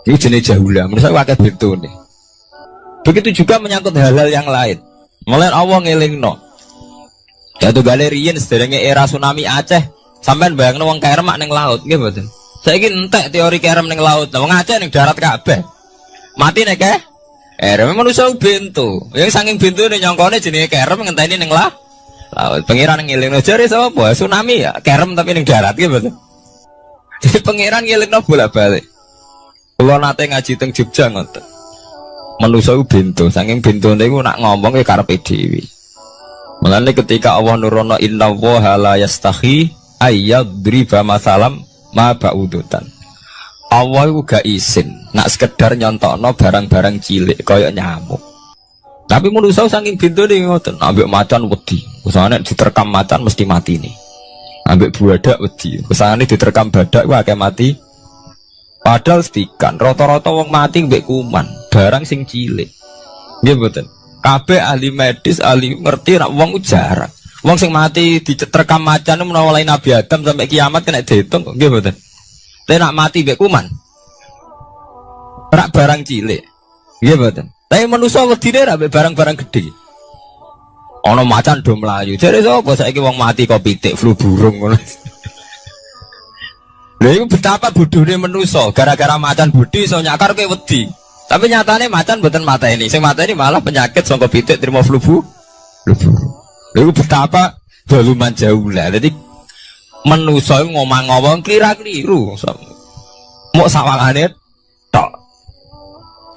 Iki jenis jahula, menurut saya akeh bentone. Begitu juga menyangkut hal-hal yang lain. Mulai Allah ngelingno. Jatuh galerian sederenge era tsunami Aceh, sampean bayangno wong kerem ning laut, nggih mboten. Saiki entek teori kerem ning laut. Lah wong Aceh ning darat kabeh. Mati nek kerem manusia bento. Yang saking bentone nyongkone jenenge kerem ngenteni ning laut. Pangeran ngelingno jare sapa? Tsunami ya, kerem tapi ning darat nggih mboten. Jadi pangeran ngelingno bolak-balik. Kalau nate ngaji teng Jogja ngoten. Manusa ku bento, saking bentone iku nak ngomong ke karepe dhewe. Mulane ketika Allah nurono inna wa la yastahi ayyadriba masalam ma ba'udutan. Allah iku gak isin nak sekedar nyontokno barang-barang cilik kaya nyamuk. Tapi manusa saking bentone ngoten, ambek macan wedi. Usane diterkam macan mesti mati nih. Ambek buadak wedi. Usane diterkam badak ku akeh mati. Padahal setikan, rata-rata wong mati mbek kuman, barang sing cilik. Nggih mboten. Kabeh ahli medis, ahli ngerti nek wong jarang. Wong sing mati diterkam macan menawa lain Nabi Adam sampai kiamat kena diitung, nggih mboten. Tapi nak mati mbek kuman. Rak barang cilik. Nggih mboten. Tapi manusa wedine rak mbek barang-barang gedhe. Ana macan do mlayu. Jare sapa saiki wong mati kok pitik flu burung ngono. Lha iku betapa bodhone manusa, gara-gara macan budi iso nyakar kowe wedi. Tapi nyatane macan mboten mateni. Sing mateni malah penyakit saka pitik terima flu burung. Lha iku betapa daluman jaula. Dadi manusa ngomong-ngomong kira-keliru. Mok sawangane tok.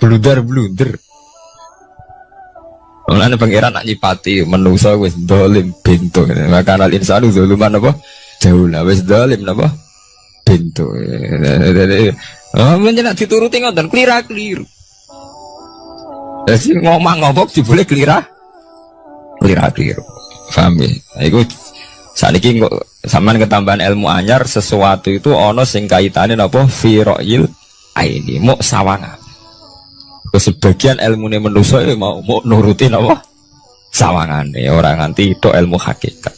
Blunder-blunder. Mulane pangeran nak nyipati manusa wis dolim bento. Maka al insanu zaluman apa? Jaula wis dolim napa? Bento. Menjenak dituruti ngoten klira-kliru. Jadi ngomong-ngomong boleh klira-kliru. Paham ya? Iku saniki kok sampean ketambahan ilmu anyar sesuatu itu ana sing kaitane napa fira'il aini mok sawangan. Sebagian ilmune manusa mau nuruti napa sawangane ora nganti tok ilmu hakikat.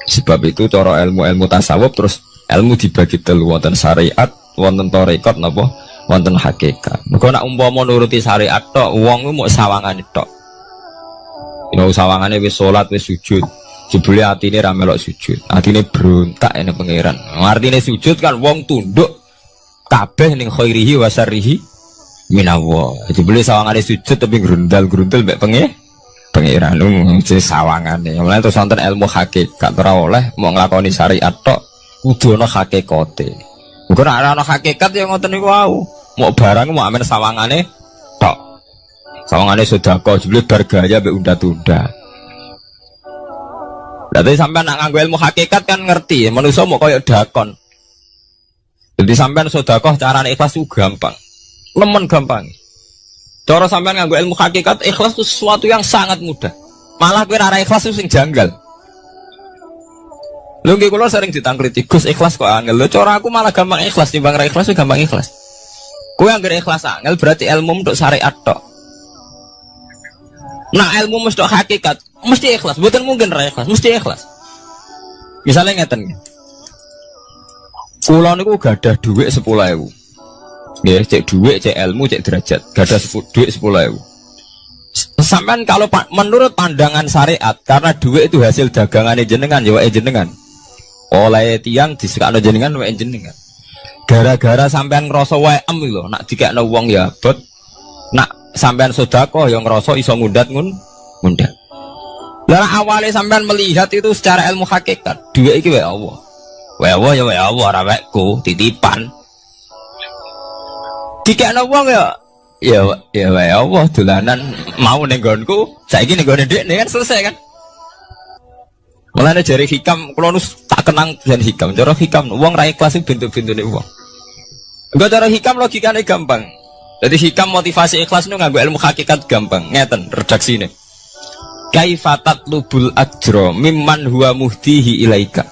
Sebab itu cara ilmu-ilmu tasawuf terus ilmu dibagi telu, wonten syariat, wonten tarekat napa, wonten hakikat. Mergo nek umpama nuruti syariat tok, wong ku mok sawangane tok. Yen sawangane wis salat, wis sujud, jebule atine ra melok sujud. Atine brontak ene pangeran. Artine sujud kan wong tunduk kabeh ning khairihi wa syarrihi minallah. Jebule sawangane sujud tapi grundal-grundal mek pangeran lu sawangane. Mulane terus wonten ilmu hakikat ora oleh mau nglakoni syariat tok. Kudu ana hakikate. Engko nek ana hakikat ya ngoten niku wau. Mok barang mok amen sawangane tok. Sawangane sedekah jebule bar gaya mbek unda-tunda. Berarti sampean nak nganggo ilmu hakikat kan ngerti, manusa mok koyo dakon. Jadi sampean sedekah carane ikhlas ku gampang. Nemen gampang. Cara sampean nganggo ilmu hakikat ikhlas itu sesuatu yang sangat mudah. Malah kowe ora ikhlas itu sing janggal. Lho nggih kula sering ditangkliti, Gus ikhlas kok angel. Lho cara aku malah gampang ikhlas timbang ra ikhlas gampang ikhlas. Kowe anggere ikhlas angel berarti ilmu untuk syariat tok. Nah ilmu mesti hakikat, mesti ikhlas. Mboten mungkin ra ikhlas, mesti ikhlas. Misalnya ngeten. Kula niku gadah dhuwit 10.000. Nggih, cek dhuwit, cek ilmu, cek derajat. Gadah dhuwit 10.000. Sampean kalau menurut pandangan syariat karena dhuwit itu hasil dagangane jenengan ya wae jenengan. Oleh tiang disekakno jenengan wae jenengan. Gara-gara sampean ngrasa waem lho, nak dikekno wong ya abot. Nak sampean sedekah ya ngrasa iso ngundat ngundat. Lah awale sampean melihat itu secara ilmu hakikat, dhuwit iki wae Allah. Wae Allah ya wae Allah ora waeku, titipan. Dikekno wong ya wae Allah dolanan mau ning nggonku, saiki ning nggone dekne kan selesai kan. Mulane jare hikam kula nu tak kenang jan hikam. Cara hikam wong ra ikhlas iku bentuk-bentuke wong. Enggak cara hikam logikane gampang. Jadi hikam motivasi ikhlas nu nganggo ilmu hakikat gampang. Ngeten redaksine. Kaifatat lubul ajro mimman huwa muhtihi ilaika.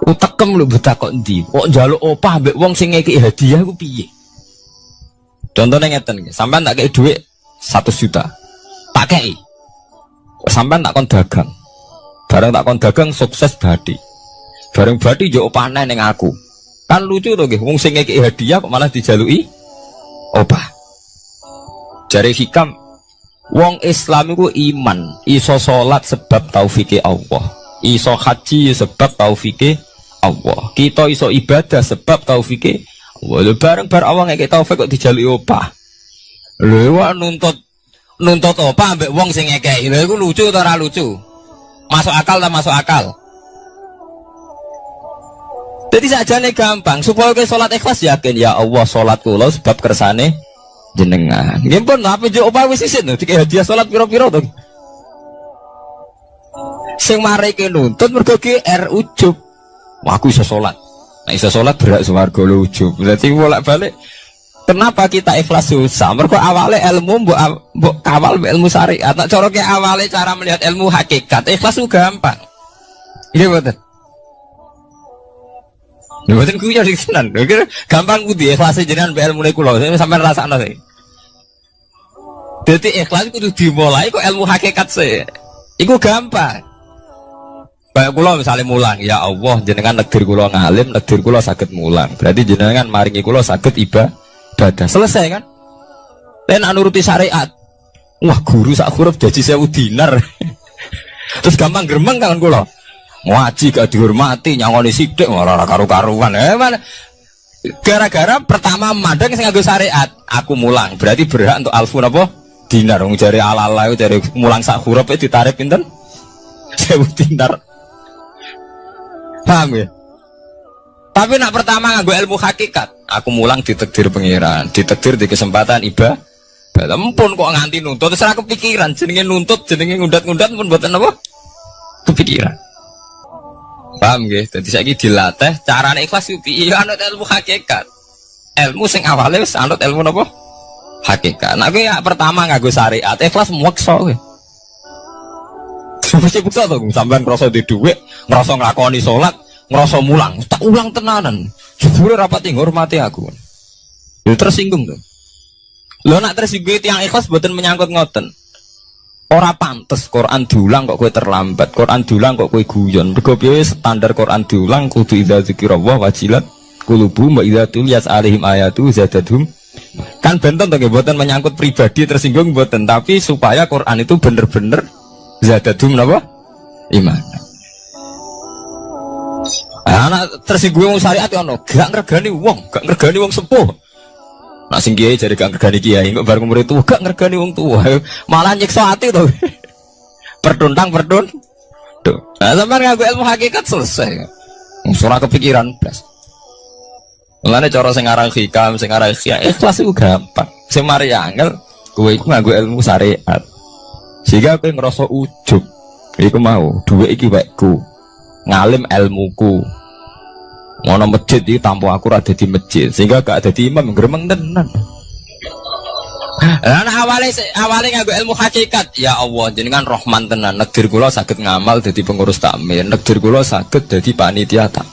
Utekem lu betakok ndi? Kok njaluk opah mbek wong sing ngeki hadiah ku piye? Contohnya ngeten, sampean tak kei dhuwit 1 juta. Tak kei. Sampean tak kon dagang. Bareng tak kon dagang sukses badi. Bareng badi yo opahne ning aku. Kan lucu to nggih, wong sing ngeki hadiah kok malah dijaluki opah. Jare hikam wong Islam iku iman, iso salat sebab taufike Allah. Iso haji sebab taufike Allah. Kita iso ibadah sebab taufike Allah. Bareng-bareng awang ngekek taufik kok dijaluki opah. Lho wak nuntut opah ambek wong sing ngekeki. Lha iku lucu ta ora lucu? Masuk akal ta masuk akal? Jadi sakjane gampang supaya kowe salat ikhlas yakin ya Allah salat kula sebab kersane jenengan. Nggih pun apa njuk opah wis isin to dikek hadiah salat pira-pira to. Sing mareke nuntut mergo GR ujub. Wah aku iso salat. Nek iso salat berak swarga lho ujub. Berarti bolak-balik kenapa kita ikhlas susah? Mergo awale ilmu mbok kawal ilmu syariat. Nek cara ke awale cara melihat ilmu hakikat ikhlas ku gampang. Iya betul. Lha mboten kuwi yo dikenan. Gampang kudu ikhlas jenengan mbek ilmune kula. Sampeyan rasakno sih. Dadi ikhlas kudu dimulai kok ilmu hakikat sih. Iku gampang. Kayak kula misalnya mulang, ya Allah jenengan negdir kula ngalim, negdir kula saged mulang. Berarti jenengan maringi kula saged ibadah. Selesai kan? Len nuruti syariat. Wah, guru sak huruf jaji 1000 dinar. Terus gampang gremeng kan kula. Ngaji gak dihormati, nyangoni sithik ora karu-karuan. Mana? Gara-gara pertama mandang sing nganggo syariat, aku mulang. Berarti berhak untuk alfu napa? Dinar. Wong jare ala-ala jare mulang sak huruf ditarik pinten? 1000 dinar. Paham ya? Tapi nak pertama nganggo ilmu hakikat, aku mulang ditakdir pengiran, ditakdir di kesempatan ibadah. Ampun kok nganti nuntut, terus aku kepikiran jenenge nuntut, jenenge ngundat-ngundat pun mboten apa? Kepikiran. Paham nggih? Dadi saiki dilatih carane ikhlas piye anut ilmu hakikat. Ilmu sing awale wis anut ilmu napa? Hakikat. Nah kowe ya pertama nganggo syariat, ikhlas meksa kowe. Mesti bukti to sampean ngrasa di dhuwit, ngrasa nglakoni salat, ngrasa mulang, tak ulang tenanan. Jebule rapati ngurmati aku. Yo tersinggung to. Lho nak tersinggung tiyang ikhlas mboten menyangkut ngoten. Ora pantes Quran diulang kok kowe terlambat, Quran diulang kok kowe guyon. Mergo piye standar Quran diulang kudu idza dzikrullah wajilat qulubuhum wa idza tuliyat alaihim ayatu zadatuhum. Kan benten to nggih mboten menyangkut pribadi tersinggung mboten, tapi supaya Quran itu bener-bener zadadum napa? Iman. Anak tersinggung syariat ono, gak ngregani wong sepuh. Nak sing kiai jare gak ngregani kiai, kok bareng umur itu gak ngregani wong tua. Malah nyiksa ati to. Perdun. Tuh. Nah, sampeyan nganggo ilmu hakikat selesai. Ora kepikiran blas. Mulane cara sing aran hikam, sing aran ikhlas iku gampang. Sing mari angel kowe iku nganggo ilmu syariat. Sehingga aku ngerasa ujub. Iku mau duit iki wekku, ngalim ilmuku. Ngono masjid iki tanpa aku ora dadi masjid, sehingga gak dadi imam gremeng tenan. Lah awale nganggo ilmu hakikat, ya Allah jenengan Rahman tenan. Negdir kula saged ngamal dadi pengurus takmir, negdir kula saged dadi panitia tak.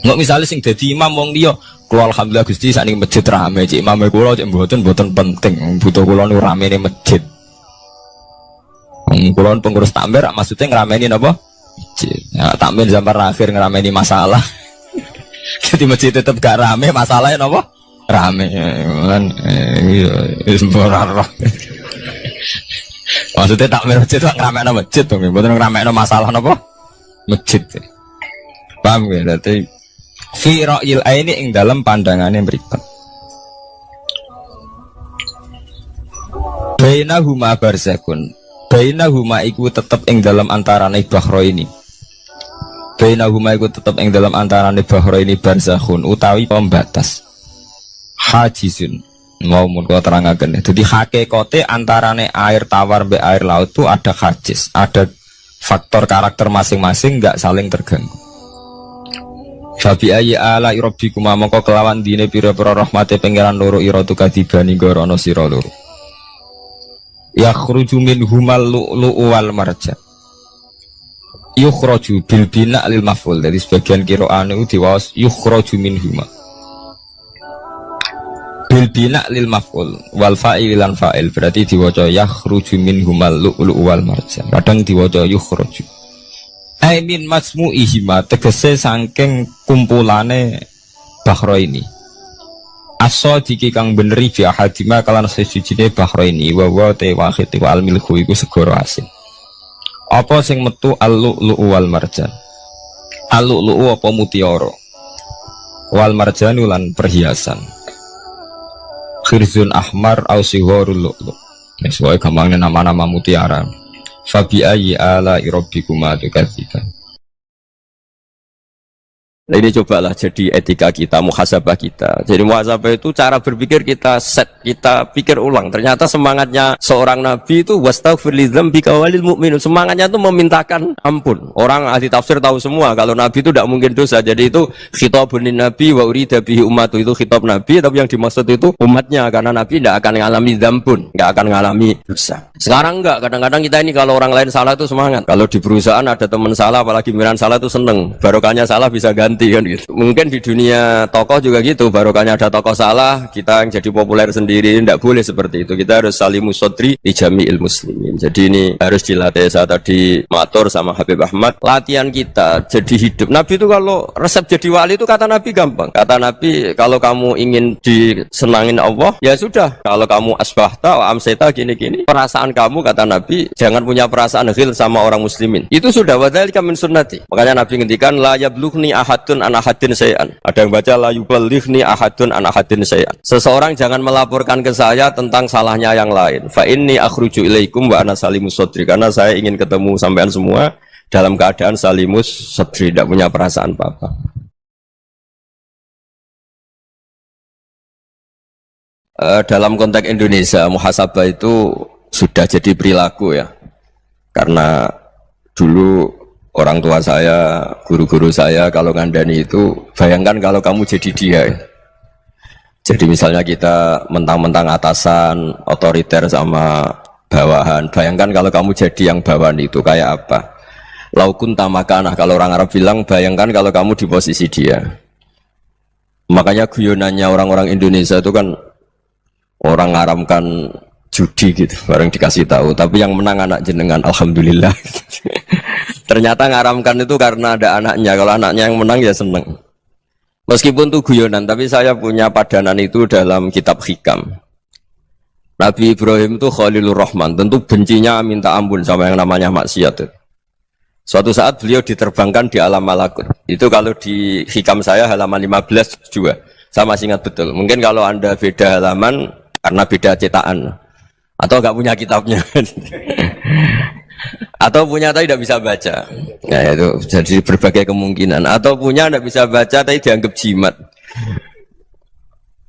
Nggak misalnya sing dadi imam wong liya, kula alhamdulillah Gusti sakniki masjid rame, cek imame kula cek mboten penting, butuh kula nu ramene masjid. Kulon pengurus takmir maksudnya ngerameni apa? Ya, takmir zaman akhir ngerameni masalah. Jadi masjid tetap gak rame, masalahnya apa? Rame kan sembarang. Maksudnya takmir masjid itu ngerameni masjid tuh, bukan ngerameni masalah apa? Masjid. Paham ya? Berarti fi ra'il aini ing dalam pandangannya mripat. Bainahuma barzakun. Bainahuma iku tetep ing dalam antarane bahro ini. Bainahuma iku tetep ing dalam antarane bahro ini barzakhun utawi pembatas. Hajizun. Mau mun kula terangaken. Jadi hakikate antarane air tawar mbek air laut itu ada hajiz, ada faktor karakter masing-masing nggak saling terganggu. Fabi ayyi ala rabbikuma mongko kelawan dine pira-pira rahmate pangeran loro ira tu kadibani gorono sira loro. Yakhruju minhumal lu'lu'u wal marjan. Yukhraju bil bina lil maf'ul. Jadi sebagian qira'ane diwaos yukhraju minhuma. Bil bina lil maf'ul wal fa'il lan fa'il berarti diwaca yakhruju minhumal lu'lu'u wal marjan. Kadang diwaca yukhraju. Ai min masmu'ihima tegese saking kumpulane bahro ini. Aso diki kang beneri bi ahadima kalan sesujine bahro ini wa wa te wahid wa al milku iku segoro asin. Apa sing metu al-lu'lu'u wal marjan? Al-lu'lu'u apa mutiara? Wal marjanu lan perhiasan. Khirzun ahmar au sigharul lu'lu'. Wis wae gampangnya nama-nama mutiara. Fabi ayyi ala rabbikuma tukadziban. Nah, ini cobalah jadi etika kita, muhasabah kita. Jadi muhasabah itu cara berpikir kita set, kita pikir ulang. Ternyata semangatnya seorang nabi itu wastaghfir lidzambika walil mu'minun. Semangatnya itu memintakan ampun. Orang ahli tafsir tahu semua kalau nabi itu tidak mungkin dosa. Jadi itu khitabun nabi wa urida bihi ummatu, itu khitab nabi, tapi yang dimaksud itu umatnya, karena nabi tidak akan mengalami dzambun, tidak akan mengalami dosa. Sekarang enggak, kadang-kadang kita ini kalau orang lain salah itu semangat. Kalau di perusahaan ada teman salah, apalagi miran salah itu seneng. Barokahnya salah bisa ganti kan gitu. Mungkin di dunia tokoh juga gitu, barokahnya ada tokoh salah, kita yang jadi populer sendiri. Tidak boleh seperti itu. Kita harus salimus sodri di jami'il muslimin. Jadi ini harus dilatih. Saya tadi matur sama Habib Ahmad, latihan kita jadi hidup. Nabi itu kalau resep jadi wali itu kata Nabi gampang. Kata Nabi, kalau kamu ingin disenangin Allah, ya sudah. Kalau kamu asbahta wa amseta gini-gini, perasaan kamu, kata Nabi, jangan punya perasaan ghil sama orang muslimin. Itu sudah wadzalika min sunnati. Makanya Nabi ngendikan la yablughni ahadun an ahadin syai'an. Ada yang baca la yuballighni ahadun an ahadin syai'an. Seseorang jangan melaporkan ke saya tentang salahnya yang lain. Fa inni akhruju ilaikum wa ana salimus sadri. Karena saya ingin ketemu sampean semua dalam keadaan salimus sadri, tidak punya perasaan apa-apa. Dalam konteks Indonesia, muhasabah itu sudah jadi perilaku ya. Karena dulu orang tua saya, guru-guru saya kalau ngandani itu, bayangkan kalau kamu jadi dia. Jadi misalnya kita mentang-mentang atasan, otoriter sama bawahan. Bayangkan kalau kamu jadi yang bawahan itu kayak apa? Laukun tamakanah, kalau orang Arab bilang, bayangkan kalau kamu di posisi dia. Makanya guyonannya orang-orang Indonesia itu kan orang ngaramkan judi gitu, bareng dikasih tahu, tapi yang menang anak jenengan, alhamdulillah. Ternyata ngaramkan itu karena ada anaknya. Kalau anaknya yang menang ya seneng. Meskipun itu guyonan, tapi saya punya padanan itu dalam kitab hikam. Nabi Ibrahim itu Khalilur Rahman, tentu bencinya minta ampun sama yang namanya maksiat. Suatu saat beliau diterbangkan di alam malakut. Itu kalau di hikam saya halaman 15 juga. Saya masih ingat betul. Mungkin kalau Anda beda halaman karena beda cetakan, atau nggak punya kitabnya, atau punya tapi tidak bisa baca. Nah itu jadi berbagai kemungkinan. Atau punya tidak bisa baca tapi dianggap jimat,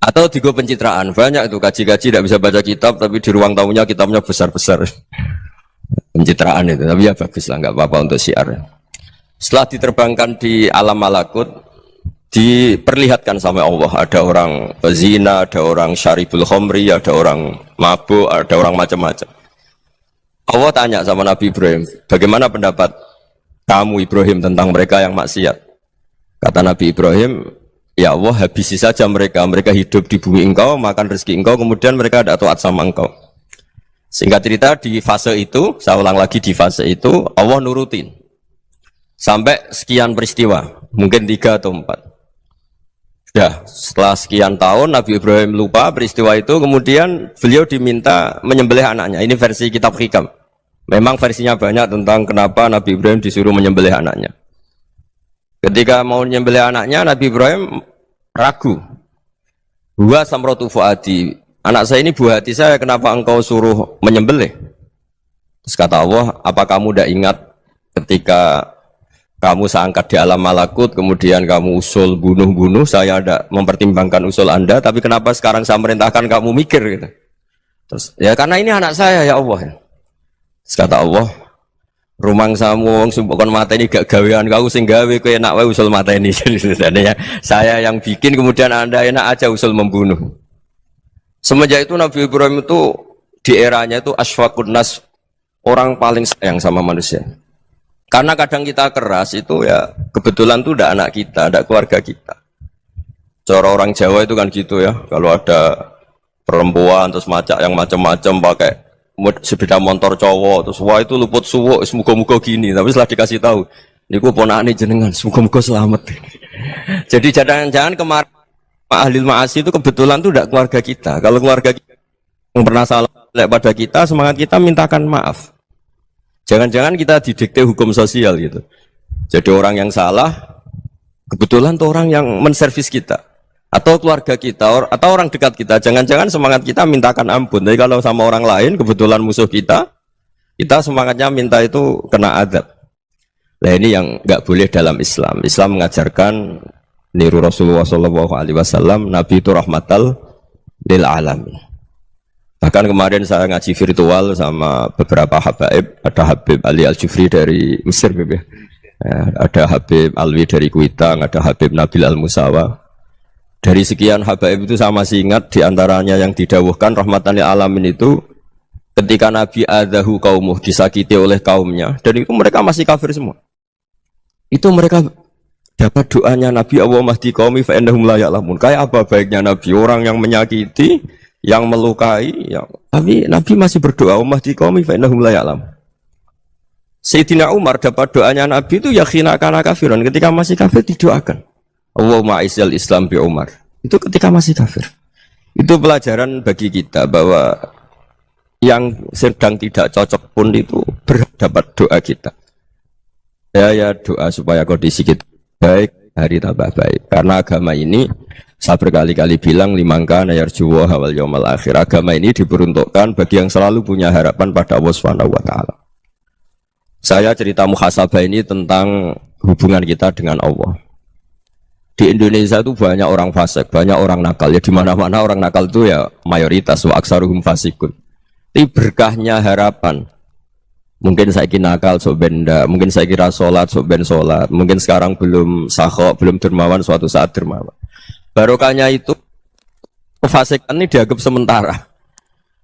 atau digo pencitraan. Banyak itu kaji-kaji tidak bisa baca kitab tapi di ruang tamunya kitabnya besar-besar. Pencitraan itu, tapi ya bagus lah, nggak apa-apa untuk syiar. Setelah diterbangkan di alam malakut, diperlihatkan sama Allah, ada orang zina, ada orang syaribul khomri, ada orang mabuk, ada orang macam-macam. Allah tanya sama Nabi Ibrahim, bagaimana pendapat kamu Ibrahim tentang mereka yang maksiat? Kata Nabi Ibrahim, ya Allah, habisi saja mereka. Mereka hidup di bumi engkau, makan rezeki engkau, kemudian mereka ada taat sama engkau. Singkat cerita, di fase itu, saya ulang lagi, di fase itu Allah nurutin sampai sekian peristiwa, mungkin 3 atau 4. Ya, setelah sekian tahun Nabi Ibrahim lupa peristiwa itu, kemudian beliau diminta menyembelih anaknya. Ini versi kitab hikam. Memang versinya banyak tentang kenapa Nabi Ibrahim disuruh menyembelih anaknya. Ketika mau menyembelih anaknya, Nabi Ibrahim ragu. Huwa samratu fuadi. Anak saya ini buah hati saya, kenapa engkau suruh menyembelih? Terus kata Allah, apa kamu tidak ingat ketika kamu saya angkat di alam malakut, kemudian kamu usul bunuh-bunuh, saya ada mempertimbangkan usul Anda, tapi kenapa sekarang saya merintahkan kamu mikir gitu? Terus, ya karena ini anak saya ya Allah. Terus kata Allah, rumangsamu wong sumpuk kon mateni gak gawean kau sing gawe kowe enak wae usul mateni. Jadi saya yang bikin kemudian Anda enak aja usul membunuh. Semenjak itu Nabi Ibrahim itu di eranya itu asfaqun nas, orang paling sayang sama manusia. Karena kadang kita keras itu ya kebetulan tuh udah anak kita, ada keluarga kita. Cara orang Jawa itu kan gitu ya, kalau ada perempuan terus macak yang macam-macam pakai sepeda motor cowok terus wah itu luput suwuk semoga-moga gini, tapi setelah dikasih tahu niku ponakane jenengan semoga-moga selamat. Jadi jangan-jangan kemarin ahli ma'asi itu kebetulan tuh tidak keluarga kita. Kalau keluarga kita yang pernah salah pada kita, semangat kita mintakan maaf. Jangan-jangan kita didikte hukum sosial gitu. Jadi orang yang salah kebetulan tuh orang yang menservis kita, atau keluarga kita, atau orang dekat kita. Jangan-jangan semangat kita mintakan ampun. Tapi kalau sama orang lain, kebetulan musuh kita semangatnya minta itu kena adab. Nah ini yang nggak boleh dalam Islam. Islam mengajarkan niru Rasulullah SAW, Nabi itu rahmatal lil alamin. Bahkan kemarin saya ngaji virtual sama beberapa habaib, ada Habib Ali Al-Jufri dari Mesir, ya, ada Habib Alwi dari Kuitang, ada Habib Nabil Al-Musawa. Dari sekian habaib itu saya masih ingat diantaranya yang didawuhkan rahmatan lil alamin itu ketika Nabi adahu kaumuh, disakiti oleh kaumnya, dan itu mereka masih kafir semua. Itu mereka dapat doanya Nabi Allahumma hdi qaumi fa innahum la ya'lamun. Kayak apa baiknya Nabi, orang yang menyakiti, yang melukai, tapi Nabi masih berdoa Allahumma hdi qaumi fa innahum la ya'lamun. Sayyidina Umar dapat doanya Nabi itu yakhina kana kafiran, ketika masih kafir didoakan Allahumma aizzal Islam bi Umar. Itu ketika masih kafir. Itu pelajaran bagi kita bahwa yang sedang tidak cocok pun itu berdapat doa kita. Ya doa supaya kondisi kita baik, hari tambah baik. Karena agama ini saya berkali-kali bilang limangka nayarjuwa hawal yaumal akhir. Agama ini diperuntukkan bagi yang selalu punya harapan pada Allah Subhanahu wa taala. Saya cerita muhasabah ini tentang hubungan kita dengan Allah. Di Indonesia itu banyak orang fasik, banyak orang nakal. Ya di mana-mana orang nakal itu ya mayoritas, wa aksaruhum fasikun. Tapi berkahnya harapan. Mungkin saya kira nakal sok benda, mungkin saya kira sholat sok ben sholat, mungkin sekarang belum sakho, belum dermawan, suatu saat dermawan. Barokahnya itu kefasikan ini dianggap sementara.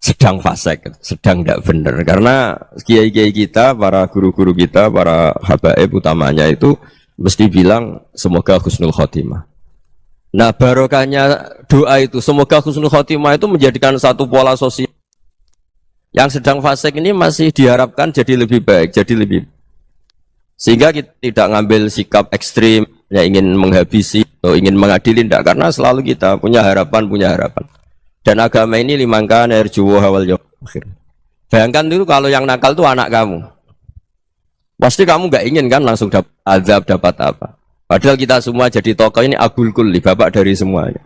Sedang fasik, sedang tidak benar. Karena kiai-kiai kita, para guru-guru kita, para habaib utamanya itu mesti bilang semoga husnul khotimah. Nah barokahnya doa itu semoga husnul khotimah itu menjadikan satu pola sosial. Yang sedang fasik ini masih diharapkan jadi lebih baik, jadi lebih. Sehingga kita tidak ngambil sikap ekstrim, ya ingin menghabisi atau ingin mengadili, tidak. Karena selalu kita punya harapan. Dan agama ini limangka nerjuwa hawal yaumil akhir. Bayangkan dulu kalau yang nakal itu anak kamu. Pasti kamu nggak ingin kan langsung dapat azab, dapat apa. Padahal kita semua jadi tokoh ini abul kulli, bapak dari semuanya.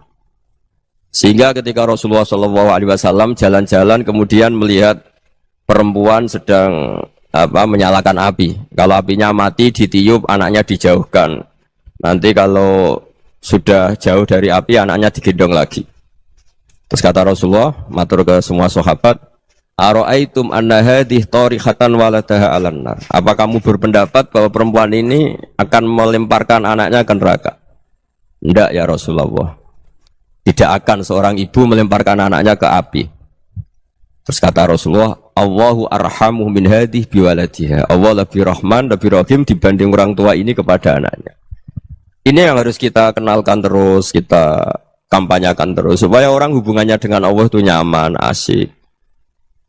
Sehingga ketika Rasulullah SAW jalan-jalan kemudian melihat perempuan sedang menyalakan api. Kalau apinya mati ditiup, anaknya dijauhkan. Nanti kalau sudah jauh dari api, anaknya digendong lagi. Terus kata Rasulullah, matur ke semua sahabat, Aro'aitum anna hadih tarikhatan waladaha alan nar. Apa kamu berpendapat bahwa perempuan ini akan melemparkan anaknya ke neraka? Tidak ya Rasulullah. Tidak akan seorang ibu melemparkan anaknya ke api. Terus kata Rasulullah, Allahu arhamu min hadih biwaladiha. Allah lebih rahman, lebih rahim dibanding orang tua ini kepada anaknya. Ini yang harus kita kenalkan terus, kita kampanyakan terus, supaya orang hubungannya dengan Allah itu nyaman, asik.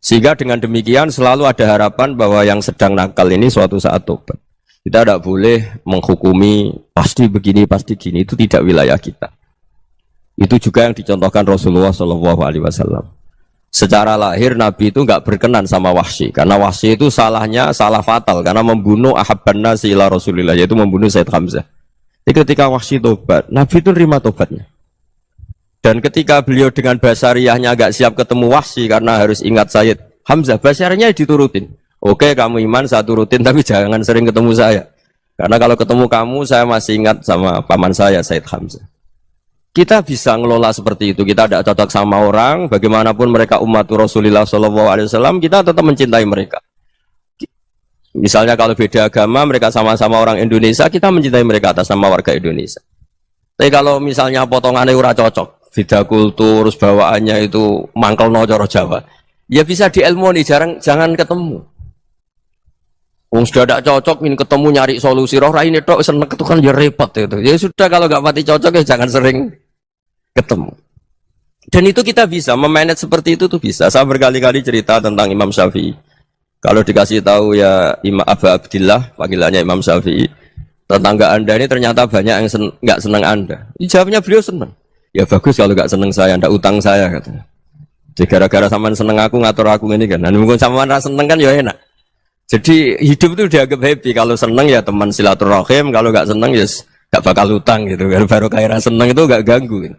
Sehingga dengan demikian selalu ada harapan bahwa yang sedang nakal ini suatu saat tobat. Kita tidak boleh menghukumi pasti begini, pasti gini, itu tidak wilayah kita. Itu juga yang dicontohkan Rasulullah SAW. Secara lahir Nabi itu nggak berkenan sama Wahsy, karena Wahsy itu salahnya salah fatal, karena membunuh ahabban nasi ila Rasulillah, yaitu membunuh Sayyid Hamzah. Jadi ketika Wahsy tobat, Nabi itu nerima tobatnya. Dan ketika beliau dengan basariyahnya agak siap ketemu Wahsy karena harus ingat Sayyid Hamzah, basariyahnya diturutin. Oke, kamu iman, saya turutin, tapi jangan sering ketemu saya. Karena kalau ketemu kamu, saya masih ingat sama paman saya, Sayyid Hamzah. Kita bisa ngelola seperti itu. Kita tidak cocok sama orang, bagaimanapun mereka umat Rasulullah SAW, kita tetap mencintai mereka. Misalnya kalau beda agama, mereka sama-sama orang Indonesia, kita mencintai mereka atas nama warga Indonesia. Tapi kalau misalnya potongannya ora cocok, beda kultur, bawaannya itu mangkel no coro Jawa, ya bisa diilmoni, jangan ketemu. Wong sudah tidak cocok, ingin ketemu nyari solusi. Roh ini tok seneng itu kan ya repot itu. Ya sudah kalau nggak pati cocok ya jangan sering ketemu. Dan itu kita bisa memanage seperti itu tuh bisa. Saya berkali-kali cerita tentang Imam Syafi'i. Kalau dikasih tahu ya Imam Abu Abdillah, panggilannya Imam Syafi'i, tetangga Anda ini ternyata banyak yang nggak senang Anda. Jawabnya beliau senang. Ya bagus kalau nggak senang saya, ndak utang saya katanya. Jadi gara-gara sampean seneng aku ngatur aku ini kan. Dan mungkin sampean rasa seneng kan ya enak. Jadi hidup itu dianggap happy. Kalau seneng ya teman silaturahim, kalau nggak seneng ya nggak bakal utang gitu. Baru kaya seneng itu nggak ganggu. Gitu.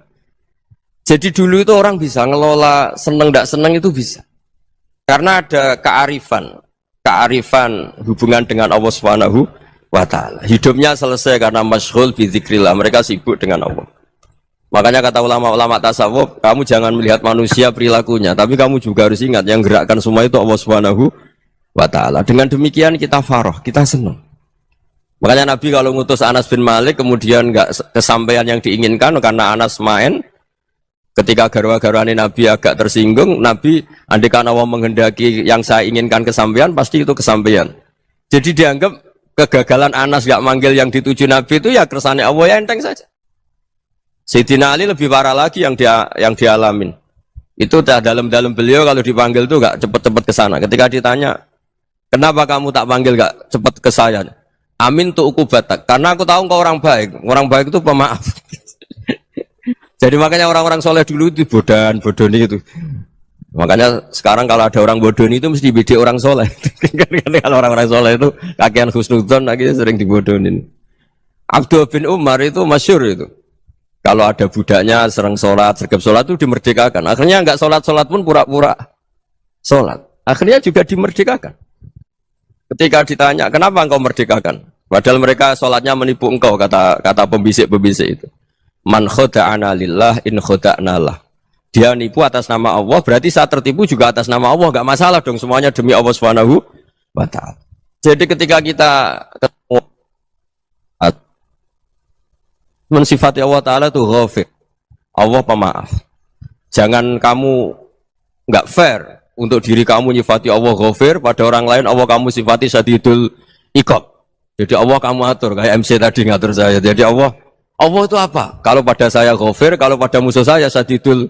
Jadi dulu itu orang bisa ngelola seneng nggak seneng itu bisa. Karena ada kearifan hubungan dengan Allah Subhanahu wa Ta'ala. Hidupnya selesai karena masyghul bi dzikrillah. Mereka sibuk dengan Allah. Makanya kata ulama-ulama tasawuf, kamu jangan melihat manusia perilakunya, tapi kamu juga harus ingat yang gerakkan semua itu Allah Subhanahu wa Ta'ala. Dengan demikian kita farah, kita senang. Makanya Nabi kalau ngutus Anas bin Malik kemudian nggak kesampaian yang diinginkan karena Anas main, ketika garwa-garwani Nabi agak tersinggung, Nabi andaikan Allah menghendaki yang saya inginkan kesampaian, pasti itu kesampaian. Jadi dianggap kegagalan Anas gak manggil yang dituju Nabi itu ya kersane Allah, ya enteng saja. Sayyidina Ali lebih parah lagi yang dialamin. Itu dalam beliau kalau dipanggil tuh gak cepet-cepet ke sana. Ketika ditanya, kenapa kamu tak panggil gak cepet ke saya? Amin tuh ukubatak. Karena aku tahu kau orang baik. Orang baik itu pemaaf. Jadi makanya orang-orang soleh dulu itu bodoni itu. Makanya sekarang kalau ada orang bodoni itu mesti beda orang soleh. Kalau orang-orang soleh itu kakean husnudzon akhirnya sering dibodonin. Abdul bin Umar itu masyhur itu. Kalau ada budaknya sering sholat, sergap sholat itu dimerdekakan. Akhirnya nggak sholat pun pura-pura sholat. Akhirnya juga dimerdekakan. Ketika ditanya, kenapa engkau merdekakan? Padahal mereka sholatnya menipu engkau, kata pembisik-pembisik itu. Man khoda'ana lillah in khoda'na lah. Dia nipu atas nama Allah, berarti saat tertipu juga atas nama Allah. Nggak masalah dong, semuanya demi Allah Subhanahu wa Ta'ala. Jadi ketika kita ketemu mensifati Allah Ta'ala itu ghafir, Allah pemaaf. Jangan kamu nggak fair untuk diri kamu nyifati Allah ghafir, pada orang lain Allah kamu sifati syadidul iqab. Jadi Allah kamu atur, kayak MC tadi ngatur saya. Jadi Allah itu apa? Kalau pada saya ghafir, kalau pada musuh saya syadidul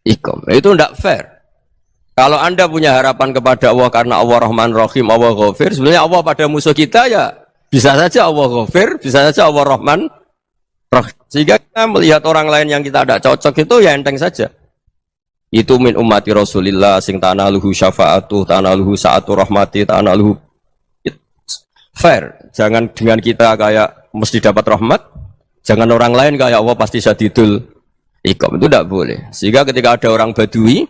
iqab. Itu tidak fair. Kalau Anda punya harapan kepada Allah karena Allah Rahman Rahim, Allah ghafir, sebenarnya Allah pada musuh kita ya bisa saja Allah ghafir, bisa saja Allah Rahman. Sehingga kita melihat orang lain yang kita tidak cocok itu ya enteng saja. Itu min ummati Rasulillah sing tanaluhu syafa'atu, tanaluhu sa'atu rahmati, tanaluhu fair. Jangan dengan kita kayak mesti dapat rahmat, jangan orang lain kayak Allah pasti syadidul iqab. Itu tidak boleh. Sehingga ketika ada orang Badui,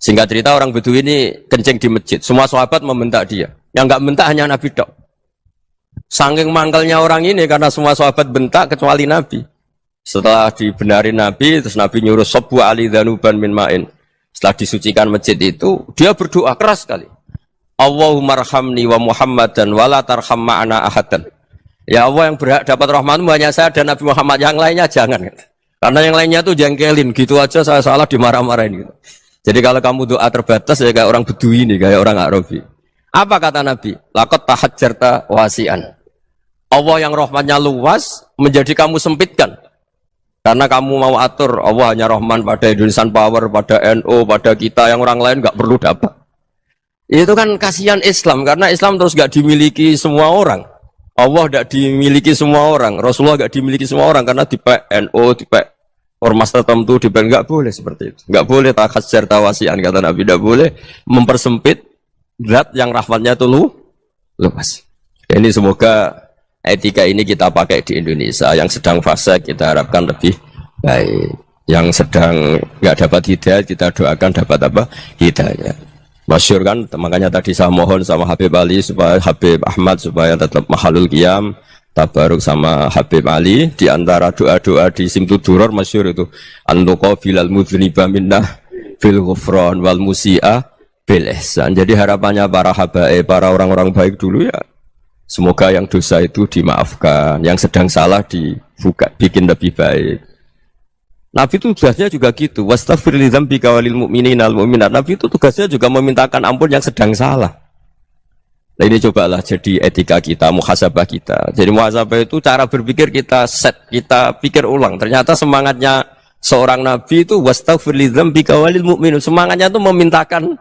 singkat cerita orang Badui ini kencing di masjid, semua sahabat membentak dia. Yang enggak bentak hanya Nabi tok. Saking mangkelnya orang ini karena semua sahabat bentak kecuali Nabi. Setelah dibenarin Nabi, terus Nabi nyuruh sobu ali dhanuban min ma'in. Setelah disucikan masjid itu, dia berdoa keras sekali. Allahumma arhamni wa Muhammadan wa la tarham ma'ana ahadan. Ya Allah, yang berhak dapat rahmatmu hanya saya dan Nabi Muhammad, yang lainnya jangan. Karena yang lainnya tuh jengkelin, gitu aja saya salah dimarah-marahin gitu. Jadi kalau kamu doa terbatas ya kayak orang Bedui ini, kayak orang Arabi. Apa kata Nabi? Laqad tahajjarta wasi'an. Allah yang rahmatnya luas menjadi kamu sempitkan karena kamu mau atur Allah hanya rahman pada Indonesian Power, pada NU, pada kita yang orang lain nggak perlu dapat. Itu kan kasihan Islam karena Islam terus nggak dimiliki semua orang. Allah nggak dimiliki semua orang, Rasulullah nggak dimiliki semua orang karena dipek NU, dipek ormas tertentu, dipek nggak boleh seperti itu. Nggak boleh takhasyar tawasian kata Nabi, nggak boleh mempersempit zat yang rahmatnya itu luas. Ini semoga etika ini kita pakai di Indonesia. Yang sedang fase kita harapkan lebih baik. Yang sedang nggak dapat hidayah kita doakan dapat apa? Hidayah. Masyhur kan, makanya tadi saya mohon sama Habib Ali supaya Habib Ahmad supaya tetap mahalul qiyam, tabaruk sama Habib Ali. Di antara doa-doa di Simtud Duror masyhur itu antuqa bilal mudhniba minnah fil ghufran wal musi'ah bil ihsan. Jadi harapannya para habaib, para orang-orang baik dulu ya, semoga yang dosa itu dimaafkan, yang sedang salah dibuka, bikin lebih baik. Nabi itu tugasnya juga gitu. Wastaghfir li dzambika walil mu'minina wal mu'minat. Nabi itu tugasnya juga memintakan ampun yang sedang salah. Nah ini cobalah jadi etika kita, muhasabah kita. Jadi muhasabah itu cara berpikir kita set, kita pikir ulang. Ternyata semangatnya seorang nabi itu wastaghfir li dzambika walil mu'minun. Semangatnya itu memintakan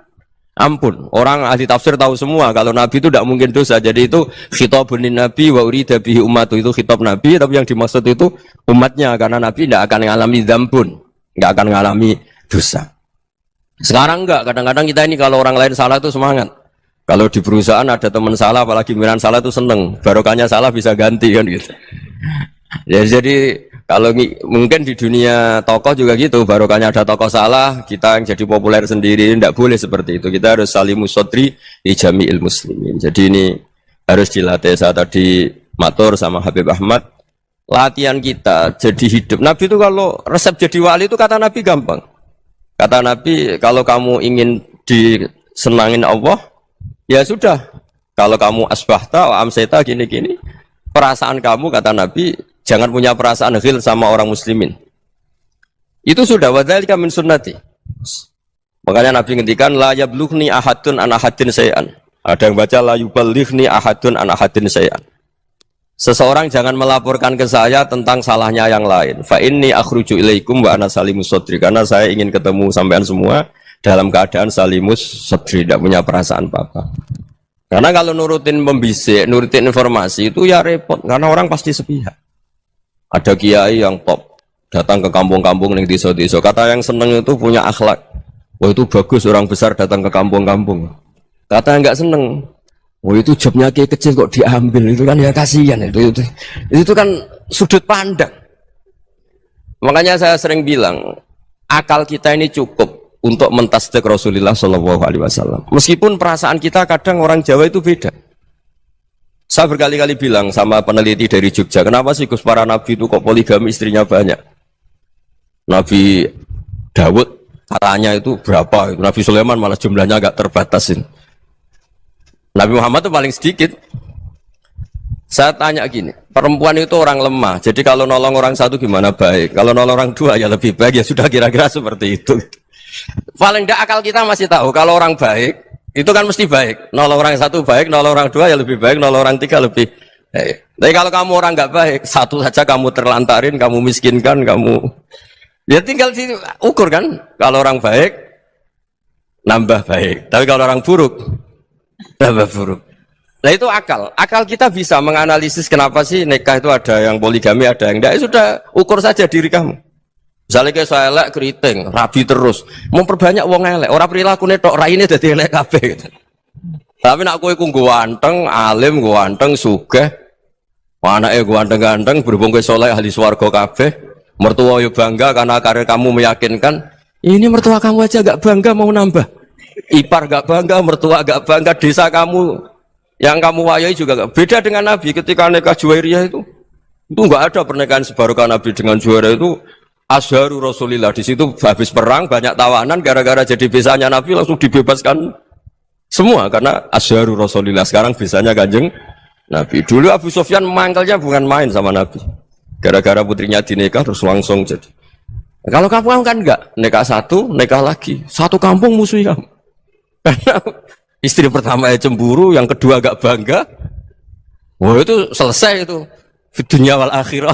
ampun. Orang ahli tafsir tahu semua kalau nabi itu tidak mungkin dosa. Jadi itu khitabun lin nabi wa urida bihi ummatu, itu khitab nabi, tapi yang dimaksud itu umatnya, karena nabi tidak akan mengalami dzambun, tidak akan mengalami dosa. Sekarang enggak, kadang-kadang kita ini kalau orang lain salah itu semangat. Kalau di perusahaan ada teman salah, apalagi pimpinan salah itu seneng. Barokahnya salah bisa ganti kan gitu. Ya, jadi kalau mungkin di dunia tokoh juga gitu, barokahnya ada tokoh salah, kita yang jadi populer sendiri, tidak boleh seperti itu. Kita harus salimus sodri di jami'il muslimin. Jadi ini harus dilatih. Saya tadi matur sama Habib Ahmad, latihan kita jadi hidup. Nabi itu kalau resep jadi wali itu kata Nabi gampang. Kata Nabi, kalau kamu ingin disenangin Allah, ya sudah, kalau kamu asbahta wa amseta gini-gini, perasaan kamu, kata Nabi, jangan punya perasaan ghil sama orang muslimin. Itu sudah, wadzalika min sunnati. Makanya Nabi ngendikan la yablughni ahadun an ahadin syai'an. Ada yang baca la yuballighni ahadun an ahadin syai'an. Seseorang jangan melaporkan ke saya tentang salahnya yang lain. Fa inni akhruju ilaikum wa ana salimus sadri, karena saya ingin ketemu sampean semua dalam keadaan salimus sadri, tidak punya perasaan apa-apa. Karena kalau nurutin pembisik, nurutin informasi itu ya repot, karena orang pasti sepihak. Ada kiai yang top, datang ke kampung-kampung ning desa-desa, kata yang seneng itu punya akhlak. Wah itu bagus orang besar datang ke kampung-kampung. Kata yang enggak seneng, wah itu jobnya kiai kecil kok diambil, itu kan ya kasihan itu kan sudut pandang. Makanya saya sering bilang, akal kita ini cukup untuk mentasdik Rasulullah Shallallahu Alaihi Wasallam. Meskipun perasaan kita kadang orang Jawa itu beda. Saya berkali-kali bilang sama peneliti dari Jogja, kenapa sih Gus para nabi itu kok poligami istrinya banyak? Nabi Dawud katanya itu berapa? Nabi Sulaiman malah jumlahnya agak terbatasin. Nabi Muhammad itu paling sedikit. Saya tanya gini, perempuan itu orang lemah, jadi kalau nolong orang satu gimana baik? Kalau nolong orang dua ya lebih baik, ya sudah kira-kira seperti itu. Paling tidak akal kita masih tahu kalau orang baik itu kan mesti baik, nolong orang satu baik, nolong orang dua ya lebih baik, nolong orang tiga lebih baik. Tapi kalau kamu orang nggak baik, satu saja kamu terlantarin, kamu miskinkan, kamu ya tinggal ukur kan. Kalau orang baik nambah baik, tapi kalau orang buruk nambah buruk. Nah itu akal kita bisa menganalisis kenapa sih nikah itu ada yang poligami, ada yang enggak. Ya sudah, ukur saja diri kamu. Misalnya kayak saya elek keriting, rabi terus, memperbanyak wong elek, orang perilaku netok raine dadi elek kabeh gitu. Tapi nak kowe ku ganteng, alim, ganteng, sugih, anake ganteng-ganteng, berhubung kowe saleh ahli swarga kabeh, mertua yo bangga karena karir kamu meyakinkan. Ini mertua kamu aja gak bangga mau nambah. Ipar gak bangga, mertua gak bangga, desa kamu yang kamu wayai juga gak. Beda dengan Nabi ketika nikah Juwairiyah itu gak ada pernikahan sebarokah Nabi dengan Juwairiyah itu. Azharu Rasulillah, di situ habis perang banyak tawanan, gara-gara jadi besanya Nabi langsung dibebaskan semua karena Azharu Rasulillah. Sekarang besanya Kanjeng Nabi. Dulu Abu Sufyan mangkelnya bukan main sama Nabi, gara-gara putrinya dinikah terus langsung jadi. Kalau kamu kan enggak, nikah satu, nikah lagi, satu kampung musuhi kamu. Karena istri pertama cemburu, yang kedua agak bangga. Wah itu selesai itu, di dunia wal akhirah.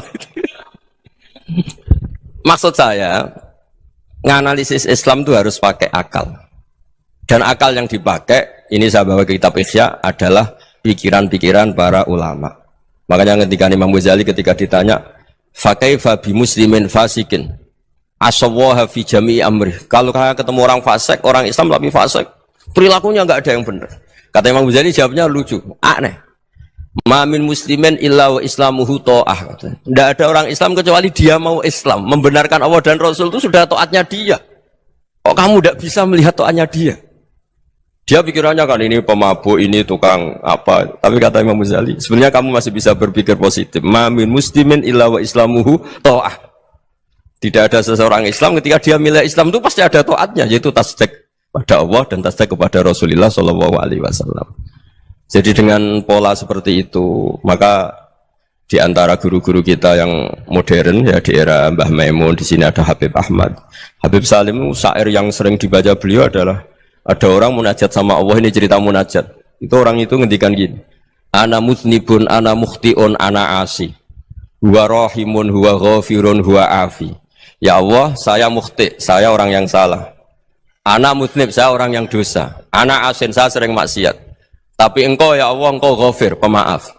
Maksud saya, nganalisis Islam itu harus pakai akal. Dan akal yang dipakai, ini saya bawa ke kitab Ihya, adalah pikiran-pikiran para ulama. Makanya ketika Imam Ghazali ketika ditanya, fakaifa bi muslimin fasikin asawwaha fi jami'i amri. Kalau ketemu orang fasik, orang Islam tapi fasik, perilakunya enggak ada yang benar. Kata Imam Ghazali jawabnya lucu, aneh. Ma min muslimin illa wa islamuhu ta'ah. Tidak ada orang Islam kecuali dia mau Islam, membenarkan Allah dan Rasul itu sudah taatnya dia. Kok kamu tidak bisa melihat taatnya dia? Dia pikirannya kan ini pemabuk, ini tukang apa. Tapi kata Imam Ghazali, sebenarnya kamu masih bisa berpikir positif. Ma min muslimin illa wa islamuhu ta'ah. Tidak ada seseorang Islam ketika dia milih Islam itu pasti ada taatnya, yaitu tasdik pada Allah dan tasdik kepada Rasulullah Shallallahu Alaihi Wasallam. Jadi dengan pola seperti itu, maka di antara guru-guru kita yang modern ya di era Mbah Maimun, di sini ada Habib Ahmad, Habib Salim, syair yang sering dibaca beliau adalah ada orang munajat sama Allah, ini cerita munajat. Itu orang itu ngendikan gini, ana muznibun, ana mukhtiun, ana asi, huwa rahimun, huwa ghafirun, huwa afi. Ya Allah, saya mukhti, saya orang yang salah. Ana muznib, saya orang yang dosa. Ana asin, saya sering maksiat. Tapi engkau ya Allah, engkau ghafir, pemaaf.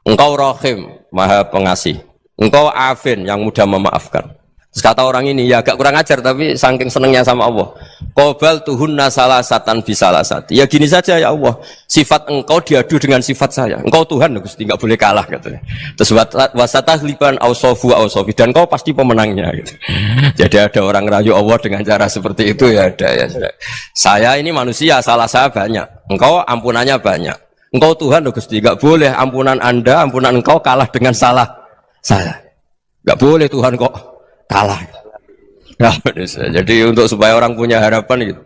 Engkau rahim, maha pengasih. Engkau afin, yang mudah memaafkan. Terus kata orang ini, ya agak kurang ajar, tapi saking senengnya sama Allah. Qobal tuhunna salasatan bisalasati. Ya gini saja ya Allah, sifat engkau diadu dengan sifat saya. Engkau Tuhan, Gusti, nggak boleh kalah katanya. Terus wasatahliban ausofu ausofi, dan kau pasti pemenangnya. Gitu. Jadi ada orang rayu Allah dengan cara seperti itu ya ada ya. Saya ini manusia, salah saya banyak. Engkau ampunannya banyak. Engkau Tuhan, Gusti, nggak boleh ampunan Anda, ampunan engkau kalah dengan salah saya. Nggak boleh Tuhan kok kalah. Nah, jadi untuk supaya orang punya harapan gitu.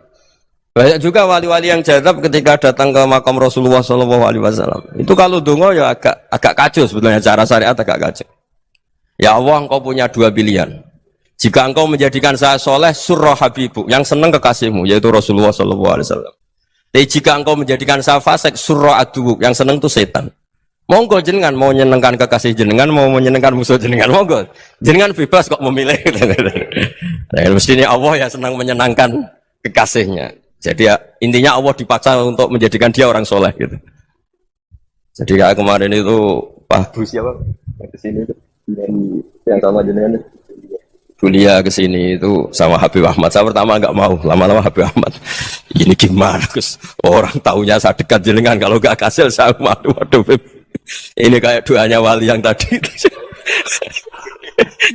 Banyak juga wali-wali yang jadab ketika datang ke makam Rasulullah SAW. Itu kalau dongo ya agak kacau sebetulnya, cara syariat agak kacau. Ya Allah, engkau punya dua pilihan. Jika engkau menjadikan saya soleh, surah habibu, yang senang kekasihmu, yaitu Rasulullah SAW. Tapi jika engkau menjadikan saya fasik, surah adubu, yang senang itu setan. Monggo jenengan mau menyenangkan kekasih jenengan, mau menyenangkan musuh jenengan, monggo. Jenengan bebas kok memilih. Nah, mestinya Allah ya senang menyenangkan kekasihnya. Jadi ya, intinya Allah dipaksa untuk menjadikan dia orang soleh gitu. Jadi kayak kemarin itu Pak Bu siapa? Yang kesini itu yang sama jenengan. Kuliah kesini itu sama Habib Ahmad. Saya pertama nggak mau, lama-lama Habib Ahmad. Ini gimana Gus? Orang taunya saya dekat jenengan, kalau nggak kasil saya waduh. Ini kayak doanya wali yang tadi.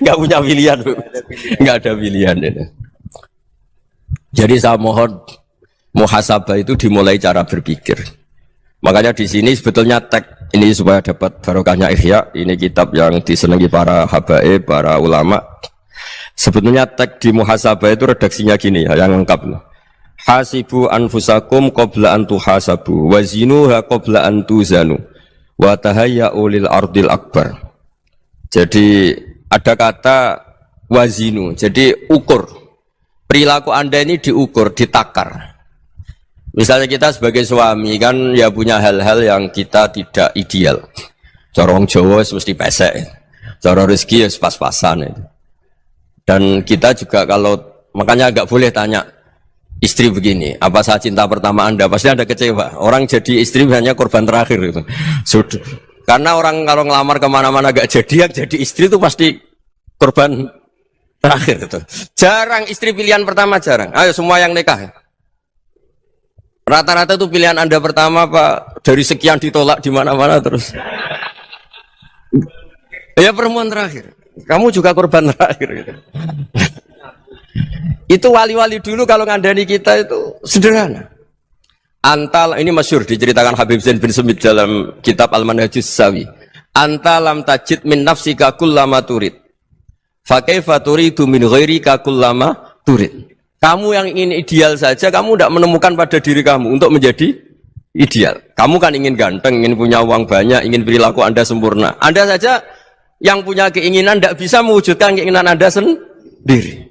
Nggak punya pilihan, nggak ada pilihan. Ini. Jadi saya mohon muhasabah itu dimulai cara berpikir. Makanya di sini sebetulnya tag ini supaya dapat barokahnya Ihya. Ini kitab yang disenangi para habaib, para ulama. Sebetulnya tag di muhasabah itu redaksinya gini ya, yang lengkap. Hasibu anfusakum qabla an tuhasabu wazinuha qabla an tuzanu wa tahayya'u lil ardil akbar. Jadi ada kata wazinu, jadi ukur. Perilaku Anda ini diukur, ditakar. Misalnya kita sebagai suami kan ya punya hal-hal yang kita tidak ideal. Cara wong Jawa mesti pesek. Cara rezeki ya pas-pasan itu. Dan kita juga kalau makanya nggak boleh tanya istri begini, apa saya cinta pertama Anda? Pasti Anda kecewa. Orang jadi istri hanya korban terakhir itu. Sudah. Karena orang kalau ngelamar kemana-mana gak jadi, yang jadi istri itu pasti korban terakhir itu. Jarang istri pilihan pertama, jarang. Ayo semua yang nikah. Rata-rata itu pilihan Anda pertama Pak, dari sekian ditolak di mana-mana terus. Ya perempuan terakhir. Kamu juga korban terakhir gitu. Itu wali-wali dulu kalau ngandani kita itu sederhana. Antal ini masyhur diceritakan Habib Zain bin Sumit dalam kitab Al-Manhajus Sawi. Antalam tajid min nafsika kullama turid. Fa kaifa turidu min ghairika kullama turid. Kamu yang ingin ideal saja, kamu tidak menemukan pada diri kamu untuk menjadi ideal. Kamu kan ingin ganteng, ingin punya uang banyak, ingin perilaku Anda sempurna. Anda saja yang punya keinginan tidak bisa mewujudkan keinginan Anda sendiri.